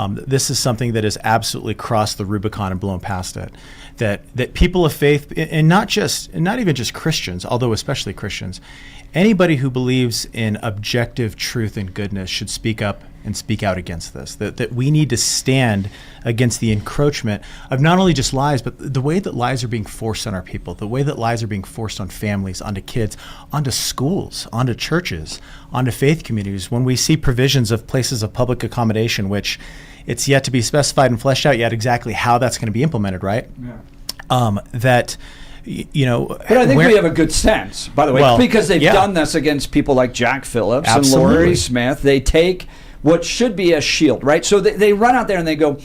This is something that has absolutely crossed the Rubicon and blown past it. That people of faith, and not even just Christians, although especially Christians, anybody who believes in objective truth and goodness should speak up and speak out against this. That we need to stand against the encroachment of not only just lies, but the way that lies are being forced on our people, the way that lies are being forced on families, onto kids, onto schools, onto churches, onto faith communities. When we see provisions of places of public accommodation, which it's yet to be specified and fleshed out yet exactly how that's going to be implemented, right? Yeah. But I think we have a good sense, by the way, because they've done this against people like Jack Phillips and Laurie Smith. They take what should be a shield, right? So they run out there and they go,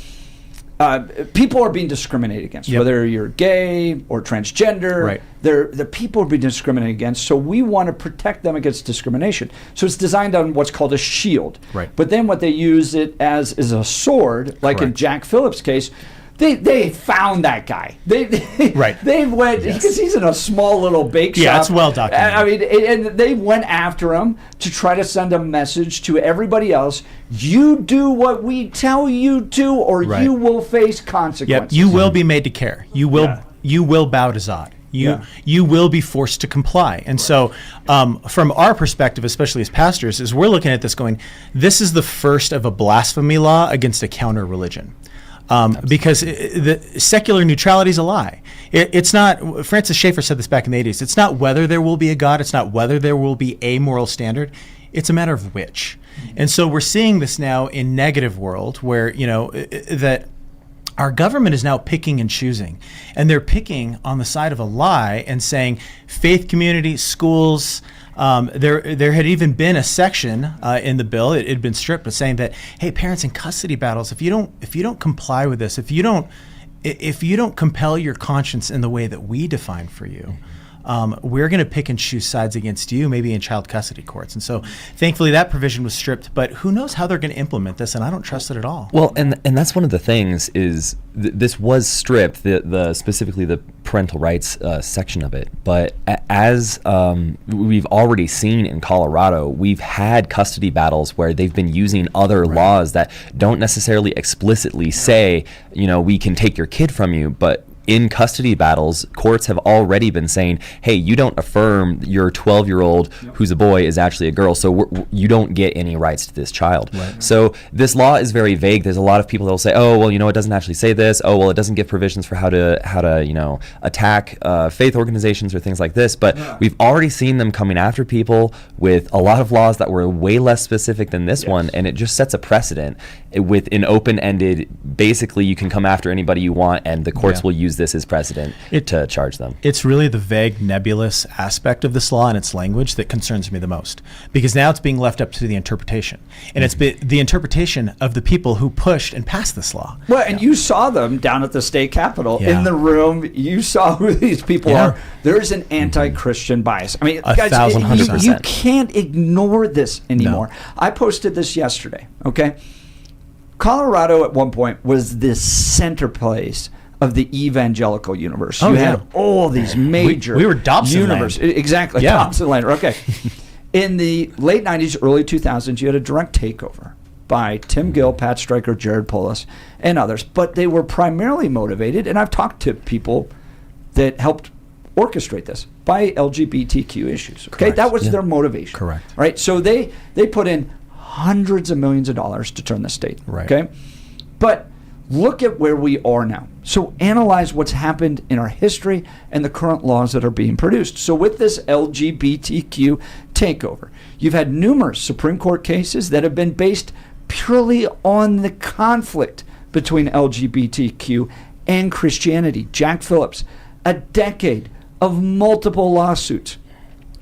people are being discriminated against, whether you're gay or transgender. Right. The people are being discriminated against, so we want to protect them against discrimination. So it's designed on what's called a shield. Right. But then what they use it as is a sword, like in Jack Phillips' case. They found that guy. They went because he's in a small little bake shop. Yeah, it's well documented. I mean, and they went after him to try to send a message to everybody else: you do what we tell you to, or you will face consequences. Yep, you will be made to care. You will bow to Zod. You will be forced to comply. And so from our perspective, especially as pastors, is we're looking at this going, this is the first of a blasphemy law against a counter religion. Because the secular neutrality is a lie. It's not, Francis Schaeffer said this back in the 80s, it's not whether there will be a God, it's not whether there will be a moral standard, it's a matter of which. And so we're seeing this now in negative world where, that our government is now picking and choosing. And they're picking on the side of a lie and saying faith communities, schools, there had even been a section in the bill, it had been stripped, but saying that, hey, parents in custody battles, if you don't comply with this, if you don't compel your conscience in the way that we define for you, we're going to pick and choose sides against you, maybe in child custody courts. And so thankfully that provision was stripped, but who knows how they're going to implement this, and I don't trust it at all. Well, and that's one of the things is this was stripped, the specifically the parental rights section of it. But as we've already seen in Colorado, we've had custody battles where they've been using other laws that don't necessarily explicitly say, we can take your kid from you, but in custody battles, courts have already been saying, hey, you don't affirm your 12-year-old who's a boy is actually a girl, so you don't get any rights to this child. Right. So this law is very vague. There's a lot of people that will say, oh, well, it doesn't actually say this. Oh, well, it doesn't give provisions for how to attack faith organizations or things like this. But we've already seen them coming after people with a lot of laws that were way less specific than this one, and it just sets a precedent with an open-ended, basically you can come after anybody you want, and the courts will use this as precedent to charge them. It's really the vague, nebulous aspect of this law and its language that concerns me the most, because now it's being left up to the interpretation, and it's the interpretation of the people who pushed and passed this law. Well, and you saw them down at the state capitol in the room. You saw who these people are. There's an anti-Christian bias. I mean, guys, 1,100%. You can't ignore this anymore. No. I posted this yesterday. Okay, Colorado at one point was the center place of the evangelical universe. You had all these major we were Dobson universe. Land. Exactly. Yeah. Dobson Land. Okay. In the late 90s, early 2000s, you had a direct takeover by Tim Gill, Pat Stryker, Jared Polis, and others. But they were primarily motivated, and I've talked to people that helped orchestrate this, by LGBTQ issues. Okay, Correct. That was their motivation. Correct. Right. So they put in hundreds of millions of dollars to turn the state. Right. Okay, but look at where we are now. So analyze what's happened in our history and the current laws that are being produced. So with this LGBTQ takeover, you've had numerous Supreme Court cases that have been based purely on the conflict between LGBTQ and Christianity. Jack Phillips, a decade of multiple lawsuits.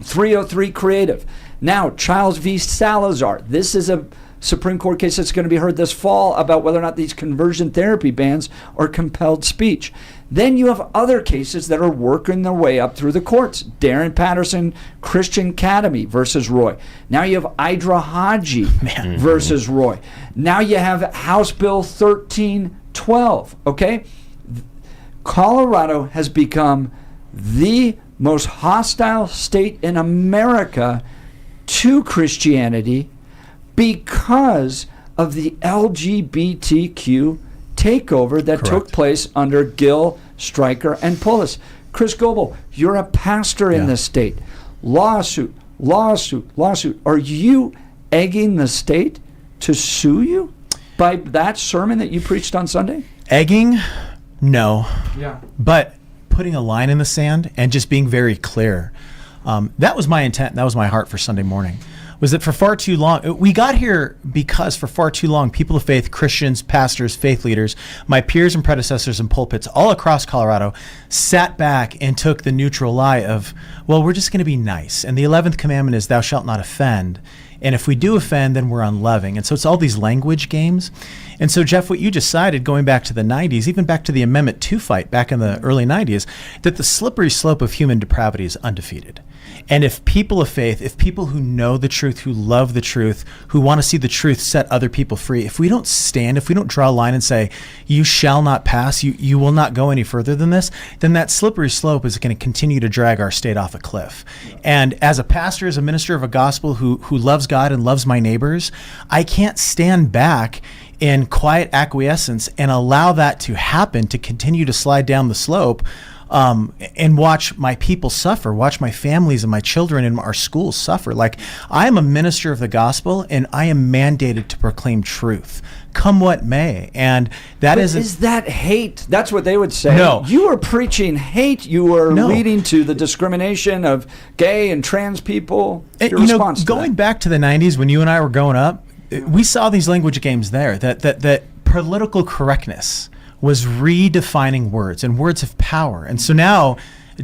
303 Creative. Now, Childs v. Salazar. This is a Supreme Court case that's going to be heard this fall about whether or not these conversion therapy bans are compelled speech. Then you have other cases that are working their way up through the courts. Darren Patterson, Christian Academy versus Roy. Now you have Idra Haji versus Roy. Now you have House Bill 1312, okay? Colorado has become the most hostile state in America to Christianity because of the LGBTQ takeover that took place under Gill, Stryker, and Pullis. Chris Goble, you're a pastor in this state. Lawsuit. Are you egging the state to sue you by that sermon that you preached on Sunday? Egging? No. Yeah. But putting a line in the sand and just being very clear. That was my intent. That was my heart for Sunday morning. Was that for far too long, we got here because for far too long, people of faith, Christians, pastors, faith leaders, my peers and predecessors in pulpits all across Colorado sat back and took the neutral lie of, well, we're just going to be nice. And the 11th commandment is thou shalt not offend. And if we do offend, then we're unloving. And so it's all these language games. And so, Jeff, what you just cited, going back to the 90s, even back to the Amendment 2 fight back in the early 90s, that the slippery slope of human depravity is undefeated. And if people of faith, if people who know the truth, who love the truth, who want to see the truth set other people free, if we don't stand, if we don't draw a line and say, you shall not pass, you will not go any further than this, then that slippery slope is going to continue to drag our state off a cliff. And as a pastor, as a minister of a gospel who loves God and loves my neighbors, I can't stand back in quiet acquiescence and allow that to happen, to continue to slide down the slope. And watch my people suffer, watch my families and my children in our schools suffer. Like, I am a minister of the gospel, and I am mandated to proclaim truth, come what may. And that is that hate? That's what they would say. No. You are preaching hate. You are leading to the discrimination of gay and trans people. Your response to going back to the 90s when you and I were growing up, we saw these language games there, that political correctness was redefining words, and words have power. And so now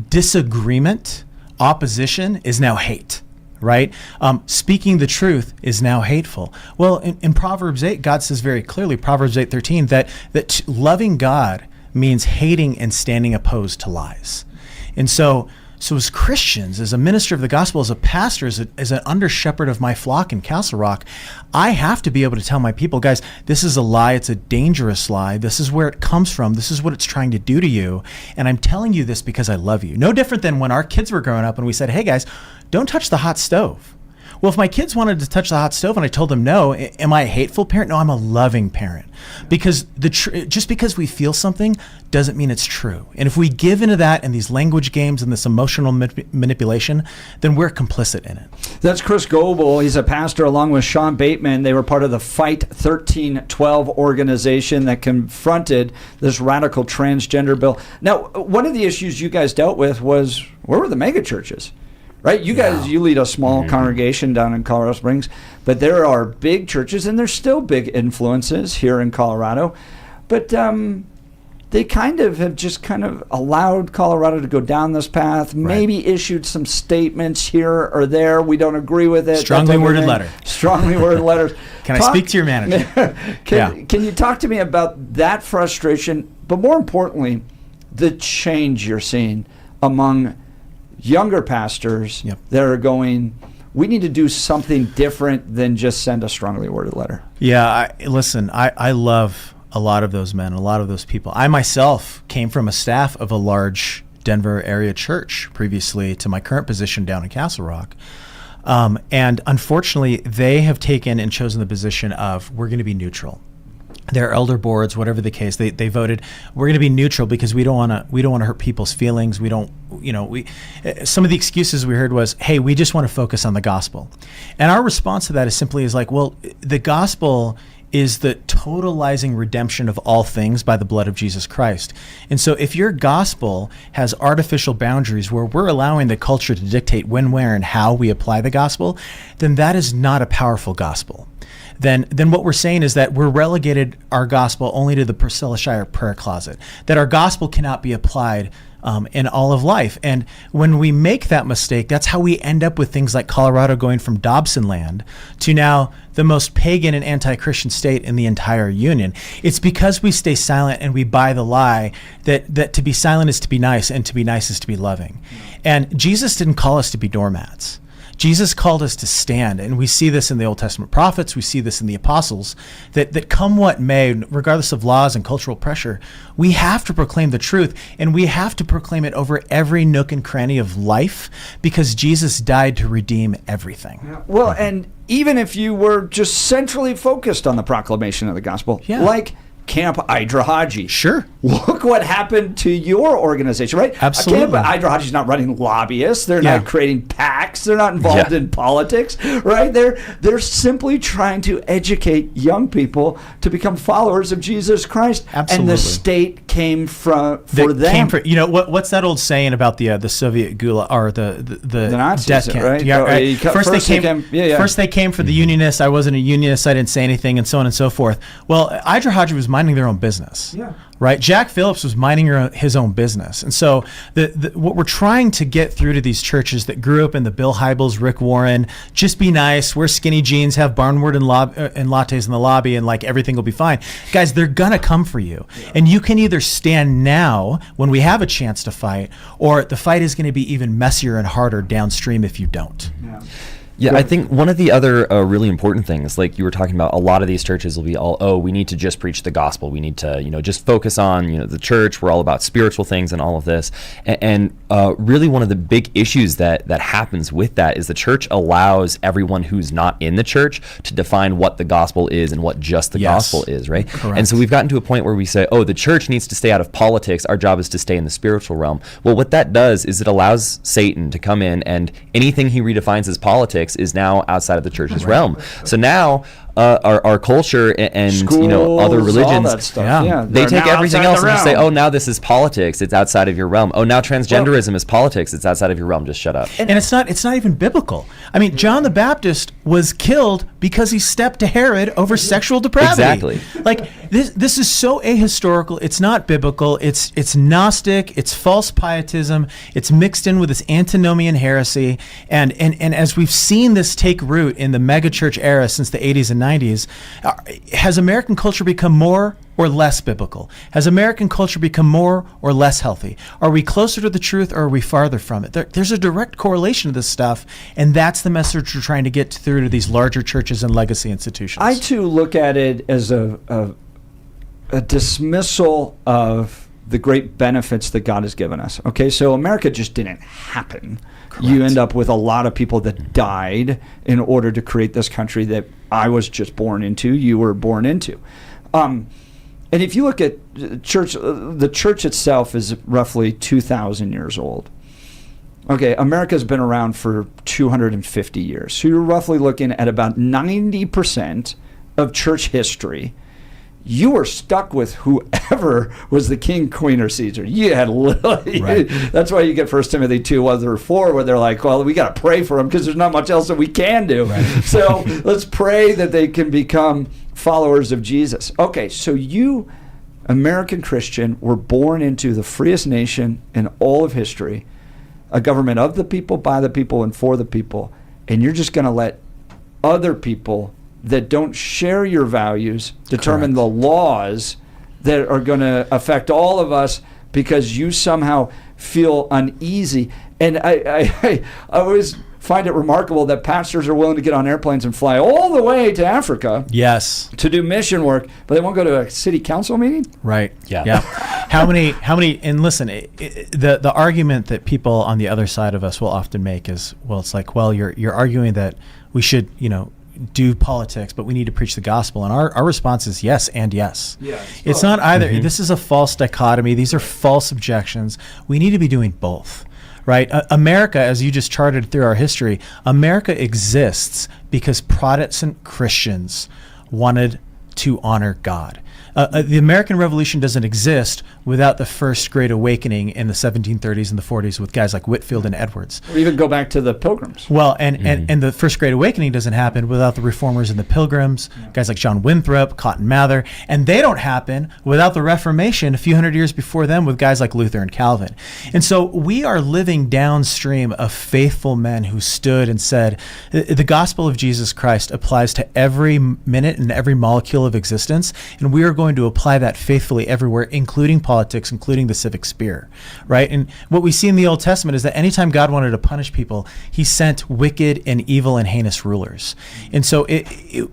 disagreement, opposition is now hate, right? Speaking the truth is now hateful. Well, in Proverbs 8, God says very clearly, Proverbs 8:13, that loving God means hating and standing opposed to lies. And so as Christians, as a minister of the gospel, as a pastor, as an under shepherd of my flock in Castle Rock, I have to be able to tell my people, guys, this is a lie. It's a dangerous lie. This is where it comes from. This is what it's trying to do to you. And I'm telling you this because I love you. No different than when our kids were growing up and we said, hey guys, don't touch the hot stove. Well, if my kids wanted to touch the hot stove and I told them no, am I a hateful parent? No, I'm a loving parent. Because just because we feel something doesn't mean it's true. And if we give into that and these language games and this emotional manipulation, then we're complicit in it. That's Chris Goble. He's a pastor along with Sean Bateman. They were part of the Fight 1312 organization that confronted this radical transgender bill. Now, one of the issues you guys dealt with was, where were the mega churches? Right? You guys, you lead a small congregation down in Colorado Springs, but there are big churches, and there's still big influences here in Colorado. But they have just allowed Colorado to go down this path, maybe issued some statements here or there. We don't agree with it. Strongly worded letter. Strongly worded letters. Can I speak to your manager? Can you talk to me about that frustration, but more importantly, the change you're seeing among younger pastors that are going, we need to do something different than just send a strongly worded letter? Yeah, I love a lot of those men, a lot of those people. I myself came from a staff of a large Denver area church previously to my current position down in Castle Rock. And unfortunately, they have taken and chosen the position of, we're going to be neutral. Their elder boards, whatever the case, they voted, we're going to be neutral because we don't want to hurt people's feelings. We don't, some of the excuses we heard was, hey, we just want to focus on the gospel. And our response to that is simply well, the gospel is the totalizing redemption of all things by the blood of Jesus Christ. And so if your gospel has artificial boundaries where we're allowing the culture to dictate when, where, and how we apply the gospel, then that is not a powerful gospel. Then what we're saying is that we're relegated our gospel only to the Priscilla Shire prayer closet, that our gospel cannot be applied in all of life. And when we make that mistake, that's how we end up with things like Colorado going from Dobson land to now the most pagan and anti-Christian state in the entire union. It's because we stay silent and we buy the lie that to be silent is to be nice and to be nice is to be loving. And Jesus didn't call us to be doormats. Jesus called us to stand, and we see this in the Old Testament prophets, we see this in the apostles, that come what may, regardless of laws and cultural pressure, we have to proclaim the truth, and we have to proclaim it over every nook and cranny of life, because Jesus died to redeem everything. Yeah. Well, and even if you were just centrally focused on the proclamation of the gospel, like Camp Idrahaji. Sure. Look what happened to your organization, right? Absolutely. Camp Idrahaji is not running lobbyists. They're not creating PACs. They're not involved in politics, right? They're simply trying to educate young people to become followers of Jesus Christ. Absolutely. And the state came for them. What's that old saying about the Soviet gulag or the Nazis, death camp? right? Yeah, right. First they came for the Unionists. I wasn't a Unionist. I didn't say anything, and so on and so forth. Well, Idrahaji was minding their own business. Yeah. Right? Jack Phillips was minding his own business. And so what we're trying to get through to these churches that grew up in the Bill Hybels, Rick Warren, just be nice, wear skinny jeans, have barnwood and lattes in the lobby, and like everything will be fine. Guys, they're going to come for you. Yeah. And you can either stand now when we have a chance to fight, or the fight is going to be even messier and harder downstream if you don't. Yeah. Yeah, I think one of the other really important things, like you were talking about, a lot of these churches will be all, we need to just preach the gospel. We need to, just focus on, the church. We're all about spiritual things and all of this. And really one of the big issues that happens with that is the church allows everyone who's not in the church to define what the gospel is and what just the gospel is, right? Correct. And so we've gotten to a point where we say, the church needs to stay out of politics. Our job is to stay in the spiritual realm. Well, what that does is it allows Satan to come in, and anything he redefines as politics is now outside of the church's realm. So now our culture and Schools, other religions, all that stuff. they take everything else and just say, now this is politics, it's outside of your realm. Now transgenderism is politics, it's outside of your realm, just shut up. And it's not even biblical. I mean, John the Baptist was killed because he stepped to Herod over sexual depravity. Exactly. Like this is so ahistorical. It's not biblical. It's Gnostic. It's false pietism. It's mixed in with this antinomian heresy. And as we've seen this take root in the megachurch era since the 80s and 90s, has American culture become more or less biblical? Has American culture become more or less healthy? Are we closer to the truth or are we farther from it? There's a direct correlation to this stuff, and that's the message we're trying to get through to these larger churches and legacy institutions. I too look at it as a dismissal of the great benefits that God has given us. Okay, so America just didn't happen. Correct. You end up with a lot of people that died in order to create this country that I was just born into, you were born into. And if you look at the church itself is roughly 2,000 years old. Okay, America's been around for 250 years. So you're roughly looking at about 90% of church history. You were stuck with whoever was the king, queen, or Caesar. You had literally, right. That's why you get 1 Timothy 2, 1-4, where they're like, well, we got to pray for them because there's not much else that we can do. Right. So let's pray that they can become followers of Jesus. Okay, so you, American Christian, were born into the freest nation in all of history, a government of the people, by the people, and for the people, and you're just going to let other people that don't share your values determine the laws that are going to affect all of us because you somehow feel uneasy. And I always find it remarkable that pastors are willing to get on airplanes and fly all the way to Africa. Yes. To do mission work, but they won't go to a city council meeting? Right. Yeah. How many, and listen, the argument that people on the other side of us will often make is, well, it's like, well, you're arguing that we should, do politics, but we need to preach the gospel. And our response is yes and yes. Yes. It's not either. Mm-hmm. This is a false dichotomy. These are false objections. We need to be doing both. Right? America, as you just charted through our history, America exists because Protestant Christians wanted to honor God. The American Revolution doesn't exist without the first Great Awakening in the 1730s and the 40s with guys like Whitefield and Edwards. Or even go back to the Pilgrims. Well, and the first Great Awakening doesn't happen without the Reformers and the Pilgrims, guys like John Winthrop, Cotton Mather, and they don't happen without the Reformation a few hundred years before them with guys like Luther and Calvin. And so we are living downstream of faithful men who stood and said, the gospel of Jesus Christ applies to every minute and every molecule of existence, and we are going to apply that faithfully everywhere, including politics, including the civic sphere, right? And what we see in the Old Testament is that anytime God wanted to punish people, he sent wicked and evil and heinous rulers. And so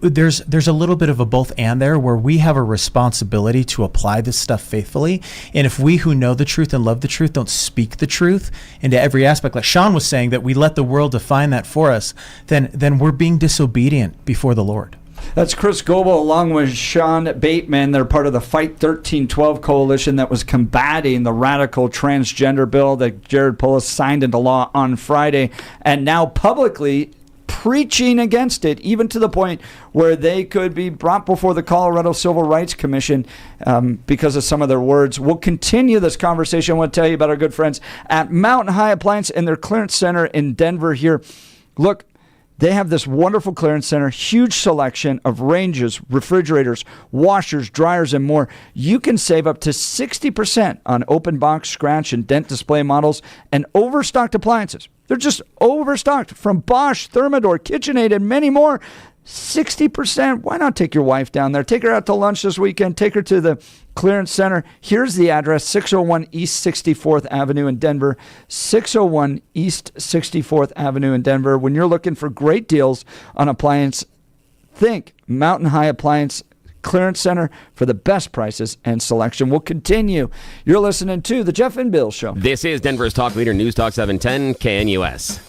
there's a little bit of a both and there, where we have a responsibility to apply this stuff faithfully. And if we who know the truth and love the truth don't speak the truth into every aspect, like Sean was saying, that we let the world define that for us, then we're being disobedient before the Lord. That's Chris Goble along with Sean Bateman. They're part of the Fight 1312 coalition that was combating the radical transgender bill that Jared Polis signed into law on Friday, and now publicly preaching against it, even to the point where they could be brought before the Colorado Civil Rights Commission because of some of their words. We'll continue this conversation. I want to tell you about our good friends at Mountain High Appliance and their clearance center in Denver here. Look, they have this wonderful clearance center, huge selection of ranges, refrigerators, washers, dryers, and more. You can save up to 60% on open box, scratch, and dent display models and overstocked appliances. They're just overstocked from Bosch, Thermador, KitchenAid, and many more. 60%. Why not take your wife down there? Take her out to lunch this weekend. Take her to the clearance center. Here's the address, 601 East 64th Avenue in Denver. 601 East 64th Avenue in Denver. When you're looking for great deals on appliance, think Mountain High Appliance Clearance Center for the best prices and selection. We'll continue. You're listening to The Jeff and Bill Show. This is Denver's Talk Leader, News Talk 710 KNUS.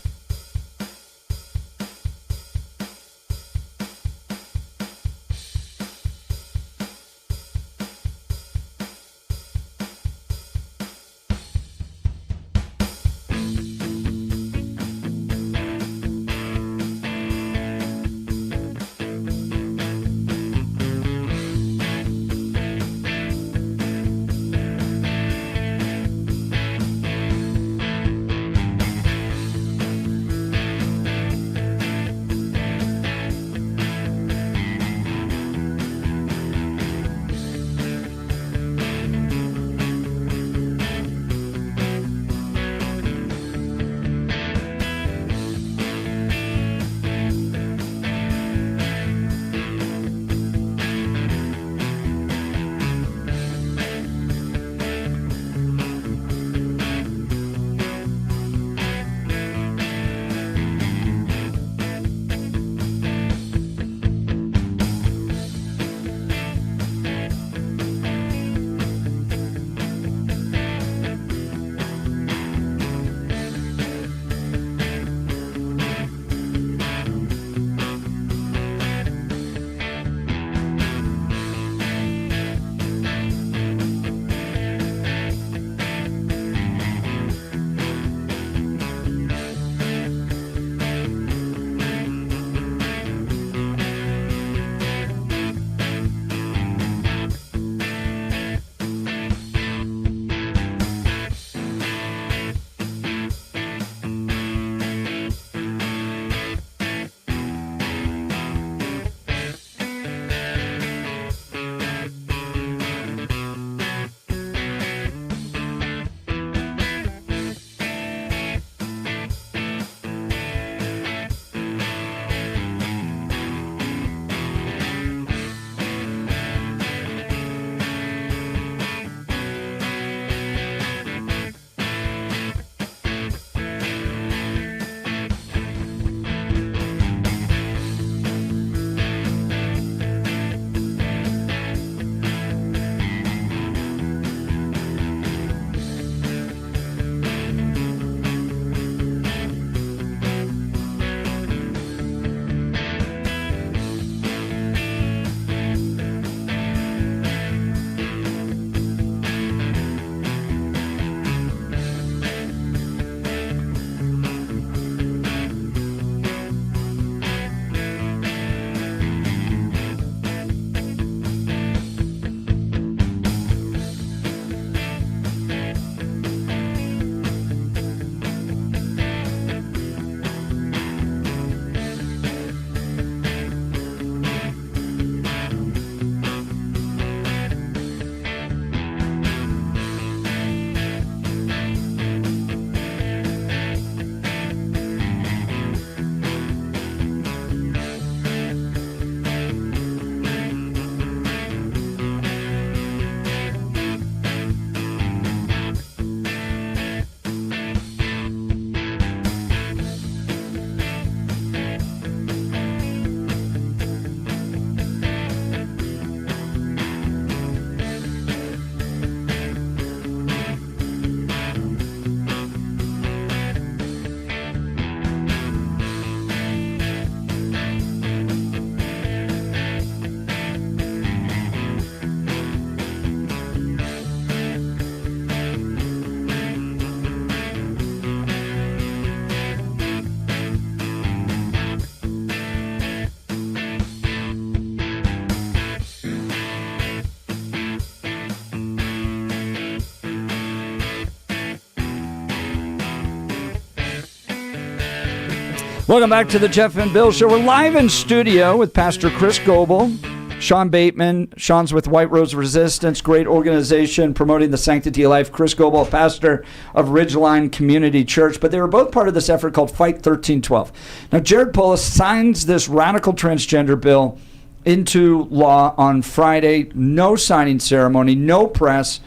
Welcome back to the Jeff and Bill Show. We're live in studio with Pastor Chris Goble, Sean Bateman. Sean's with White Rose Resistance, great organization promoting the sanctity of life. Chris Goble, pastor of Ridgeline Community Church. But they were both part of this effort called Fight 1312. Now, Jared Polis signs this radical transgender bill into law on Friday. No signing ceremony, no press.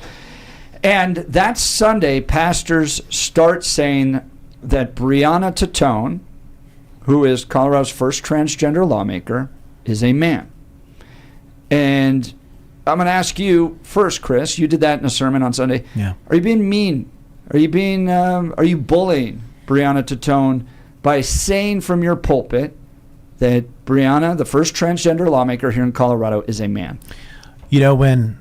And that Sunday, pastors start saying that Breonna Tattone, who is Colorado's first transgender lawmaker, is a man. And I'm going to ask you first, Chris. You did that in a sermon on Sunday. Yeah. Are you being mean? Are you bullying Breonna Tattone by saying from your pulpit that Breonna, the first transgender lawmaker here in Colorado, is a man? You know, when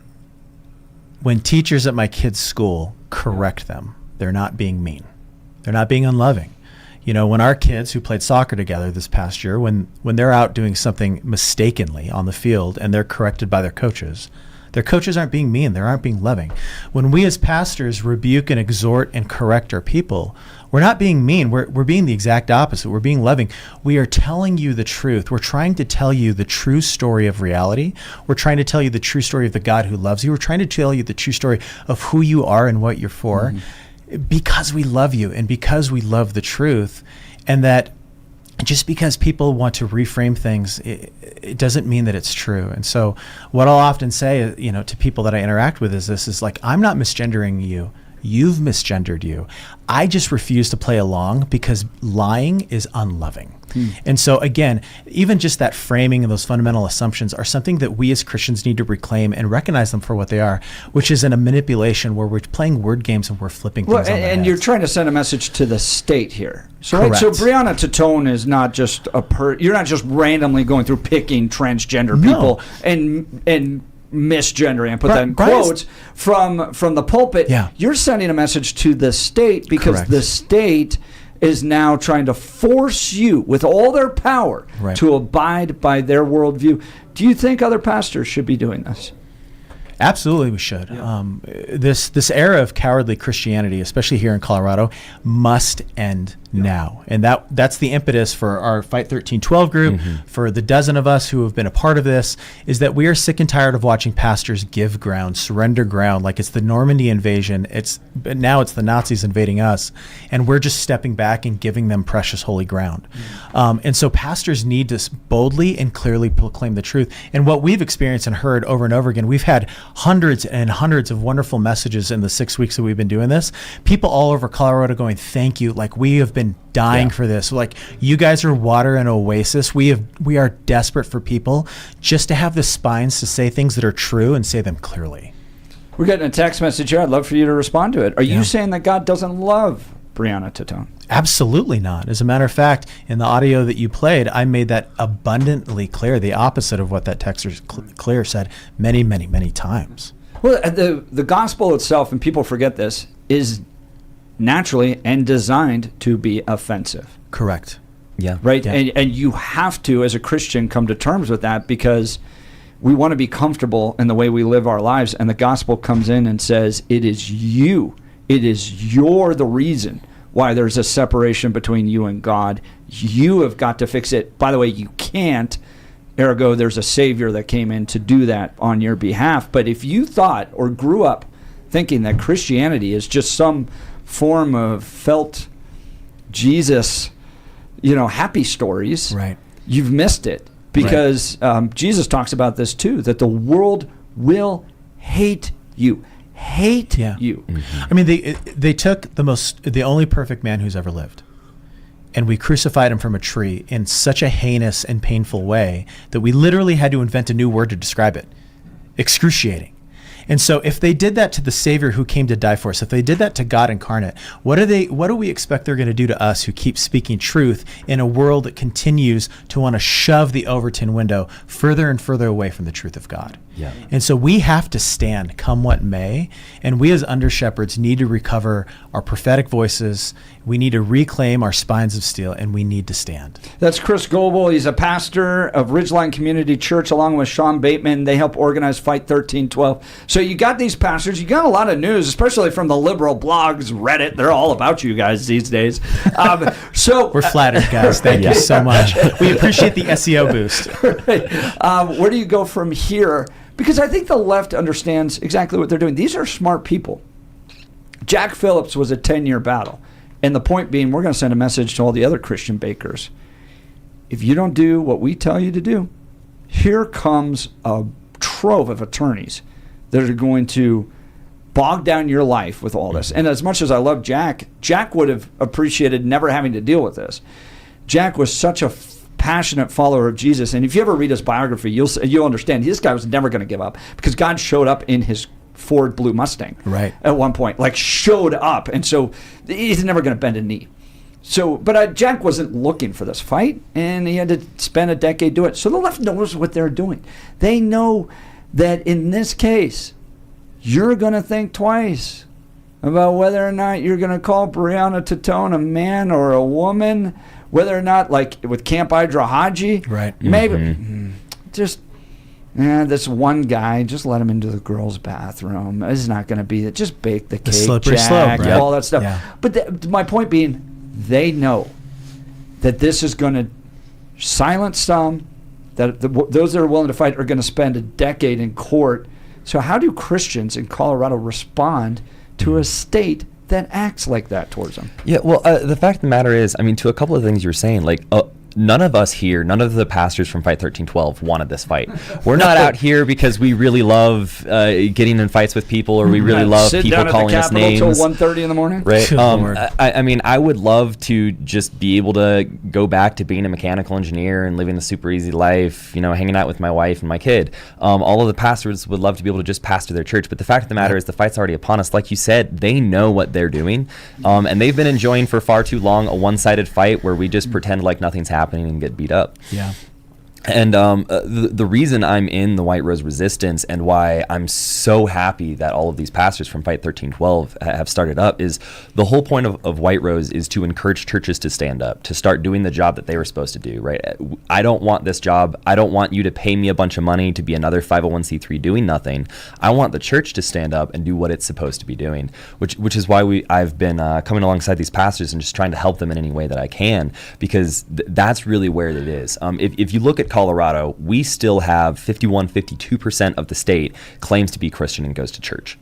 teachers at my kids' school correct them, they're not being mean. They're not being unloving. You know, when our kids who played soccer together this past year, when they're out doing something mistakenly on the field and they're corrected by their coaches aren't being mean. They aren't being loving. When we as pastors rebuke and exhort and correct our people, we're not being mean. We're being the exact opposite. We're being loving. We are telling you the truth. We're trying to tell you the true story of reality. We're trying to tell you the true story of the God who loves you. We're trying to tell you the true story of who you are and what you're for. Because we love you and because we love the truth. And that just because people want to reframe things, it doesn't mean that it's true. And so what I'll often say, you know, to people that I interact with is like, I'm not misgendering you. You've misgendered you. I just refuse to play along because lying is unloving. And so again, even just that framing and those fundamental assumptions are something that we as Christians need to reclaim and recognize them for what they are, which is in a manipulation where we're playing word games and we're flipping things on their and heads. you're trying to send a message to the state here. So, Correct. So Breonna Tattone is not just you're not just randomly going through picking transgender people and misgendering, and put that in quotes, from the pulpit. Yeah. You're sending a message to the state because Correct. the state is now trying to force you with all their power to abide by their worldview. Do you think other pastors should be doing this? Absolutely, we should. This era of cowardly Christianity, especially here in Colorado, must end now. And that's the impetus for our Fight 1312 group, for the dozen of us who have been a part of this, is that we are sick and tired of watching pastors give ground, surrender ground, like it's the Normandy invasion. Now it's the Nazis invading us, and we're just stepping back and giving them precious holy ground. And so pastors need to boldly and clearly proclaim the truth. And what we've experienced and heard over and over again, we've had hundreds and hundreds of wonderful messages in the 6 weeks that we've been doing this. People all over Colorado going, thank you. Like, we have been dying for this. Like, you guys are water and oasis. We are desperate for people just to have the spines to say things that are true and say them clearly. We're getting a text message here. I'd love for you to respond to it. Are you saying that God doesn't love Breonna Tattone? Absolutely not. As a matter of fact, in the audio that you played, I made that abundantly clear, the opposite of what that texter clear said many, many, many times. Well, the gospel itself, and people forget this, is naturally and designed to be offensive. Correct. Yeah. Right? Yeah. And you have to, as a Christian, come to terms with that because we want to be comfortable in the way we live our lives. And the gospel comes in and says, it is you. You're the reason why there's a separation between you and God. You have got to fix it. By the way, you can't. Ergo, there's a Savior that came in to do that on your behalf. But if you thought or grew up thinking that Christianity is just some form of felt Jesus, happy stories, right, you've missed it. Because Jesus talks about this too, that the world will hate you. You. I mean, they took the only perfect man who's ever lived, and we crucified him from a tree in such a heinous and painful way that we literally had to invent a new word to describe it. Excruciating. And so if they did that to the Savior who came to die for us, if they did that to God incarnate, what do we expect they're going to do to us who keep speaking truth in a world that continues to want to shove the Overton window further and further away from the truth of God? Yeah. And so we have to stand come what may. And we as under shepherds need to recover our prophetic voices. We need to reclaim our spines of steel, and we need to stand. That's Chris Goble. He's a pastor of Ridgeline Community Church along with Sean Bateman. They help organize Fight 1312. So you got these pastors. You got a lot of news, especially from the liberal blogs, Reddit. They're all about you guys these days. So we're flattered, guys. Thank you so much. We appreciate the SEO boost. Where do you go from here? Because I think the left understands exactly what they're doing. These are smart people. Jack Phillips was a 10-year battle. And the point being, we're going to send a message to all the other Christian bakers. If you don't do what we tell you to do, here comes a trove of attorneys that are going to bog down your life with all this. And as much as I love Jack, Jack would have appreciated never having to deal with this. Jack was such a passionate follower of Jesus. And if you ever read his biography, you'll understand this guy was never going to give up because God showed up in his Ford Blue Mustang at one point, like showed up. And so he's never going to bend a knee. So, but Jack wasn't looking for this fight, and he had to spend a decade doing it. So the left knows what they're doing. They know that in this case, you're going to think twice about whether or not you're going to call Breonna Tattone a man or a woman, whether or not, like with Camp Idra Haji, maybe just this one guy, just let him into the girls' bathroom. It's not going to be that. Just bake the cake, slippery Jack, slope, all that stuff. Yeah. But my point being, they know that this is going to silence some, that those that are willing to fight are going to spend a decade in court. So how do Christians in Colorado respond to a state that acts like that towards them? Yeah, well, the fact of the matter is, I mean, to a couple of things you were saying, like, none of us here, none of the pastors from Fight 1312 wanted this fight. We're not out here because we really love getting in fights with people, or we really love people calling us names. Sit down at the Capitol till 1:30 in the morning? Right. I mean, I would love to just be able to go back to being a mechanical engineer and living a super easy life, you know, hanging out with my wife and my kid. All of the pastors would love to be able to just pastor their church. But the fact of the matter is the fight's already upon us. Like you said, they know what they're doing. And they've been enjoying for far too long a one-sided fight where we just pretend like nothing's happening and get beat up. Yeah. And the reason I'm in the White Rose Resistance and why I'm so happy that all of these pastors from Fight 1312 have started up is the whole point of White Rose is to encourage churches to stand up, to start doing the job that they were supposed to do, right? I don't want this job. I don't want you to pay me a bunch of money to be another 501c3 doing nothing. I want the church to stand up and do what it's supposed to be doing, which is why I've been coming alongside these pastors and just trying to help them in any way that I can, because that's really where it is. If you look at Colorado, we still have 52% of the state claims to be Christian and goes to church,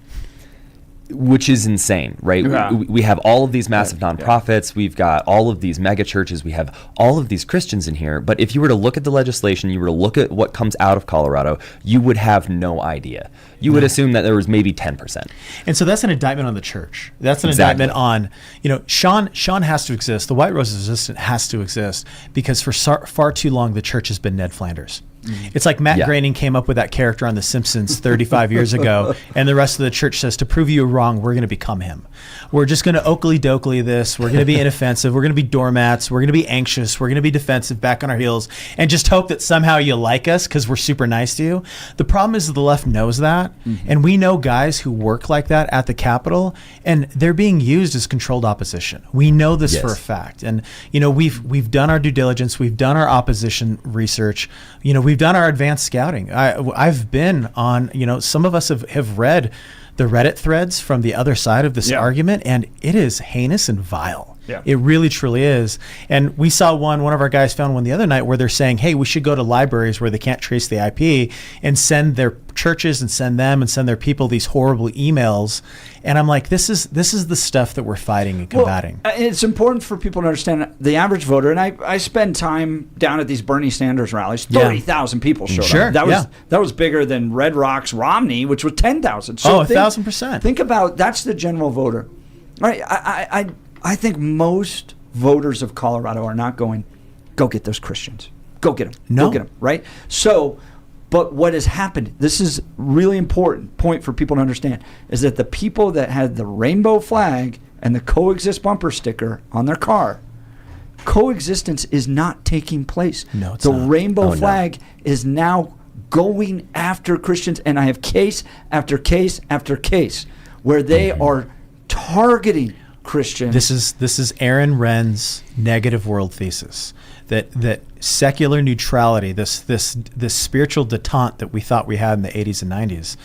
which is insane, right? Yeah. We have all of these massive nonprofits. We've got all of these mega churches. We have all of these Christians in here. But if you were to look at the legislation, you were to look at what comes out of Colorado, you would have no idea. You would assume that there was maybe 10%. And so that's an indictment on the church. That's an indictment on, Sean has to exist. The White Rose Resistance has to exist because for far too long, the church has been Ned Flanders. It's like Matt Groening came up with that character on The Simpsons 35 years ago, and the rest of the church says, to prove you wrong, we're going to become him. We're just going to Oakley-dokley this. We're going to be inoffensive. We're going to be doormats. We're going to be anxious. We're going to be defensive, back on our heels, and just hope that somehow you like us because we're super nice to you. The problem is the left knows that, and we know guys who work like that at the Capitol, and they're being used as controlled opposition. We know this for a fact, and we've done our due diligence. We've done our opposition research. We've done our advanced scouting. I've been on, some of us have read the Reddit threads from the other side of this argument, and it is heinous and vile. Yeah. It really, truly is. And we saw one of our guys found one the other night where they're saying, hey, we should go to libraries where they can't trace the IP and send their churches and send their people these horrible emails. And I'm like, this is the stuff that we're fighting and combating. Well, it's important for people to understand the average voter, and I spend time down at these Bernie Sanders rallies. 30,000 people showed up. That was bigger than Red Rock's Romney, which was 10,000. So 1,000%. Think about that's the general voter. All right, I think most voters of Colorado are not going, go get those Christians. Go get them. No. Go get them, right? So, but what has happened, this is really important point for people to understand, is that the people that had the rainbow flag and the coexist bumper sticker on their car, coexistence is not taking place. No, it's the not. rainbow flag is now going after Christians, and I have case after case after case where they are targeting Christians. This is Aaron Wren's negative world thesis. That secular neutrality, this spiritual detente that we thought we had in the 80s and 90s,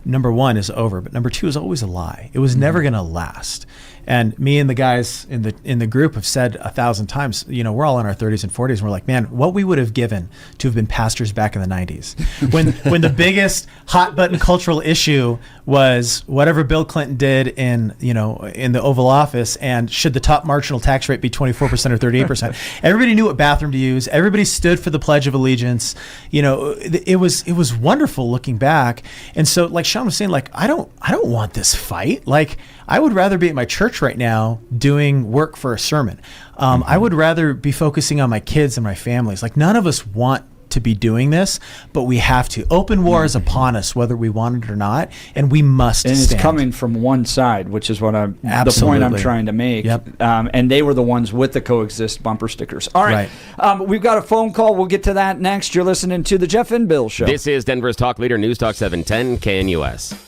number one, is over, but number two is always a lie. It was never going to last. And me and the guys in the group have said 1,000 times, we're all in our 30s and 40s, and we're like, man, what we would have given to have been pastors back in the 90s, when the biggest hot button cultural issue was whatever Bill Clinton did in the Oval Office, and should the top marginal tax rate be 24% or 38%. Everybody knew what bathroom to use. Everybody stood for the Pledge of Allegiance. It was wonderful looking back. And so, like Sean was saying, like I don't want this fight. Like I would rather be at my church right now doing work for a sermon. I would rather be focusing on my kids and my families. Like none of us want to be doing this, but we have to. Open war is upon us, whether we want it or not, and we must and stand. It's coming from one side, which is what the point I'm trying to make. Yep. And they were the ones with the coexist bumper stickers. All right. We've got a phone call. We'll get to that next. You're listening to the Jeff and Bill Show. This is Denver's talk leader, News Talk 710 KNUS.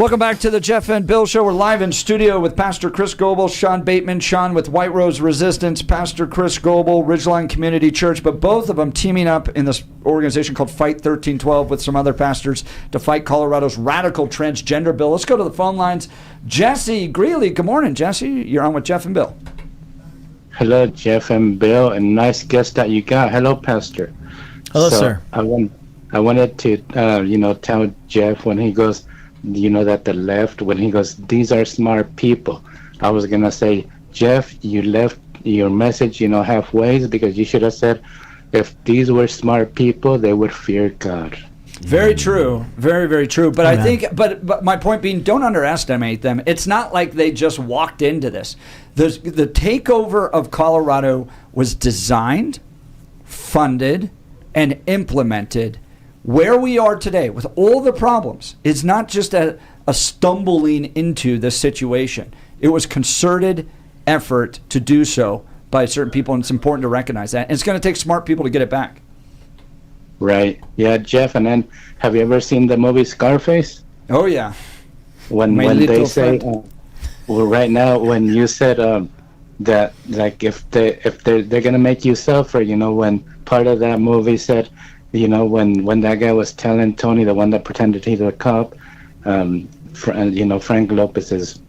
Welcome back to the Jeff and Bill Show. We're live in studio with Pastor Chris Goble, Sean Bateman. Sean with White Rose Resistance, Pastor Chris Goble, Ridgeline Community Church, but both of them teaming up in this organization called Fight 1312 with some other pastors to fight Colorado's radical transgender bill. Let's go to the phone lines. Jesse Greeley. Good morning, Jesse. You're on with Jeff and Bill. Hello, Jeff and Bill, and nice guest that you got. Hello, Pastor. Hello, sir. I wanted to, tell Jeff when he goes, that the left, when he goes, these are smart people. I was going to say, Jeff, you left your message, halfway, because you should have said, if these were smart people, they would fear God. Very true. Very, very true. But I think, but my point being, don't underestimate them. It's not like they just walked into this. The takeover of Colorado was designed, funded, and implemented. Where we are today, with all the problems, is not just a stumbling into this situation. It was concerted effort to do so by certain people, and it's important to recognize that. And it's going to take smart people to get it back. Right. Yeah, Jeff, and then have you ever seen the movie Scarface? Oh, yeah. When they say, well, right now, when you said that, like, if they're going to make you suffer, when part of that movie said, when that guy was telling Tony, the one that pretended he's a cop, Frank Lopez's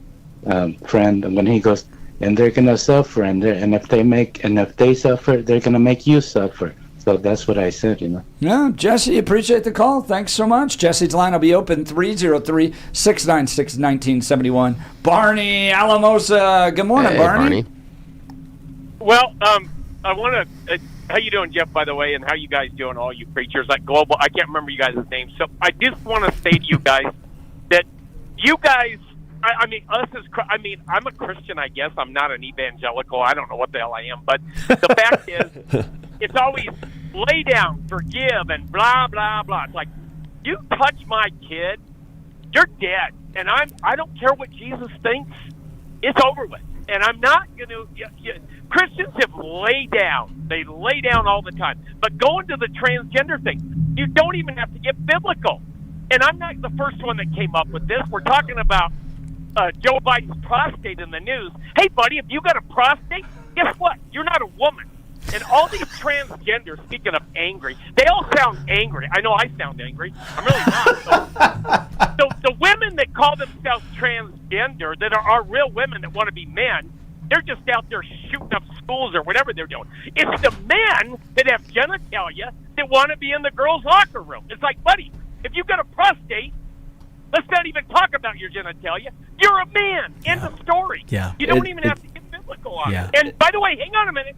friend, and when he goes, and they're gonna suffer, and if they suffer, they're gonna make you suffer. So that's what I said, Yeah, Jesse, appreciate the call. Thanks so much. Jesse's line will be open 303-696-1971. Barney Alamosa. Good morning, Barney. Well, I want to. How you doing, Jeff, by the way, and how you guys doing, all you preachers like Goble? I can't remember you guys' names. So I just want to say to you guys that you guys, I'm a Christian, I guess. I'm not an evangelical. I don't know what the hell I am. But the fact is, it's always lay down, forgive, and blah, blah, blah. It's like, you touch my kid, you're dead. And I don't care what Jesus thinks. It's over with. And I'm not going to... Christians have laid down. They lay down all the time. But going to the transgender thing, you don't even have to get biblical. And I'm not the first one that came up with this. We're talking about Joe Biden's prostate in the news. Hey, buddy, if you got a prostate, guess what? You're not a woman. And all these transgenders, speaking of angry, they all sound angry. I know I sound angry. I'm really not. So the women that call themselves transgender, that are real women that want to be men, they're just out there shooting up schools or whatever they're doing. It's the men that have genitalia that want to be in the girls' locker room. It's like, buddy, if you've got a prostate, let's not even talk about your genitalia. You're a man. End of story. Yeah. You don't even have to get biblical on it. And by the way, hang on a minute.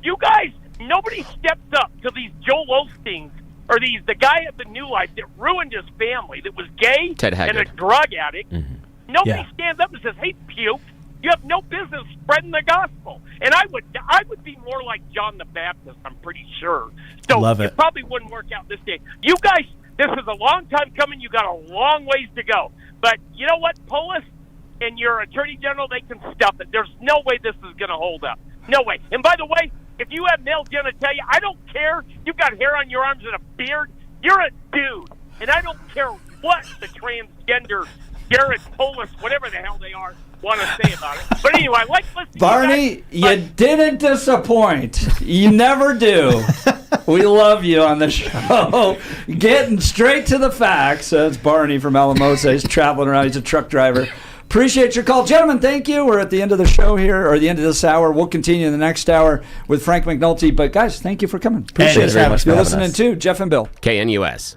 You guys, nobody steps up to these Joel Osteens or the guy at the New Life that ruined his family, that was gay and a drug addict. Mm-hmm. Nobody stands up and says, hey, puke, you have no business spreading the gospel. And I would be more like John the Baptist, I'm pretty sure. So Love it. It probably wouldn't work out this day. You guys, this is a long time coming. You got a long ways to go. But you know what? Polis and your attorney general, they can stuff it. There's no way this is going to hold up. No way. And by the way, if you have male genitalia, I don't care. You've got hair on your arms and a beard. You're a dude. And I don't care what the transgender, Garrett, Polis, whatever the hell they are, want to say about it. But anyway, I like listening Barney, to you guys, you didn't disappoint. You never do. We love you on the show. Getting straight to the facts. That's Barney from Alamosa. He's traveling around. He's a truck driver. Appreciate your call. Gentlemen, thank you. We're at the end of the show here, or the end of this hour. We'll continue in the next hour with Frank McNulty. But, guys, thank you for coming. Appreciate it. Very much You're listening to Jeff and Bill. KNUS.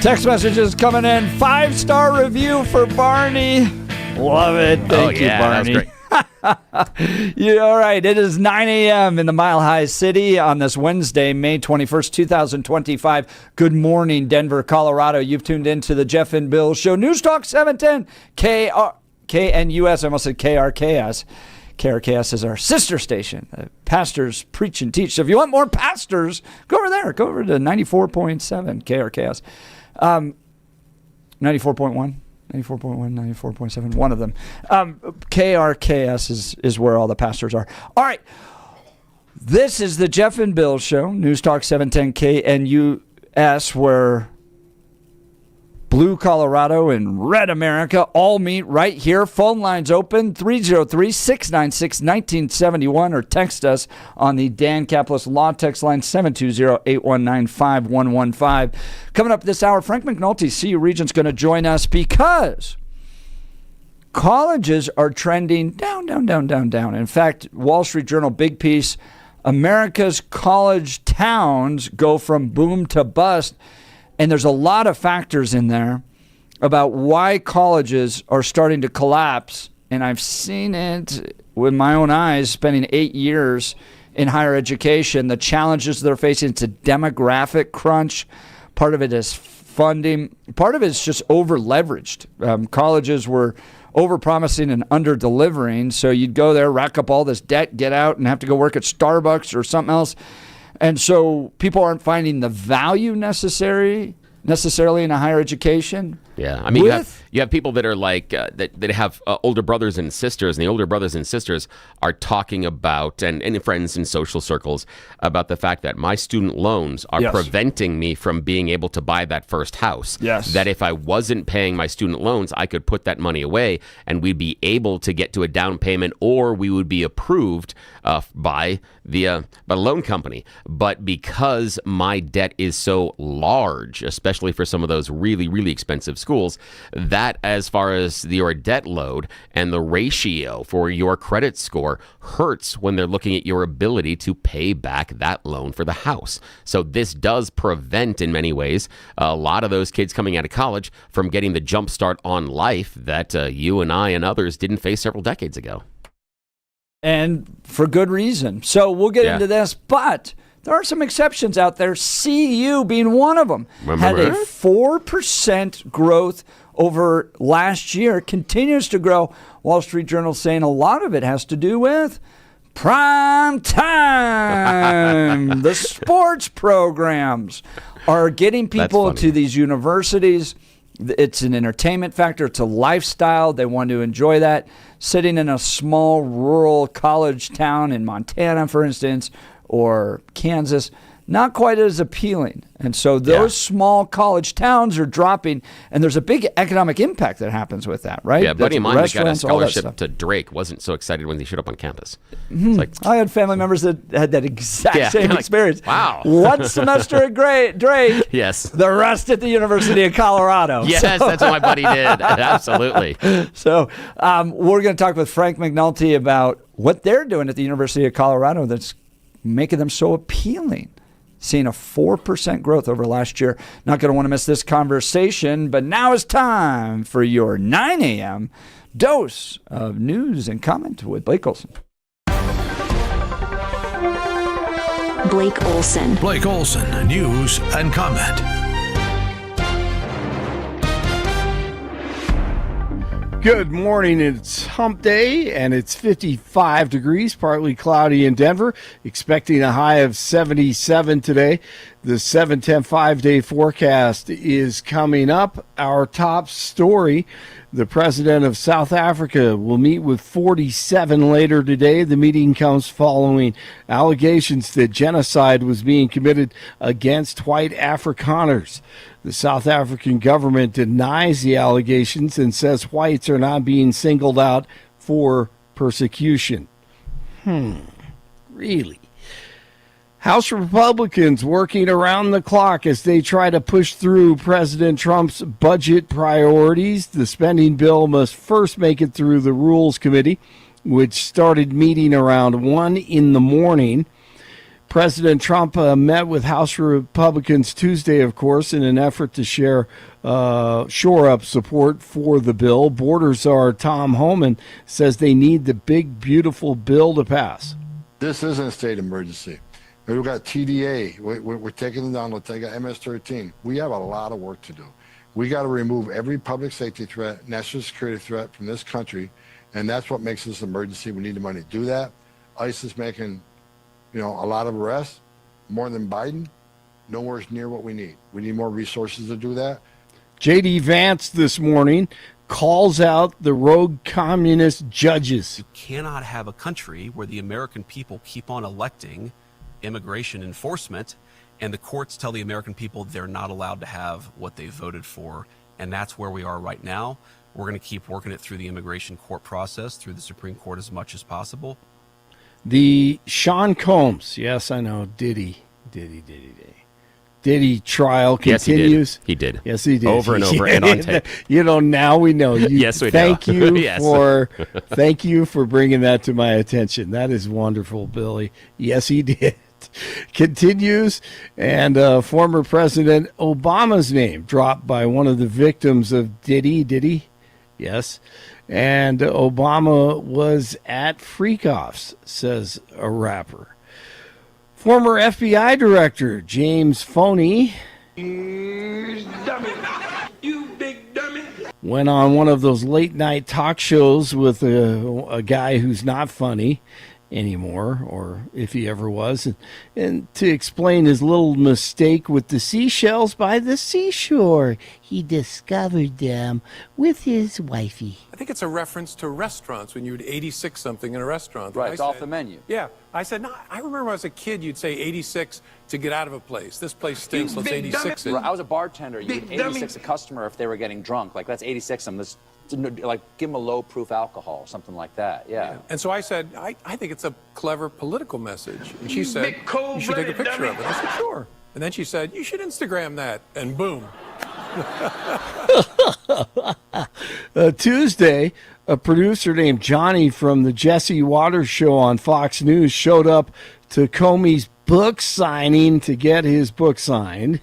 Text messages coming in. 5-star review for Barney. Love it. Thank you, Barney. That was great. Yeah, all right. It is 9 a.m. in the Mile High City on this Wednesday, May 21st, 2025. Good morning, Denver, Colorado. You've tuned into the Jeff and Bill Show. News Talk 710 KNUS. I almost said KRKS. KRKS is our sister station. Pastors preach and teach. So if you want more pastors, go over there. Go over to 94.7 KRKS. 94.1. 94.1, 94.7, one of them. KRKS is where all the pastors are. All right. This is the Jeff and Bill Show, News Talk 710 KNUS, where Blue Colorado and Red America all meet right here. Phone lines open, 303-696-1971, or text us on the Dan Capitalist Law text line, 720-819-5115. Coming up this hour, Frank McNulty, CU Regent's going to join us because colleges are trending down, down, down, down, down. In fact, Wall Street Journal, big piece, America's college towns go from boom to bust. And there's a lot of factors in there about why colleges are starting to collapse. And I've seen it with my own eyes, spending 8 years in higher education. The challenges they're facing, it's a demographic crunch. Part of it is funding. Part of it is just over-leveraged. Colleges were over-promising and under-delivering. So you'd go there, rack up all this debt, get out, and have to go work at Starbucks or something else. And so people aren't finding the value necessarily in a higher education. Yeah, I mean, you have people that are like that have older brothers and sisters, and the older brothers and sisters are talking about and friends in social circles about the fact that my student loans are preventing me from being able to buy that first house. Yes. That if I wasn't paying my student loans, I could put that money away, and we'd be able to get to a down payment, or we would be approved by the loan company. But because my debt is so large, especially for some of those really, really expensive schools, that as far as your debt load and the ratio for your credit score hurts when they're looking at your ability to pay back that loan for the house. So this does prevent, in many ways, a lot of those kids coming out of college from getting the jump start on life that you and I and others didn't face several decades ago. And for good reason. So we'll get into this, but there are some exceptions out there, CU being one of them. Had a 4% growth over last year, continues to grow. Wall Street Journal saying a lot of it has to do with prime time. The sports programs are getting people to these universities. It's an entertainment factor. It's a lifestyle. They want to enjoy that. Sitting in a small rural college town in Montana, for instance, or Kansas, not quite as appealing. And so those small college towns are dropping, and there's a big economic impact that happens with that, right? Yeah, a buddy of mine that got a scholarship to Drake wasn't so excited when he showed up on campus. Mm-hmm. It's like, I had family members that had that exact same experience. Wow. 1 semester at Drake. Yes. The rest at the University of Colorado. Yes, that's what my buddy did. Absolutely. So we're going to talk with Frank McNulty about what they're doing at the University of Colorado that's making them so appealing. Seeing a 4% growth over last year. Not going to want to miss this conversation, but now is time for your 9 a.m. dose of news and comment with Blake Olson. Blake Olson. Blake Olson, news and comment. Good morning. It's hump day, and it's 55 degrees, partly cloudy in Denver. Expecting a high of 77 today. The 710 5-day forecast is coming up. Our top story, the president of South Africa will meet with 47 later today. The meeting comes following allegations that genocide was being committed against white Afrikaners. The South African government denies the allegations and says whites are not being singled out for persecution. Really? House Republicans working around the clock as they try to push through President Trump's budget priorities. The spending bill must first make it through the Rules Committee, which started meeting around 1 in the morning. President Trump met with House Republicans Tuesday, of course, in an effort to shore up support for the bill. Border Czar Tom Homan says they need the big, beautiful bill to pass. This isn't a state emergency. We've got TDA. We're taking them down. We'll take MS-13. We have a lot of work to do. We got to remove every public safety threat, national security threat from this country, and that's what makes this an emergency. We need the money to do that. ICE is making a lot of arrests, more than Biden, nowhere near what we need. We need more resources to do that. J.D. Vance this morning calls out the rogue communist judges. You cannot have a country where the American people keep on electing immigration enforcement, and the courts tell the American people they're not allowed to have what they voted for, and that's where we are right now. We're going to keep working it through the immigration court process, through the Supreme Court as much as possible. The Sean Combs, yes, I know, Diddy trial continues. He did. Yes, he did. Over and over and on tape. Now we know. Yes, we thank know. You Yes. thank you for bringing that to my attention. That is wonderful, Billy. Yes, he did. Continues, and former President Obama's name dropped by one of the victims of Diddy. Yes. And Obama was at freak-offs, says a rapper. Former FBI Director James Foney went on one of those late-night talk shows with a guy who's not funny anymore, or if he ever was, and to explain his little mistake with the seashells by the seashore. He discovered them with his wifey. I think it's a reference to restaurants when you would 86 something in a restaurant. Right, it's off the menu. Yeah. I said, no, I remember when I was a kid, you'd say 86 to get out of a place. This place stinks, let's 86 it. I was a bartender. You would 86 a customer if they were getting drunk. Like, let's 86 them. Let's, like, give them a low-proof alcohol, something like that. Yeah. And so I said, I think it's a clever political message. And she said, you should take a picture of it. I said, sure. And then she said, you should Instagram that. And boom. Tuesday, a producer named Johnny from the Jesse Waters Show on Fox News showed up to Comey's book signing to get his book signed,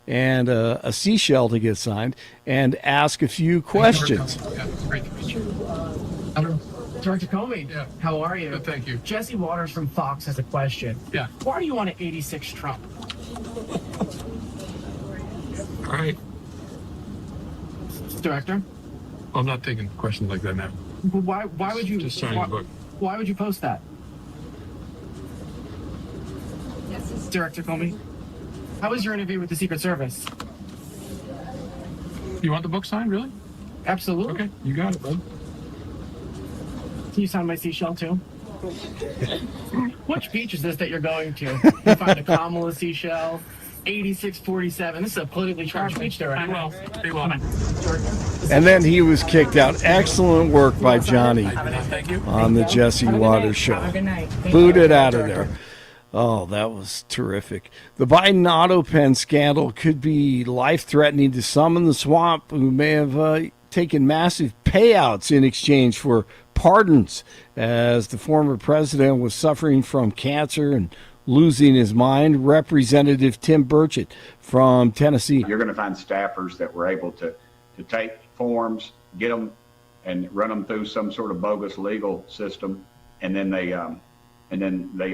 and a seashell to get signed, and ask a few questions. Director Comey, how are you? Good, thank you. Jesse Waters from Fox has a question. Yeah. Why do you want to 86 Trump? All right. Director? I'm not taking questions like that now. Why would you Just signing the book. Why would you post that? Yes. Director Comey, how was your interview with the Secret Service? You want the book signed, really? Absolutely. Okay, you got it, bud. Can you sign my seashell too? Which beach is this that you're going to? You find a Kamala seashell, 8647. This is a politically charged beach there. I will. They will. And then he was kicked out. Excellent work by Johnny on the Jesse Waters Show. Booted out of there. Oh, that was terrific. The Biden auto pen scandal could be life-threatening to some in the swamp who may have taken massive payouts in exchange for pardons, as the former president was suffering from cancer and losing his mind. Representative Tim Burchett from Tennessee. You're going to find staffers that were able to take forms, get them, and run them through some sort of bogus legal system, and then they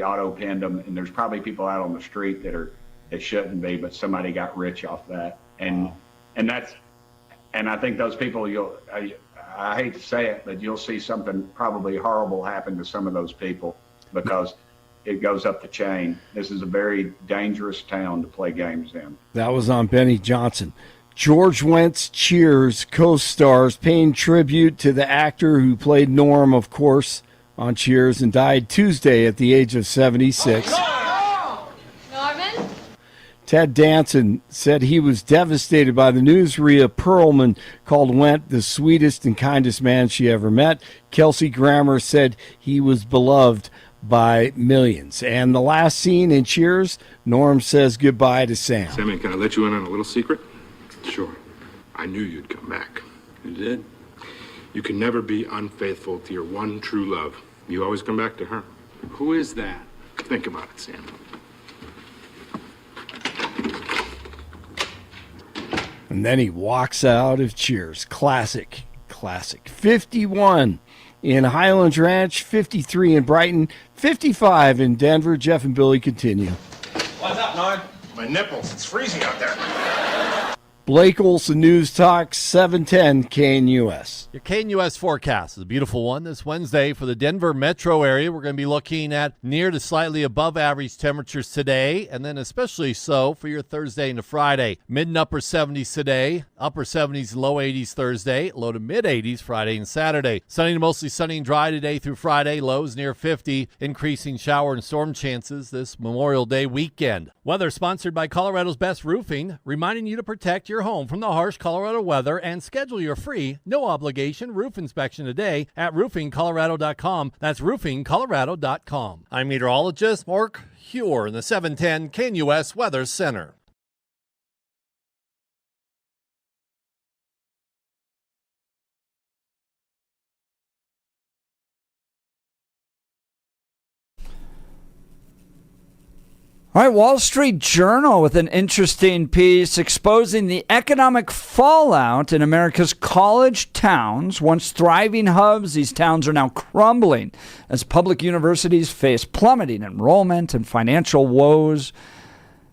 auto-penned them. And there's probably people out on the street that shouldn't be, but somebody got rich off that. And I think those people, I hate to say it, but you'll see something probably horrible happen to some of those people because it goes up the chain. This is a very dangerous town to play games in. That was on Benny Johnson. George Wendt's Cheers co-stars paying tribute to the actor who played Norm, of course, on Cheers, and died Tuesday at the age of 76. Norman? Ted Danson said he was devastated by the news. Rhea Perlman called Wendt the sweetest and kindest man she ever met. Kelsey Grammer said he was beloved by millions. And the last scene in Cheers, Norm says goodbye to Sam. Sammy, can I let you in on a little secret? Sure. I knew you'd come back. You did? You can never be unfaithful to your one true love. You always come back to her. Who is that? Think about it, Sam. And then he walks out of cheers. Classic. 51 in Highlands Ranch, 53 in Brighton, 55 in Denver. Jeff and Billy continue. What's up, Nard? My nipples. It's freezing out there. Blake Olson, News Talk 710 KNUS. Your KNUS forecast is a beautiful one this Wednesday for the Denver metro area. We're going to be looking at near to slightly above average temperatures today, and then especially so for your Thursday into Friday. Mid and upper 70s today, upper 70s and low 80s Thursday, low to mid 80s Friday and Saturday. Sunny to mostly sunny and dry today through Friday, lows near 50, increasing shower and storm chances this Memorial Day weekend. Weather sponsored by Colorado's Best Roofing, reminding you to protect your home from the harsh Colorado weather and schedule your free, no obligation roof inspection today at roofingcolorado.com. That's roofingcolorado.com. I'm meteorologist Mark Huer in the 710 KNUS Weather Center. All right, Wall Street Journal with an interesting piece exposing the economic fallout in America's college towns. Once thriving hubs, these towns are now crumbling as public universities face plummeting enrollment and financial woes.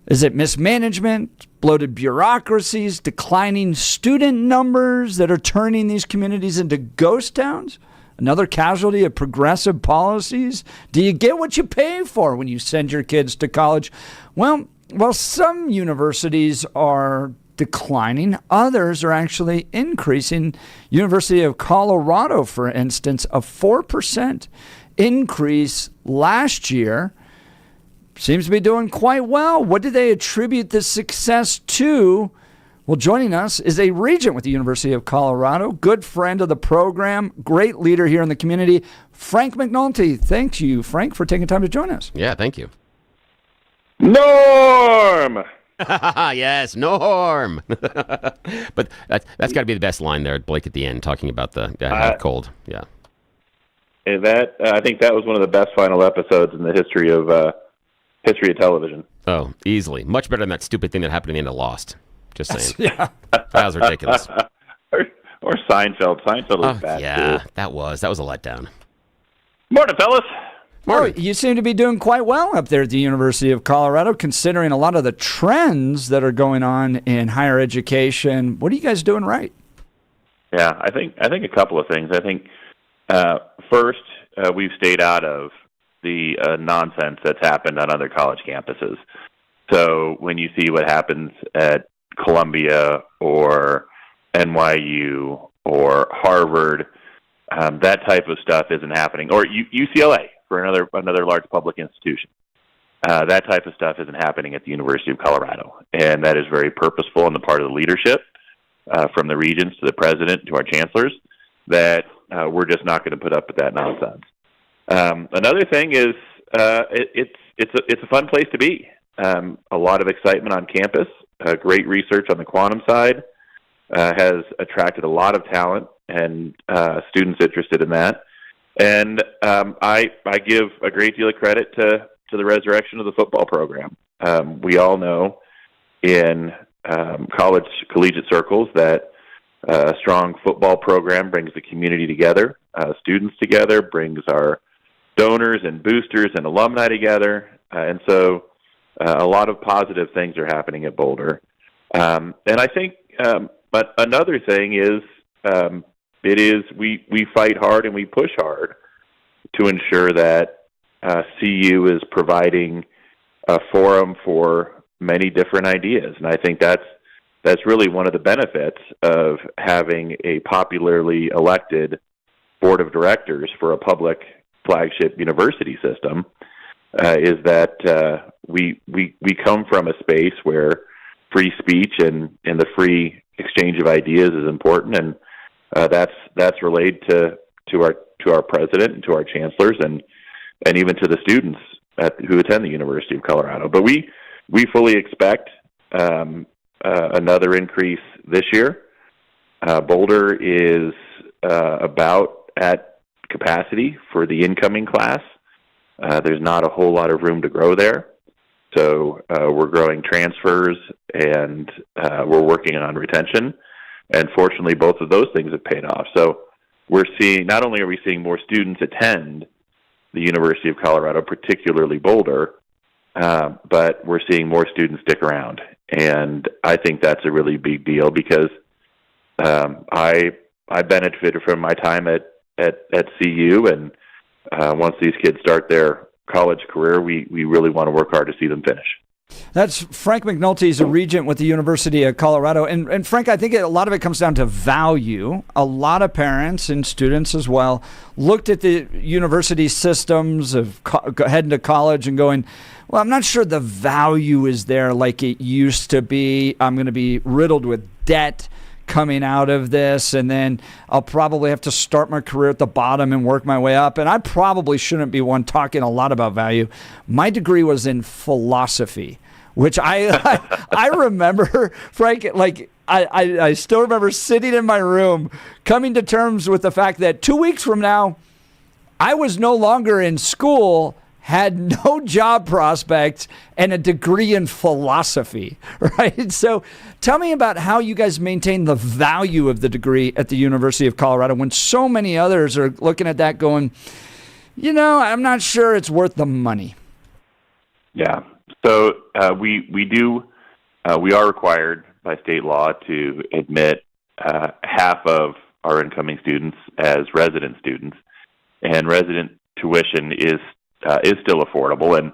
Is it mismanagement, bloated bureaucracies, declining student numbers that are turning these communities into ghost towns? Another casualty of progressive policies? Do you get what you pay for when you send your kids to college? Well, while some universities are declining, others are actually increasing. University of Colorado, for instance, a 4% increase last year. Seems to be doing quite well. What do they attribute this success to? Well, joining us is a regent with the University of Colorado, good friend of the program, great leader here in the community, Frank McNulty. Thank you, Frank, for taking time to join us. Yeah, thank you. Norm! Yes, Norm. But that's got to be the best line there, Blake, at the end, talking about the how cold. Yeah. I think that was one of the best final episodes in the history of television. Oh, easily. Much better than that stupid thing that happened at the end of Lost. Just saying. Yeah. That was ridiculous. or Seinfeld. Seinfeld was bad, yeah, too. that was a letdown. Morning, fellas. Morning. Oh, you seem to be doing quite well up there at the University of Colorado, considering a lot of the trends that are going on in higher education. What are you guys doing right? Yeah, I think a couple of things. I think first, we've stayed out of the nonsense that's happened on other college campuses. So when you see what happens at Columbia or NYU or Harvard, that type of stuff isn't happening. Or UCLA for another large public institution. That type of stuff isn't happening at the University of Colorado, and that is very purposeful on the part of the leadership, from the regents to the president to our chancellors, that we're just not going to put up with that nonsense. Another thing is it's a fun place to be. A lot of excitement on campus. Great research on the quantum side has attracted a lot of talent and students interested in that. And I give a great deal of credit to the resurrection of the football program. We all know in collegiate circles that a strong football program brings the community together, students together, brings our donors and boosters and alumni together. And so a lot of positive things are happening at Boulder. And I think but another thing is we fight hard and we push hard to ensure that CU is providing a forum for many different ideas. And I think that's really one of the benefits of having a popularly elected board of directors for a public flagship university system, is that we come from a space where free speech and the free exchange of ideas is important, and that's relayed to our president and to our chancellors and even to the students who attend the University of Colorado. But we fully expect another increase this year. Boulder is about at capacity for the incoming class. There's not a whole lot of room to grow there. So we're growing transfers and we're working on retention. And fortunately, both of those things have paid off. So we're seeing, not only are we seeing more students attend the University of Colorado, particularly Boulder, but we're seeing more students stick around. And I think that's a really big deal because I benefited from my time at CU, and once these kids start their college career, we really want to work hard to see them finish. That's Frank McNulty. He's a regent with the University of Colorado. And Frank, I think a lot of it comes down to value. A lot of parents and students as well looked at the university systems of heading to college and going, well, I'm not sure the value is there like it used to be. I'm going to be riddled with debt coming out of this, and then I'll probably have to start my career at the bottom and work my way up. And I probably shouldn't be one talking a lot about value. My degree was in philosophy, which I remember, Frank, like I still remember sitting in my room coming to terms with the fact that 2 weeks from now, I was no longer in school, had no job prospects, and a degree in philosophy, right? So tell me about how you guys maintain the value of the degree at the University of Colorado when so many others are looking at that going, I'm not sure it's worth the money. Yeah. So we are required by state law to admit half of our incoming students as resident students, and resident tuition is still affordable. And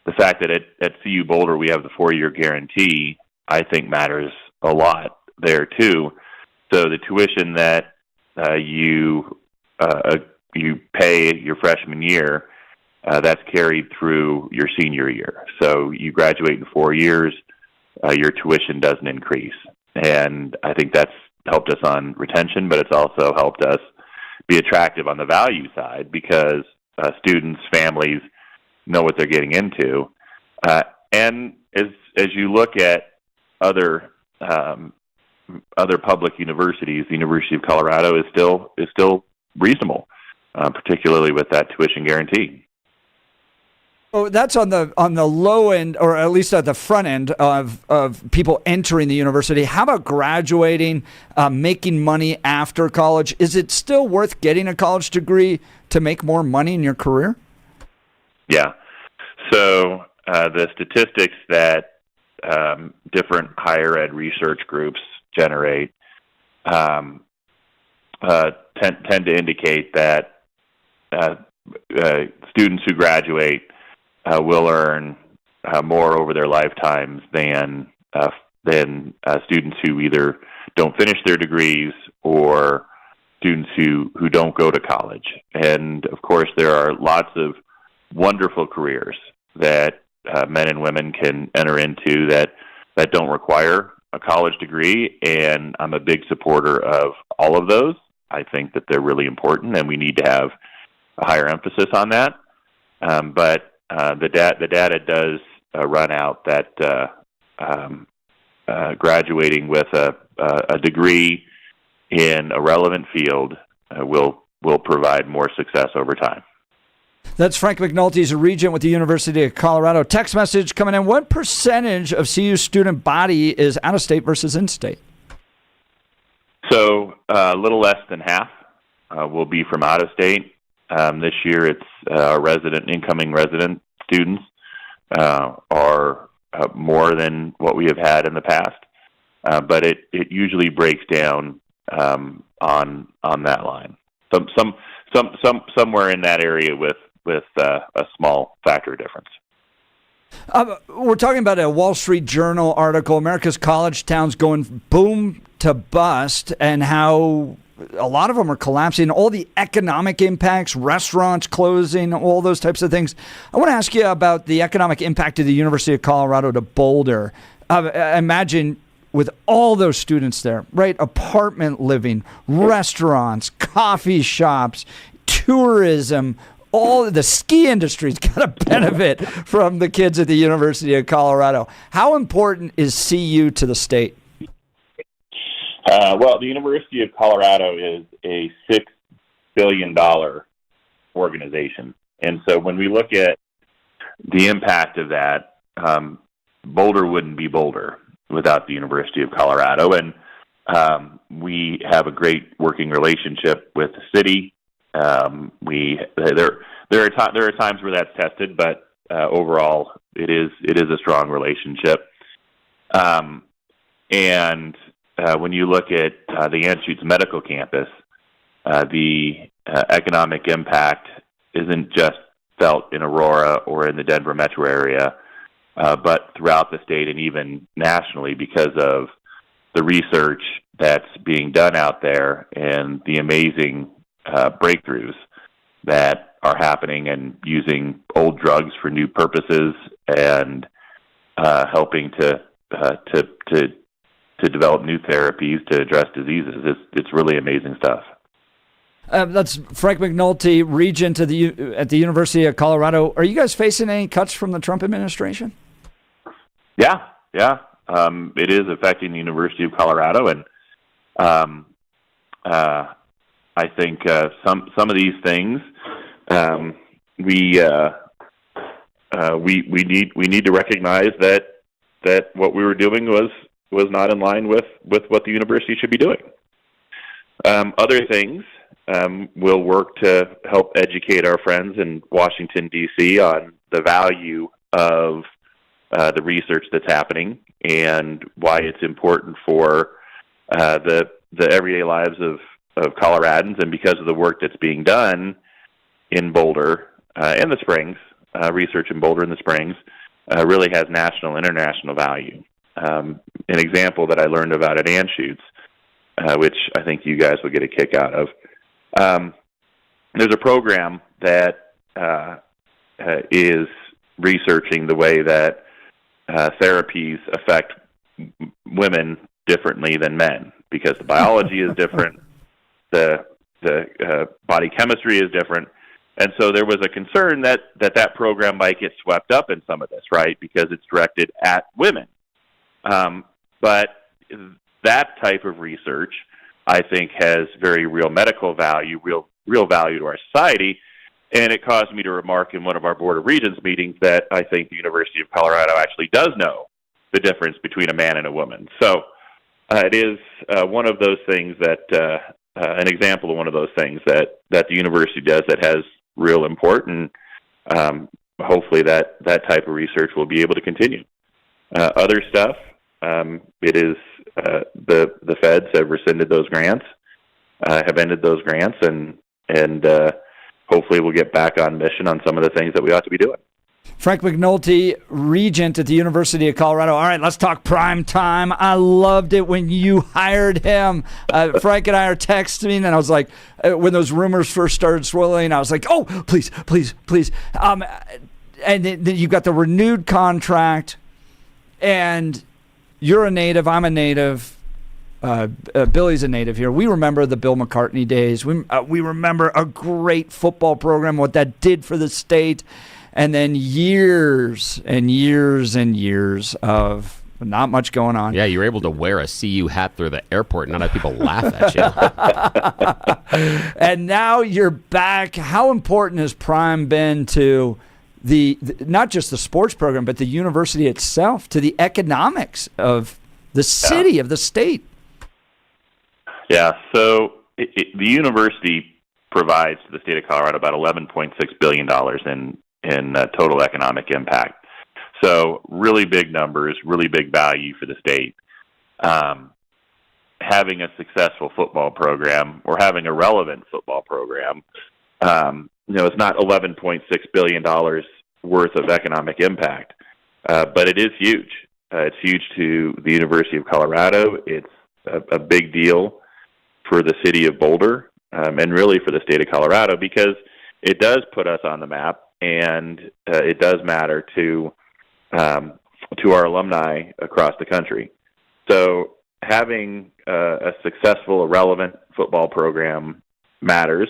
the fact that at CU Boulder we have the 4-year guarantee, I think matters a lot there too. So the tuition that you pay your freshman year, that's carried through your senior year. So you graduate in 4 years, your tuition doesn't increase. And I think that's helped us on retention, but it's also helped us be attractive on the value side because students, families know what they're getting into. And as you look at other public universities, the University of Colorado is still reasonable, particularly with that tuition guarantee. Oh, that's on the low end, or at least at the front end of people entering the university. How about graduating, making money after college? Is it still worth getting a college degree to make more money in your career? Yeah. So the statistics that different higher ed research groups generate tend to indicate that students who graduate will earn more over their lifetimes than students who either don't finish their degrees or students who don't go to college. And of course, there are lots of wonderful careers that men and women can enter into that don't require a college degree. And I'm a big supporter of all of those. I think that they're really important, and we need to have a higher emphasis on that. But the data does run out that graduating with a degree in a relevant field will provide more success over time. That's Frank McNulty. He's a regent with the University of Colorado. Text message coming in. What percentage of CU's student body is out-of-state versus in-state? So a little less than half will be from out-of-state. This year it's incoming resident students are more than what we have had in the past. But it usually breaks down on that line. Somewhere in that area with a small factor difference. We're talking about a Wall Street Journal article, America's college towns going boom to bust, and how a lot of them are collapsing, all the economic impacts, restaurants closing, all those types of things. I want to ask you about the economic impact of the University of Colorado to Boulder. Imagine with all those students there, right? Apartment living, restaurants, coffee shops, tourism, all the ski industry's got to benefit from the kids at the University of Colorado. How important is CU to the state? Well, the University of Colorado is a $6 billion organization. And so when we look at the impact of that, Boulder wouldn't be Boulder. without the University of Colorado. And we have a great working relationship with the city. There are times where that's tested, but overall, it is a strong relationship. And when you look at the Anschutz Medical Campus, the economic impact isn't just felt in Aurora or in the Denver metro area, but throughout the state and even nationally because of the research that's being done out there and the amazing breakthroughs that are happening and using old drugs for new purposes and helping to develop new therapies to address diseases. It's really amazing stuff. That's Frank McNulty, Regent at the University of Colorado. Are you guys facing any cuts from the Trump administration? Yeah. It is affecting the University of Colorado, and I think some of these things we need to recognize that what we were doing was not in line with what the university should be doing. Other things, we'll work to help educate our friends in Washington, D.C. on the value of the research that's happening and why it's important for the everyday lives of Coloradans, and because of the work that's being done in Boulder and the Springs, research in Boulder and the Springs really has national and international value. An example that I learned about at Anschutz, which I think you guys will get a kick out of, there's a program that is researching the way that therapies affect women differently than men, because the biology is different, the body chemistry is different, and so there was a concern that program might get swept up in some of this, right? Because it's directed at women. But that type of research, I think, has very real medical value, real value to our society. And it caused me to remark in one of our Board of Regents meetings that I think the University of Colorado actually does know the difference between a man and a woman. So it is one of those things that, an example of one of those things that the university does that has real importance. Hopefully that type of research will be able to continue. Other stuff, it is the feds have rescinded those grants, have ended those grants, and hopefully we'll get back on mission on some of the things that we ought to be doing. Frank McNulty, Regent at the University of Colorado. All right, let's talk prime time. I loved it when you hired him. Frank and I are texting, and I was like, when those rumors first started swirling, I was like, oh, please. And then you've got the renewed contract, and you're a native, I'm a native. Billy's a native here. We remember the Bill McCartney days. We remember a great football program, what that did for the state, and then years and years and years of not much going on. Yeah, you were able to wear a CU hat through the airport and not have people laugh at you. And now you're back. How important has Prime been to the not just the sports program, but the university itself, to the economics of the city, of the state? Yeah, so the university provides to the state of Colorado about $11.6 billion in total economic impact. So really big numbers, really big value for the state. Having a successful football program or having a relevant football program, it's not $11.6 billion worth of economic impact, but it is huge. It's huge to the University of Colorado. It's a big deal for the city of Boulder, and really for the state of Colorado, because it does put us on the map, and it does matter to our alumni across the country. So having a successful, a relevant football program matters,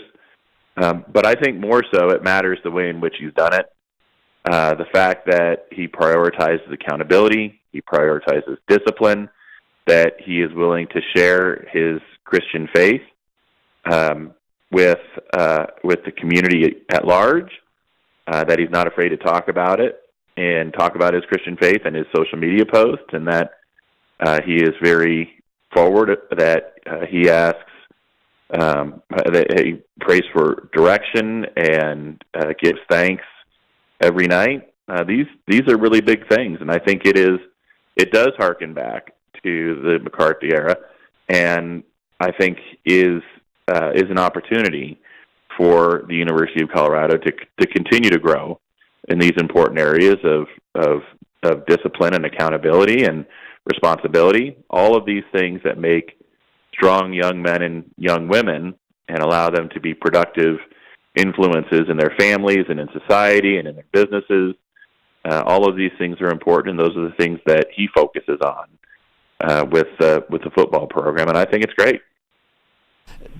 but I think more so it matters the way in which he's done it. The fact that he prioritizes accountability, he prioritizes discipline, that he is willing to share his Christian faith with the community at large, that he's not afraid to talk about it and talk about his Christian faith and his social media posts, and that He is very forward. That he asks, that he prays for direction and gives thanks every night. These are really big things, and I think it does harken back to the McCarthy era, and I think is an opportunity for the University of Colorado to continue to grow in these important areas of discipline and accountability and responsibility. All of these things that make strong young men and young women and allow them to be productive influences in their families and in society and in their businesses. All of these things are important, and those are the things that he focuses on with the football program, and I think it's great.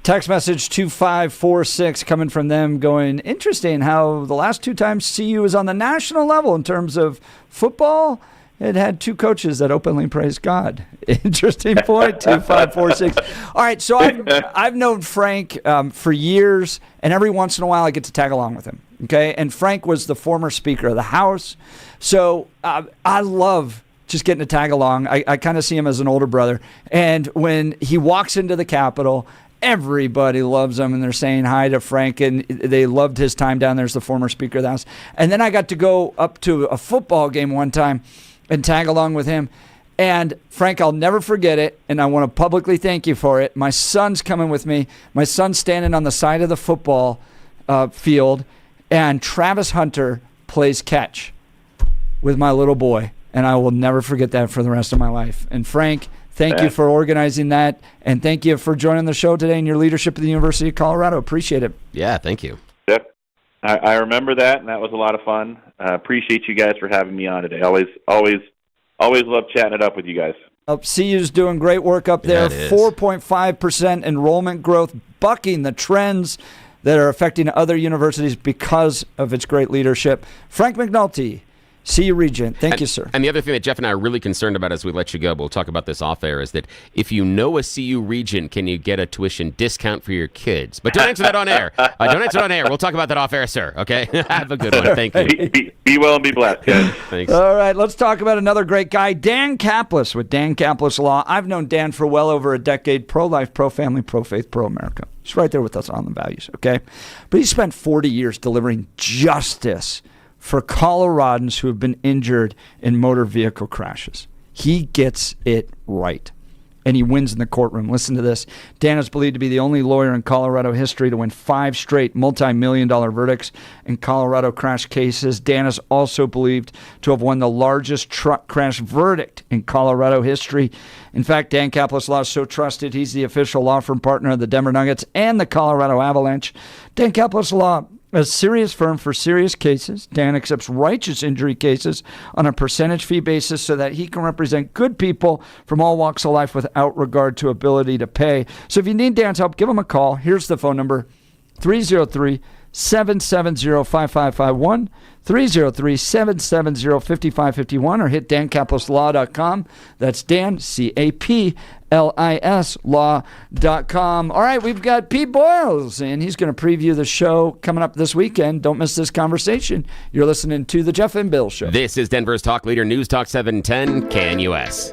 Text message 2546 coming from them going, interesting how the last two times CU was on the national level in terms of football. It had two coaches that openly praised God. Interesting point, 2546. All right, so I've known Frank for years, and every once in a while I get to tag along with him. Okay, and Frank was the former Speaker of the House, so I love just getting to tag along. I kind of see him as an older brother, and when he walks into the Capitol, everybody loves him, and they're saying hi to Frank, and they loved his time down there as the former Speaker of the House. And then I got to go up to a football game one time and tag along with him. And Frank, I'll never forget it, and I want to publicly thank you for it. My son's coming with me. My son's standing on the side of the football field, and Travis Hunter plays catch with my little boy, and I will never forget that for the rest of my life. And Frank, thank you for organizing that, and thank you for joining the show today and your leadership at the University of Colorado. Appreciate it. Yeah, thank you. Yep. I remember that, and that was a lot of fun. Appreciate you guys for having me on today. Always love chatting it up with you guys. CU's doing great work up there. 4.5% enrollment growth, bucking the trends that are affecting other universities because of its great leadership. Frank McNulty, CU Regent. Thank you, sir. And the other thing that Jeff and I are really concerned about as we let you go, but we'll talk about this off air, is that if you know a CU Regent, can you get a tuition discount for your kids? But don't answer that on air. Don't answer it on air. We'll talk about that off air, sir. Okay? Have a good one. Thank you. Be well and be blessed, guys. Thanks. All right, let's talk about another great guy, Dan Kaplis with Dan Kaplis Law. I've known Dan for well over a decade. Pro-life, pro-family, pro-faith, pro-America. He's right there with us on the values, okay? But he spent 40 years delivering justice for Coloradans who have been injured in motor vehicle crashes. He gets it right, and he wins in the courtroom. Listen to this. Dan is believed to be the only lawyer in Colorado history to win 5 straight multi-million-dollar verdicts in Colorado crash cases. Dan is also believed to have won the largest truck crash verdict in Colorado history. In fact, Dan Kaplis Law is so trusted, he's the official law firm partner of the Denver Nuggets and the Colorado Avalanche. Dan Kaplis Law, a serious firm for serious cases. Dan accepts righteous injury cases on a percentage fee basis so that he can represent good people from all walks of life without regard to ability to pay. So if you need Dan's help, give him a call. Here's the phone number, 303-770-5551, 303-770-5551, or hit dankaploslaw.com. That's Dan, C-A-P-L-I-S, law.com. All right, we've got Pete Boyles, and he's going to preview the show coming up this weekend. Don't miss this conversation. You're listening to The Jeff and Bill Show. This is Denver's talk leader, News Talk 710, KNUS.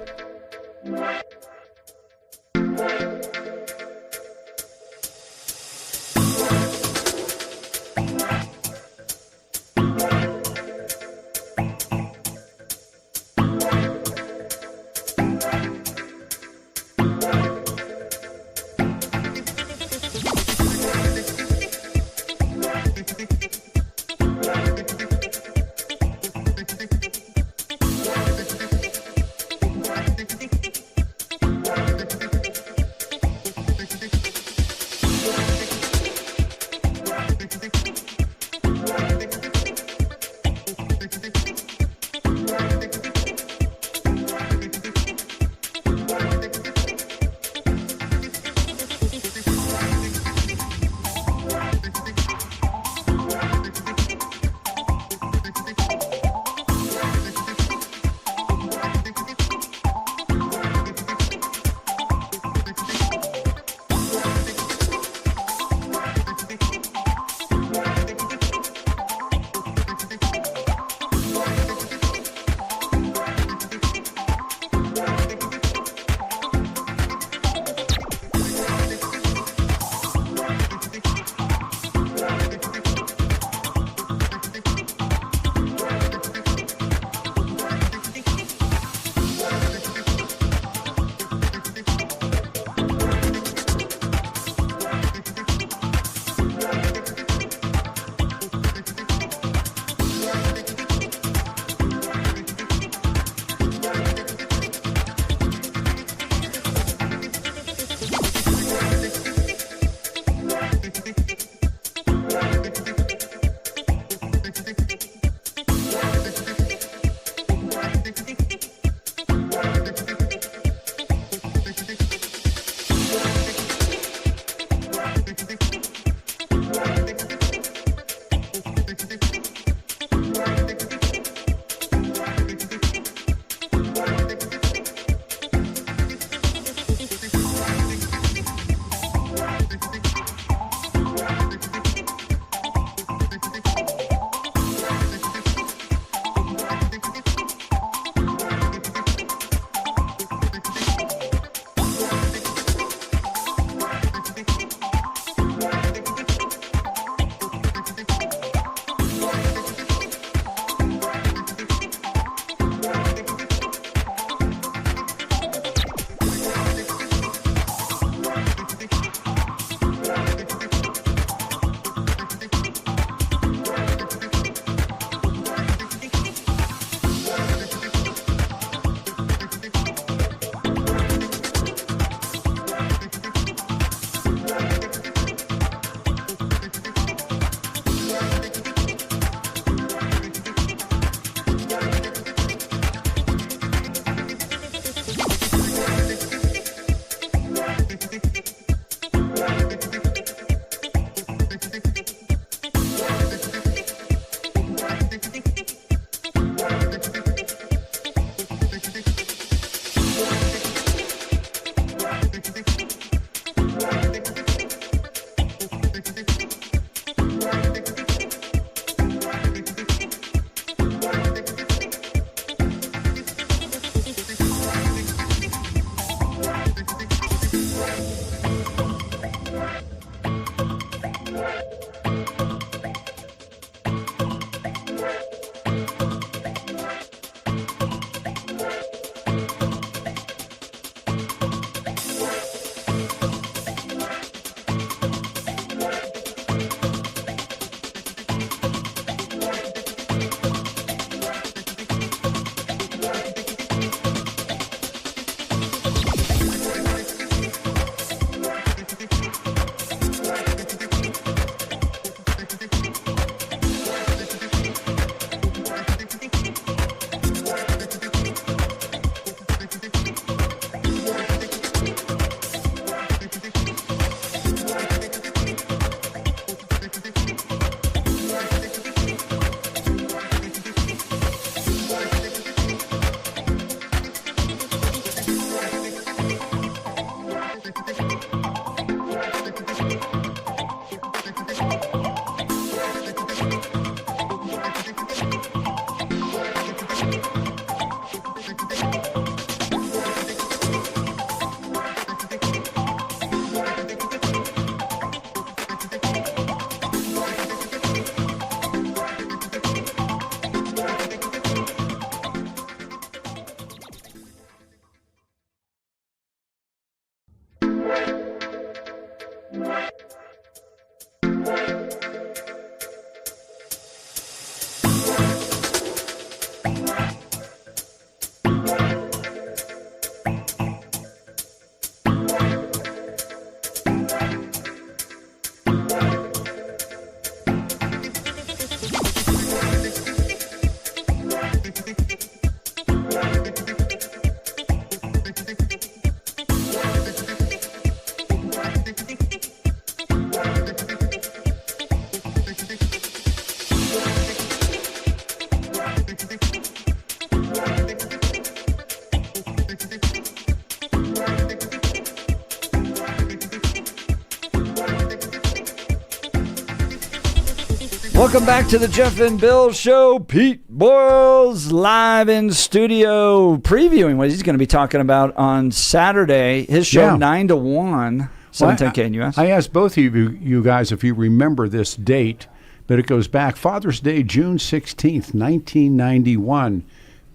Welcome back to the Jeff and Bill Show. Pete Boyles live in studio previewing what he's going to be talking about on Saturday. His show, 9 to 1, 710 KNUS. I asked both of you guys if you remember this date, but it goes back. Father's Day, June 16th, 1991.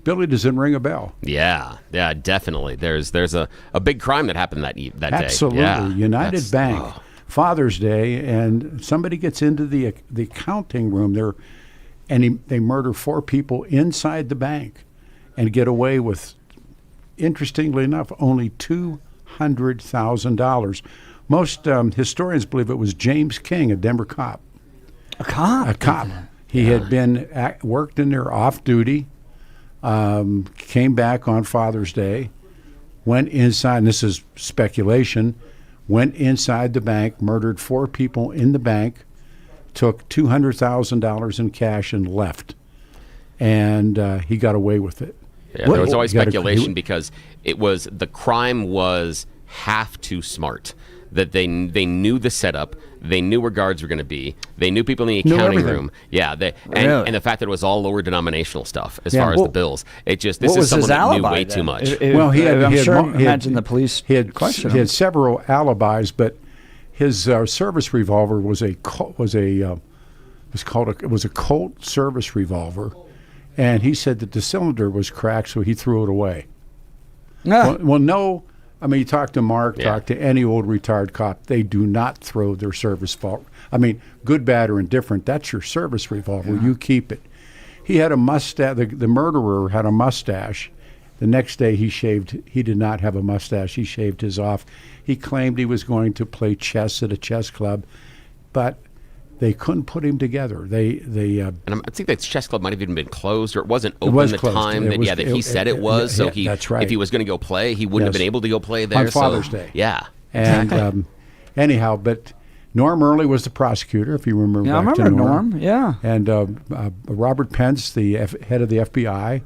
Billy, does it ring a bell? Yeah, definitely. There's a big crime that happened that day. Absolutely. Yeah, United Bank. Father's Day, and somebody gets into the accounting room there, and they murder 4 people inside the bank and get away with, interestingly enough, only $200,000. Most historians believe it was James King, a Denver cop. A cop? A cop. He had been worked in there off duty, came back on Father's Day, went inside, and this is speculation, went inside the bank, murdered 4 people in the bank, took $200,000 in cash and left. And he got away with it. Yeah, there was always speculation because the crime was half too smart. That they knew the setup, they knew where guards were going to be, they knew people in the accounting room. Yeah, and the fact that it was all lower denominational stuff as far as the bills. This is someone that knew way too much. Imagine the police he had several alibis, but his service revolver was a Colt service revolver, and he said that the cylinder was cracked, so he threw it away. Well, no. I mean, you talk to Mark, talk to any old retired cop, they do not throw their service revolver. I mean, good, bad, or indifferent, that's your service revolver. You keep it. He had a mustache. The murderer had a mustache. The next day he did not have a mustache. He shaved his off. He claimed he was going to play chess at a chess club, but they couldn't put him together. And I think that chess club might have even been closed, or it wasn't open at the time that he said it was. So that's right. If he was going to go play, he wouldn't have been able to go play there on Father's Day. Yeah, and anyhow, but Norm Early was the prosecutor, if you remember. Yeah, I remember Norm. Yeah, and Robert Pence, the head of the FBI.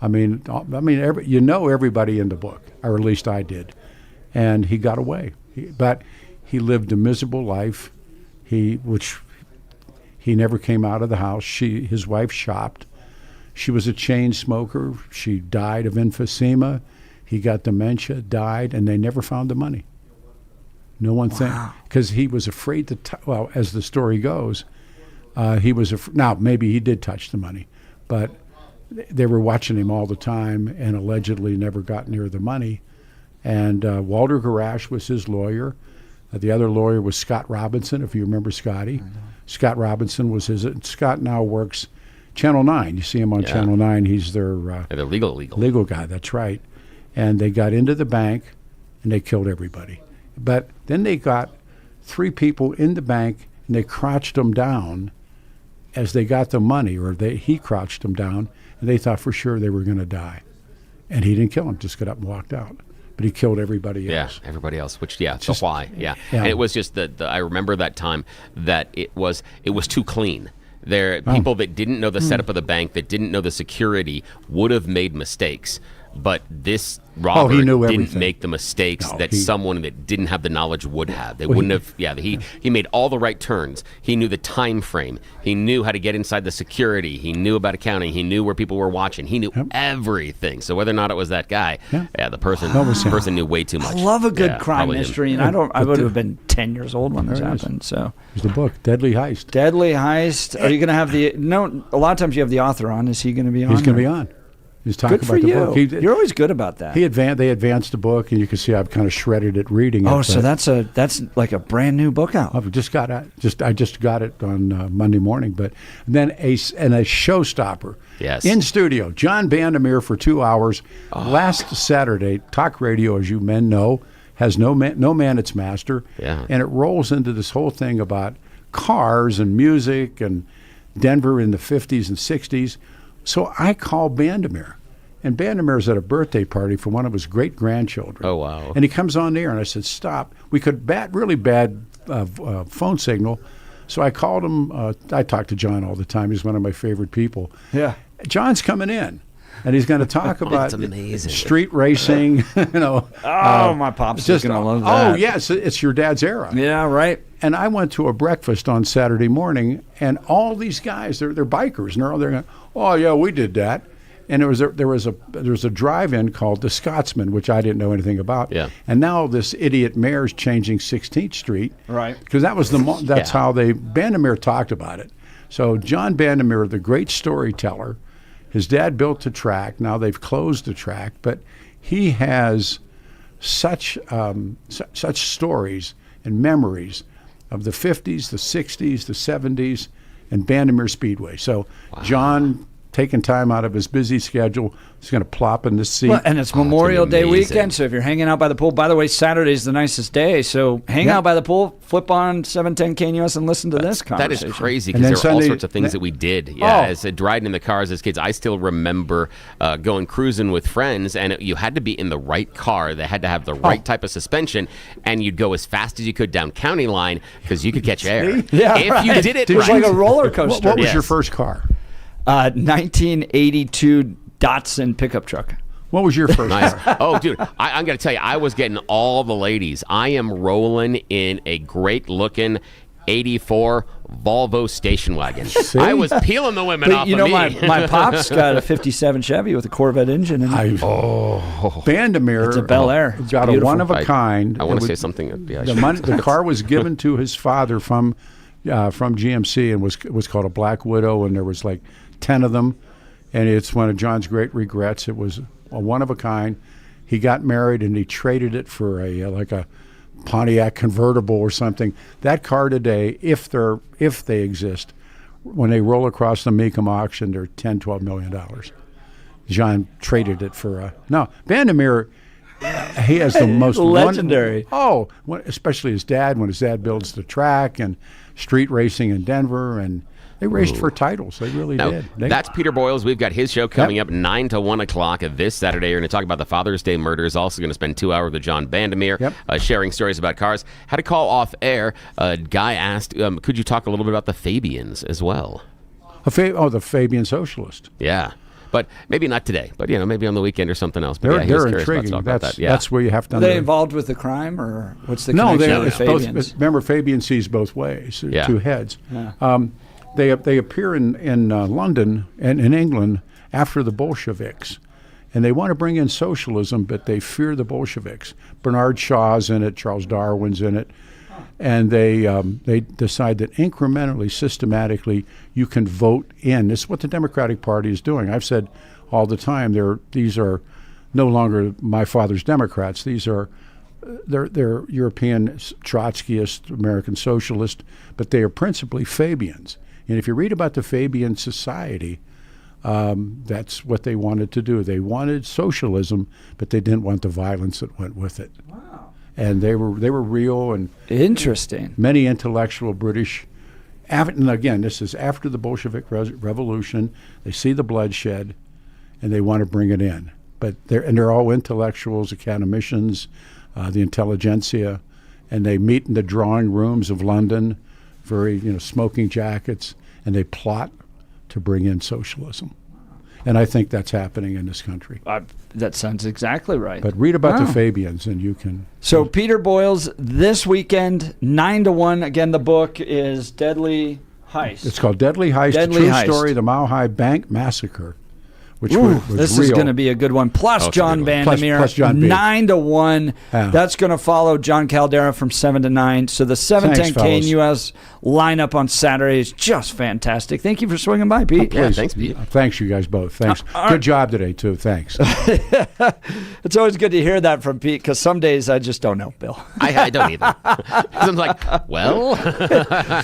I mean, everybody in the book, or at least I did, and he got away. But he lived a miserable life. He never came out of the house. His wife shopped. She was a chain smoker. She died of emphysema. He got dementia, died, and they never found the money. No one because he was afraid to. As the story goes, he was. Now maybe he did touch the money, but they were watching him all the time, and allegedly never got near the money. And Walter Garash was his lawyer. The other lawyer was Scott Robinson, if you remember Scotty. Scott Robinson was his. Scott now works Channel 9. You see him on Channel 9. He's their legal guy. That's right. And they got into the bank, and they killed everybody. But then they got 3 people in the bank, and they crouched them down as they got the money, or he crouched them down, and they thought for sure they were going to die. And he didn't kill them; just got up and walked out. But he killed everybody else. Yeah, everybody else. Which, so why? Yeah. And it was just I remember that time that it was too clean. People that didn't know the setup of the bank, that didn't know the security, would have made mistakes. But this robber didn't make the mistakes that someone that didn't have the knowledge would have. They wouldn't have. Yeah, he made all the right turns. He knew the time frame. He knew how to get inside the security. He knew about accounting. He knew where people were watching. He knew everything. So whether or not it was that guy, the person knew way too much. I love a good crime mystery, and I would have been 10 years old when this happened. So there's the book, Deadly Heist. Deadly Heist. Are you going to have a lot of times you have the author on. Is he going to be on? He's going to be on. He's talking about the book. You're always good about that. They advanced the book, and you can see I've kind of shredded it reading it. Oh, so that's like a brand new book out. I've just got it. I just got it on Monday morning. But then a showstopper. Yes. In studio, John Vandermeer for 2 hours. Last Saturday, talk radio, as you men know, has no man its master. Yeah. And it rolls into this whole thing about cars and music and Denver in the 50s and 60s. So I called Vandermeer, and Vandermeer's at a birthday party for one of his great-grandchildren. Oh, wow. And he comes on there, and I said, stop. We could really bad phone signal. So I called him. I talk to John all the time. He's one of my favorite people. Yeah. John's coming in, and he's going to talk about street racing. My pops is going to love that. Oh, yes, it's your dad's era. Yeah, right. And I went to a breakfast on Saturday morning, and all these guys, they're bikers, and they're going, "Oh yeah, we did that." And there was a drive-in called the Scotsman, which I didn't know anything about. Yeah. And now this idiot mayor's changing 16th Street, right? Because that was that's how Vandermeer talked about it. So John Vandermeer, the great storyteller, his dad built the track. Now they've closed the track, but he has such stories and memories of the 50s, the 60s, the 70s, and Vandermeer Speedway. So John, taking time out of his busy schedule, is going to plop in the seat. Well, and it's Memorial Day weekend, so if you're hanging out by the pool, by the way, Saturday's the nicest day, so hang out by the pool, flip on 710 KNUS and listen to this conversation. That is crazy, because there are all sorts of things that we did. Yeah, as riding in the cars as kids. I still remember going cruising with friends, and you had to be in the right car. They had to have the right type of suspension, and you'd go as fast as you could down county line because you could catch air. Yeah, if you did it was right. like a roller coaster. What was your first car? 1982 Datsun pickup truck. What was your first car? Oh, dude, I'm going to tell you, I was getting all the ladies. I am rolling in a great-looking 84 Volvo station wagon. See? I was peeling the women off You know, of me. my pop's got a 57 Chevy with a Corvette engine in it. Vandermeer It's a Bel Air. It's got beautiful. a one-of-a-kind. I want to say something. Yeah, The car was given to his father from GMC and was called a Black Widow, and there was like 10 of them. And it's one of John's great regrets. It was a one-of-a-kind. He got married, and he traded it for a Pontiac convertible or something. That car today, if they exist, when they roll across the Mecum auction, they're $10-12 million. John traded it for no. Vandermeer, he has the most legendary. Especially his dad, when his dad builds the track and street racing in Denver, and they raced for titles. They really did. That's Peter Boyles. We've got his show coming up 9 to 1 o'clock this Saturday. We're going to talk about the Father's Day murders. Also going to spend 2 hours with John Vandermeer sharing stories about cars. Had a call off air. A guy asked, could you talk a little bit about the Fabians as well? The Fabian Socialist. Yeah. But maybe not today. But, maybe on the weekend or something else. But they're intriguing. That's where you have to. Are they involved with the crime, or what's the no? connection with Fabians? Remember, Fabian sees both ways. Two heads. Yeah. They appear in London and in England after the Bolsheviks, and they want to bring in socialism, but they fear the Bolsheviks. Bernard Shaw's in it, Charles Darwin's in it, and they decide that incrementally, systematically, you can vote in. This is what the Democratic Party is doing. I've said all the time, these are no longer my father's Democrats. These are they're European Trotskyist, American socialist, but they are principally Fabians. And if you read about the Fabian Society, that's what they wanted to do. They wanted socialism, but they didn't want the violence that went with it. Wow. And they were real and interesting. Many intellectual British. And again, this is after the Bolshevik Revolution. They see the bloodshed, and they want to bring it in. But they're all intellectuals, academicians, the intelligentsia, and they meet in the drawing rooms of London, very smoking jackets, and they plot to bring in socialism. And I think that's happening in this country. That sounds exactly right. But read about the Fabians, and you can. So Peter Boyles this weekend, 9 to 1. Again, the book is Deadly Heist. It's called Deadly Heist: The True Story of the Mile High Bank Massacre. Which was this real. is going to be a good one. Plus John Vandermeer, plus John B. 9 to 1. Yeah. That's going to follow John Caldera from 7 to 9. So the 710 KNUS lineup on Saturday is just fantastic. Thank you for swinging by, Pete. Yeah, thanks, Pete. Thanks, you guys both. Thanks. Good job today, too. Thanks. It's always good to hear that from Pete, because some days I just don't know, Bill. I don't either. I'm like, well, I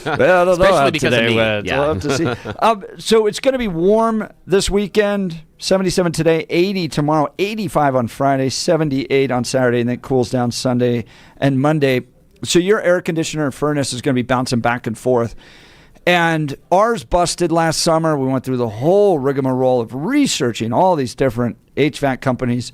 don't know. Especially because today of me. went. Yeah. We'll have to see. So it's going to be warm this weekend. 77 today, 80 tomorrow, 85 on Friday, 78 on Saturday, and then it cools down Sunday and Monday. So your air conditioner and furnace is going to be bouncing back and forth. And ours busted last summer. We went through the whole rigmarole of researching all these different HVAC companies.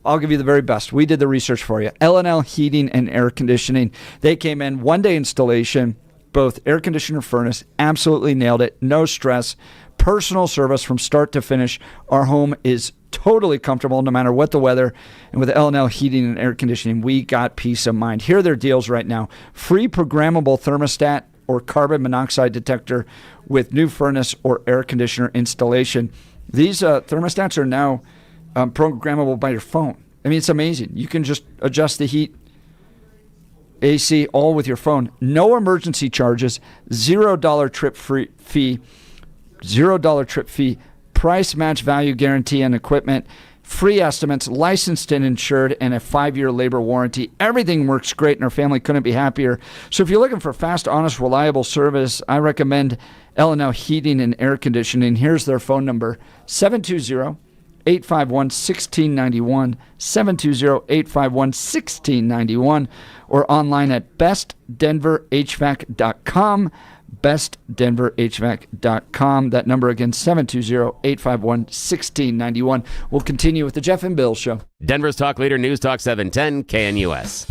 I'll give you the very best. We did the research for you. L&L Heating and Air Conditioning. They came in, one-day installation, both air conditioner, furnace, absolutely nailed it. No stress. Personal service from start to finish. Our home is totally comfortable no matter what the weather. And with L&L Heating and Air Conditioning, we got peace of mind. Here are their deals right now. Free programmable thermostat or carbon monoxide detector with new furnace or air conditioner installation. These thermostats are now programmable by your phone. I mean, it's amazing. You can just adjust the heat, AC, all with your phone. No emergency charges, $0 trip fee, $0 trip fee, price match value guarantee on equipment, free estimates, licensed and insured, and a 5-year labor warranty. Everything works great, and our family couldn't be happier. So if you're looking for fast, honest, reliable service, I recommend L&L Heating and Air Conditioning. Here's their phone number, 720-851-1691, 720-851-1691, or online at bestdenverhvac.com, bestdenverhvac.com. That number again, 720-851-1691. We'll continue with the Jeff and Bill Show. Denver's Talk Leader, News Talk 710 KNUS.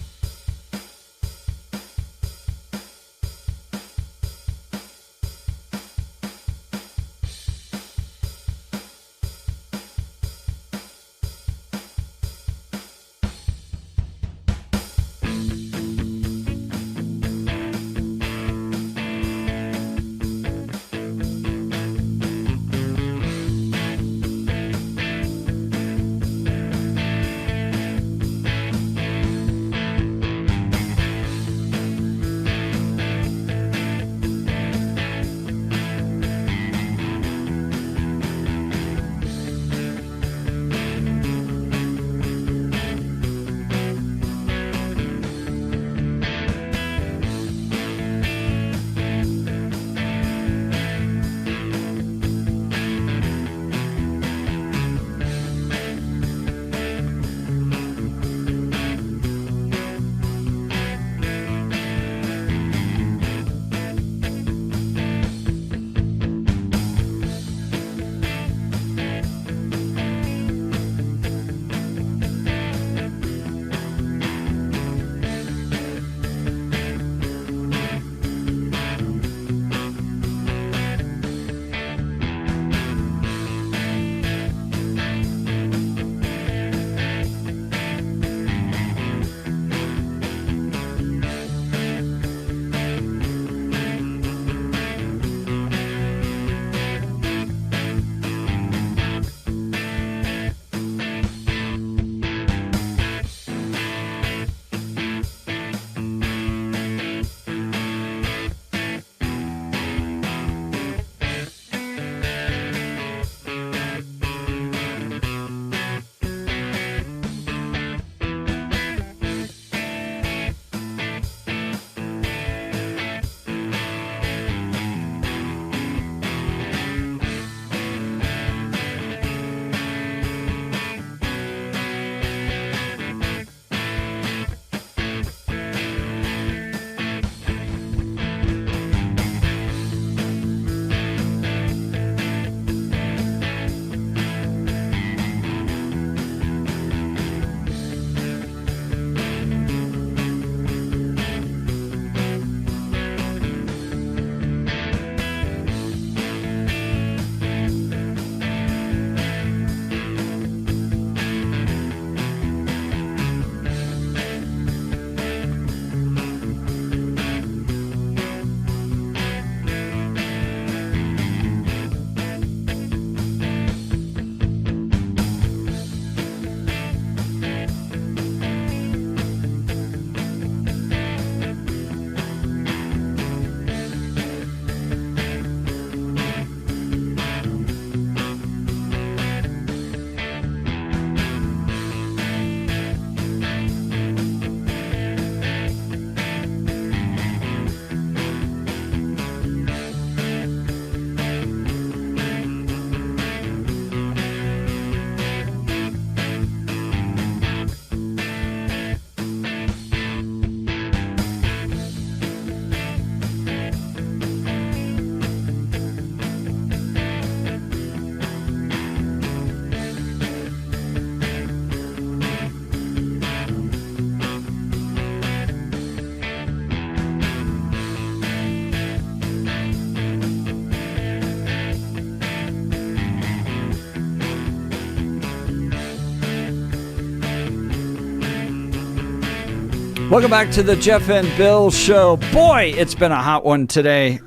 Welcome back to the Jeff and Bill Show. Boy, it's been a hot one today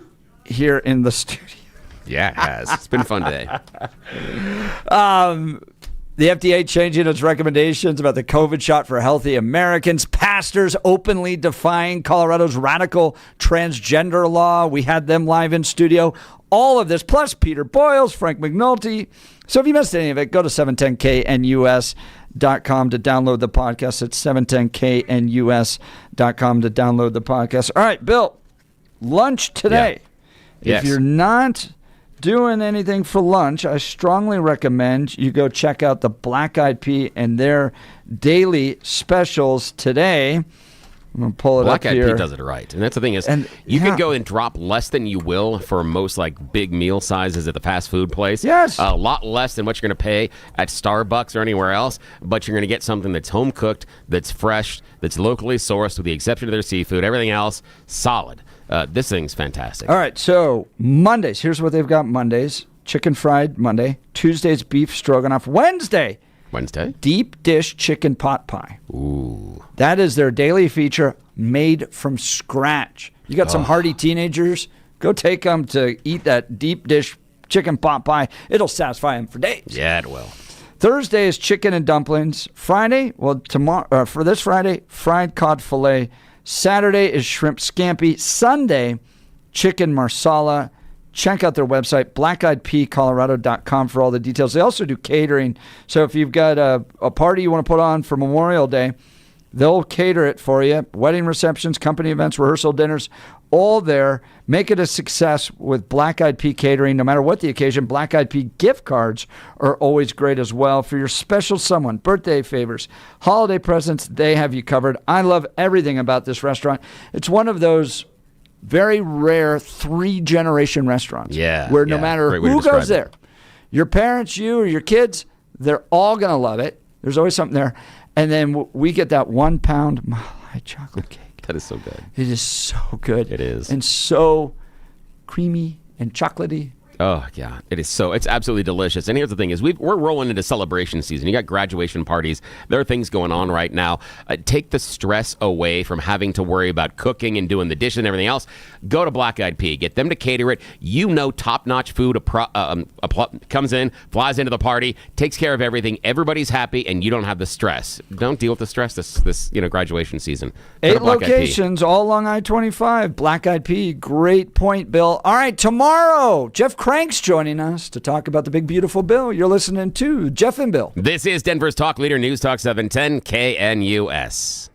here in the studio. Yeah, it has. It's been a fun day. The FDA changing its recommendations about the COVID shot for healthy Americans. Pastors openly defying Colorado's radical transgender law. We had them live in studio. All of this, plus Peter Boyles, Frank McNulty. So if you missed any of it, go to 710knus.com to download the podcast. It's 710knus.com to download the podcast. All right, Bill, lunch today. Yeah. If you're not doing anything for lunch, I strongly recommend you go check out the Black Eyed Pea and their daily specials today. I'm going to pull it Black up Eyed here. Pea does it right. And that's the thing is, you can go and drop less than you will for most like big meal sizes at the fast food place. Yes. A lot less than what you're going to pay at Starbucks or anywhere else. But you're going to get something that's home cooked, that's fresh, that's locally sourced with the exception of their seafood. Everything else, solid. This thing's fantastic. All right, so Mondays. Here's what they've got Mondays. Chicken fried Monday. Tuesdays, beef stroganoff. Wednesday, deep dish chicken pot pie. Ooh. That is their daily feature made from scratch. You got some hardy teenagers, go take them to eat that deep dish chicken pot pie. It'll satisfy them for days. Yeah, it will. Thursday is chicken and dumplings. Friday, tomorrow for this Friday, fried cod fillet. Saturday is shrimp scampi. Sunday, chicken marsala. Check out their website, blackeyedpeacolorado.com for all the details. They also do catering. So if you've got a party you want to put on for Memorial Day, they'll cater it for you. Wedding receptions, company events, rehearsal dinners, all there. Make it a success with Black Eyed Pea Catering. No matter what the occasion, Black Eyed Pea gift cards are always great as well. For your special someone, birthday favors, holiday presents, they have you covered. I love everything about this restaurant. It's one of those very rare 3-generation restaurants. Where no matter who goes there, your parents, you, or your kids, they're all going to love it. There's always something there. And then we get that 1 pound Mile High chocolate cake. That is so good. It is so good. It is. And so creamy and chocolatey. Oh, yeah. It's absolutely delicious. And here's the thing is we're rolling into celebration season. You got graduation parties. There are things going on right now. Take the stress away from having to worry about cooking and doing the dishes and everything else. Go to Black Eyed Pea. Get them to cater it. Top-notch food comes in, flies into the party, takes care of everything. Everybody's happy, and you don't have the stress. Don't deal with the stress this graduation season. 8 locations, all along I-25. Black Eyed Pea. Great point, Bill. All right, tomorrow, Jeff Crank's joining us to talk about the big, beautiful Bill. You're listening to Jeff and Bill. This is Denver's Talk Leader, News Talk 710 KNUS.